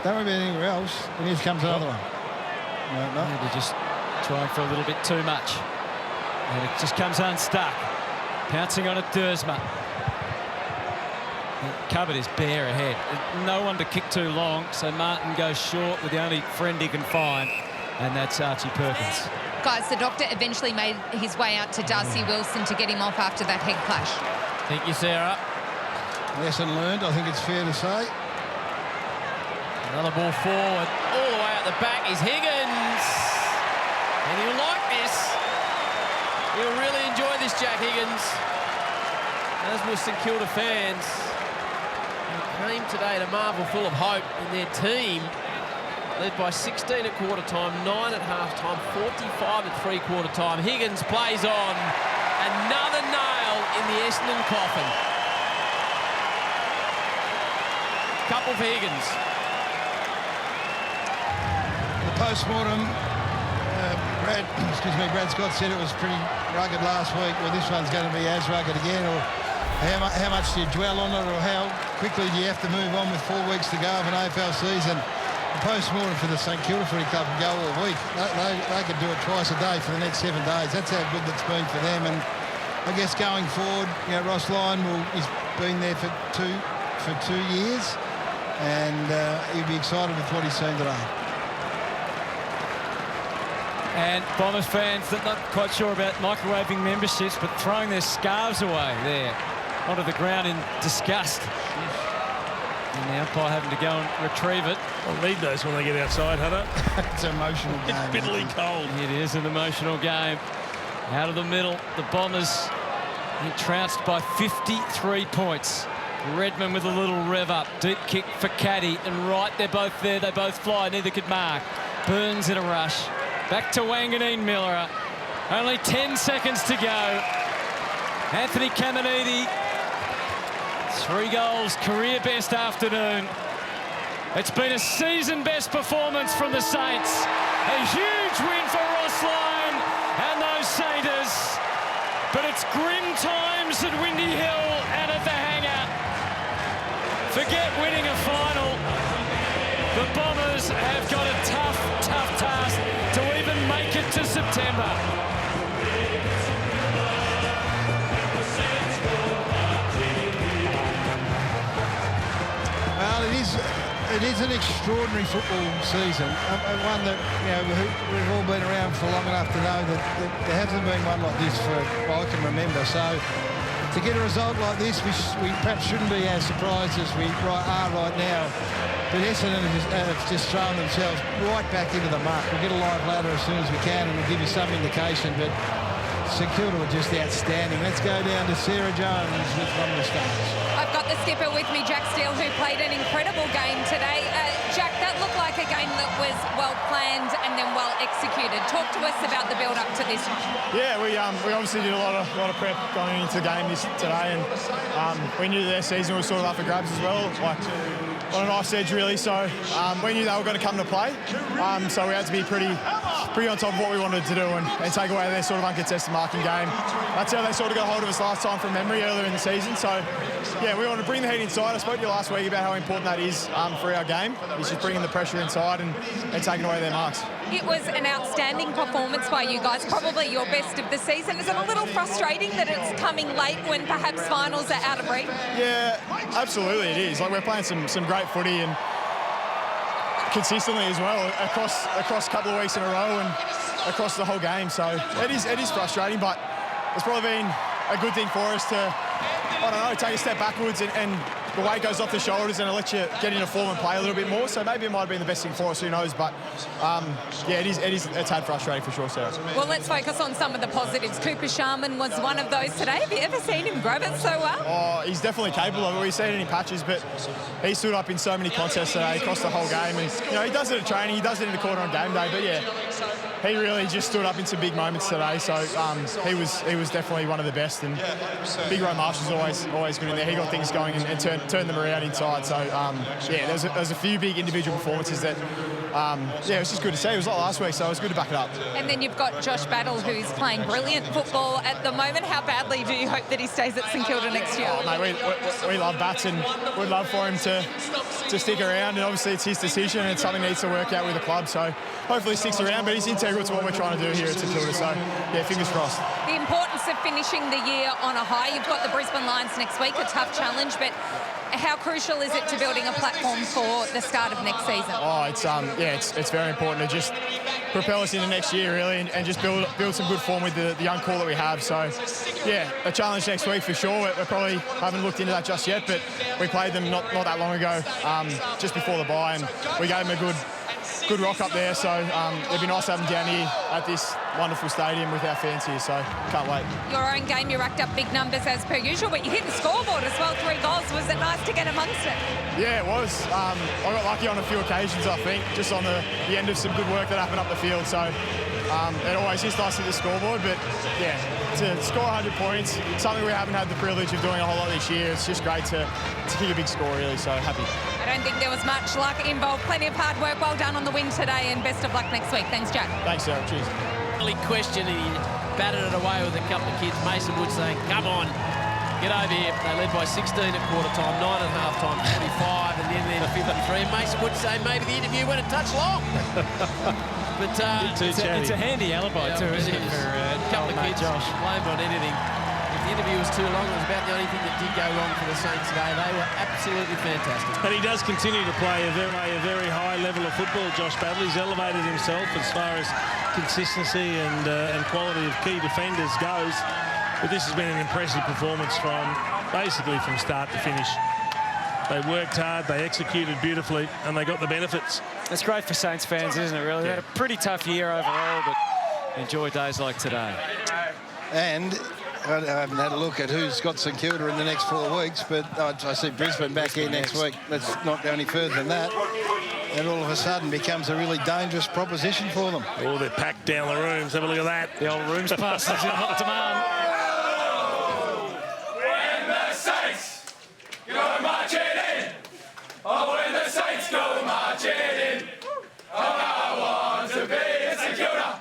C: Don't worry about anywhere else. And here comes another one. No.
B: They're just trying for a little bit too much. And it just comes unstuck. Pouncing on it, Dersma. The cupboard is bare ahead. No one to kick too long, so Martin goes short with the only friend he can find, and that's Archie Perkins.
A: Guys, the doctor eventually made his way out to Darcy Wilson to get him off after that head clash.
E: Thank you, Sarah.
C: Lesson learned, I think it's fair to say.
E: Another ball forward, all the way out the back is Higgins. And he'll like this. He'll really enjoy this, Jack Higgins. As will St Kilda fans. They came today to marvel full of hope in their team. Led by 16 at quarter time, 9 at half time, 45 at three-quarter time. Higgins plays on. Another nail in the Essendon coffin. Couple for Higgins.
C: The post-mortem, Brad Scott said it was pretty rugged last week. Well, this one's going to be as rugged again. Or how much do you dwell on it, or how quickly do you have to move on with 4 weeks to go of an AFL season? The post-mortem for the St Kilda Footy Club can go all week. They could do it twice a day for the next 7 days. That's how good that's been for them. And I guess going forward, you know, Ross Lyon he's been there for two years, and he'll be excited with what he's seen today.
B: And Bombers fans that not quite sure about microwaving memberships, but throwing their scarves away there onto the ground in disgust. And the umpire having to go and retrieve it.
D: I'll need those when they get outside, Hunter.
C: It's an emotional game.
D: It's bitterly cold.
B: It is an emotional game. Out of the middle, the Bombers trounced by 53 points. Redmond with a little rev up. Deep kick for Caddy, and right, they're both there. They both fly. Neither could mark. Burns in a rush. Back to Wanganeen-Milera. Only 10 seconds to go. Anthony Caminiti. 3 goals, career best afternoon. It's been a season best performance from the Saints. A huge win for Ross Lyon and those Sainters. But it's grim times at Windy Hill and at the hangar. Forget winning a final. The Bombers have got a tough task to even make it to September.
C: It is an extraordinary football season, one that, you know, we've all been around for long enough to know that there hasn't been one like this for I can remember. So to get a result like this, we perhaps shouldn't be as surprised as we are right now. But Essendon have just thrown themselves right back into the muck. We'll get a live ladder as soon as we can, and we'll give you some indication. But St Kilda were just outstanding. Let's go down to Sarah Jones with one of the stars.
A: I've got the skipper with me, Jack Steele, who played an incredible game today. Jack, that looked like a game that was well planned and then well executed. Talk to us about the build-up to this one.
I: Yeah, we obviously did a lot of prep going into the game today, and we knew their season was sort of up for grabs as well. Like on a knife's edge, really. So we knew they were going to come to play. So we had to be pretty on top of what we wanted to do and take away their sort of uncontested marking game. That's how they sort of got hold of us last time from memory earlier in the season. So, yeah, we want to bring the heat inside. I spoke to you last week about how important that is for our game. It's just bringing the pressure inside and taking away their marks.
A: It was an outstanding performance by you guys, probably your best of the season. Is it a little frustrating that it's coming late when perhaps finals are out of reach? Yeah,
I: absolutely it is. Like, we're playing some great footy and consistently as well across a couple of weeks in a row and across the whole game. So it is frustrating, but it's probably been a good thing for us to, I don't know, take a step backwards and the weight goes off the shoulders and it lets you get into form and play a little bit more. So maybe it might have been the best thing for us, who knows. But, yeah, it's had frustrating for sure, Sarah.
A: Well, let's focus on some of the positives. Cooper Sharman was one of those today. Have you ever seen him grab it so well?
I: Oh, he's definitely capable of it. We've seen it in patches, but he stood up in so many contests today across the whole game. And, you know, he does it at training, he does it in the corner on game day. But, yeah, he really just stood up in some big moments today. So he was definitely one of the best. And Big Ro Marshall's always good in there. He got things going and turned them around inside. So, yeah, there's a few big individual performances that, yeah, it was just good to see. It was like last week, so it was good to back it up.
A: And then you've got Josh Battle, who's playing brilliant football at the moment. How badly do you hope that he stays at St Kilda next year?
I: Oh, mate, we love Bats and we'd love for him to stick around. And obviously it's his decision and it's something he needs to work out with the club. So hopefully he sticks around, but he's integral to what we're trying to do here at St Kilda. So, yeah, fingers crossed.
A: The importance of finishing the year on a high. You've got the Brisbane Lions next week, a tough challenge, but how crucial is it to building a platform for the start of next season?
I: Oh, it's very important to just propel us into next year, really, and just build some good form with the young core that we have. So, yeah, a challenge next week for sure. We probably haven't looked into that just yet, but we played them not that long ago, just before the bye, and we gave them a good rock up there. So it'd be nice to have them down here at this wonderful stadium with our fans here. So can't wait.
A: Your own game, you racked up big numbers as per usual, but you hit the scoreboard as well, 3 goals. Was it nice to get amongst it?
I: Yeah, it was. I got lucky on a few occasions, I think, just on the end of some good work that happened up the field. So it always is nice to hit the scoreboard, but yeah, to score 100 points, something we haven't had the privilege of doing a whole lot this year. It's just great to kick a big score, really. So happy.
A: I don't think there was much luck involved. Plenty of hard work. Well done on the win today, and best of luck next week. Thanks, Jack.
I: Thanks, Sarah. Cheers.
E: Early question, and he batted it away with a couple of kids. Mason Wood saying, come on, get over here. They led by 16 at quarter time, 9 at half time, 45, and then 53. Mason Wood saying maybe the interview went a touch long. But
B: it's a handy alibi too, isn't it? For
E: a couple of kids blamed on anything. If the interview was too long, it was about the only thing that did go wrong for the Saints today. They were absolutely fantastic.
D: But he does continue to play a very high level of football, Josh Battle. He's elevated himself as far as consistency and quality of key defenders goes. But this has been an impressive performance basically from start to finish. They worked hard, they executed beautifully, and they got the benefits.
B: It's great for Saints fans, isn't it, really? They had a pretty tough year overall, but enjoy days like today.
C: And I haven't had a look at who's got St Kilda in the next 4 weeks, but I see Brisbane back here next week. Let's not go any further than that. And all of a sudden becomes a really dangerous proposition for them.
D: Oh, they're packed down the rooms. Have a look at that.
B: The old rooms pass is in hot demand.
J: When the Saints go marching in, oh, when the Saints go marching in, oh, I want to be in St Kilda.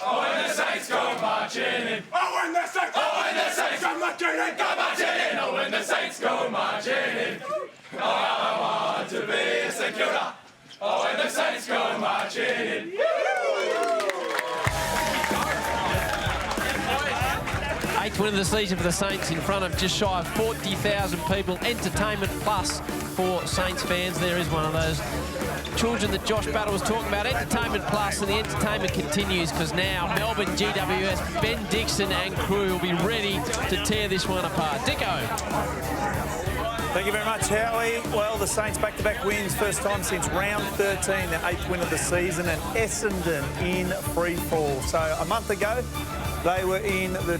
J: Oh, when the Saints go marching in, oh, when the Saints go marching in, go marching in, oh, when the Saints go marching in, oh, I want to be in St Kilda. Oh, when the Saints go marching in.
E: Eighth win of the season for the Saints in front of just shy of 40,000 people. Entertainment plus for Saints fans. There is one of those children that Josh Battle was talking about. Entertainment plus, and the entertainment continues because now Melbourne GWS, Ben Dixon and crew will be ready to tear this one apart. Dicko.
K: Thank you very much, Howie. Well, the Saints back-to-back wins, first time since round 13, their 8th win of the season, and Essendon in free fall. So a month ago, they were in the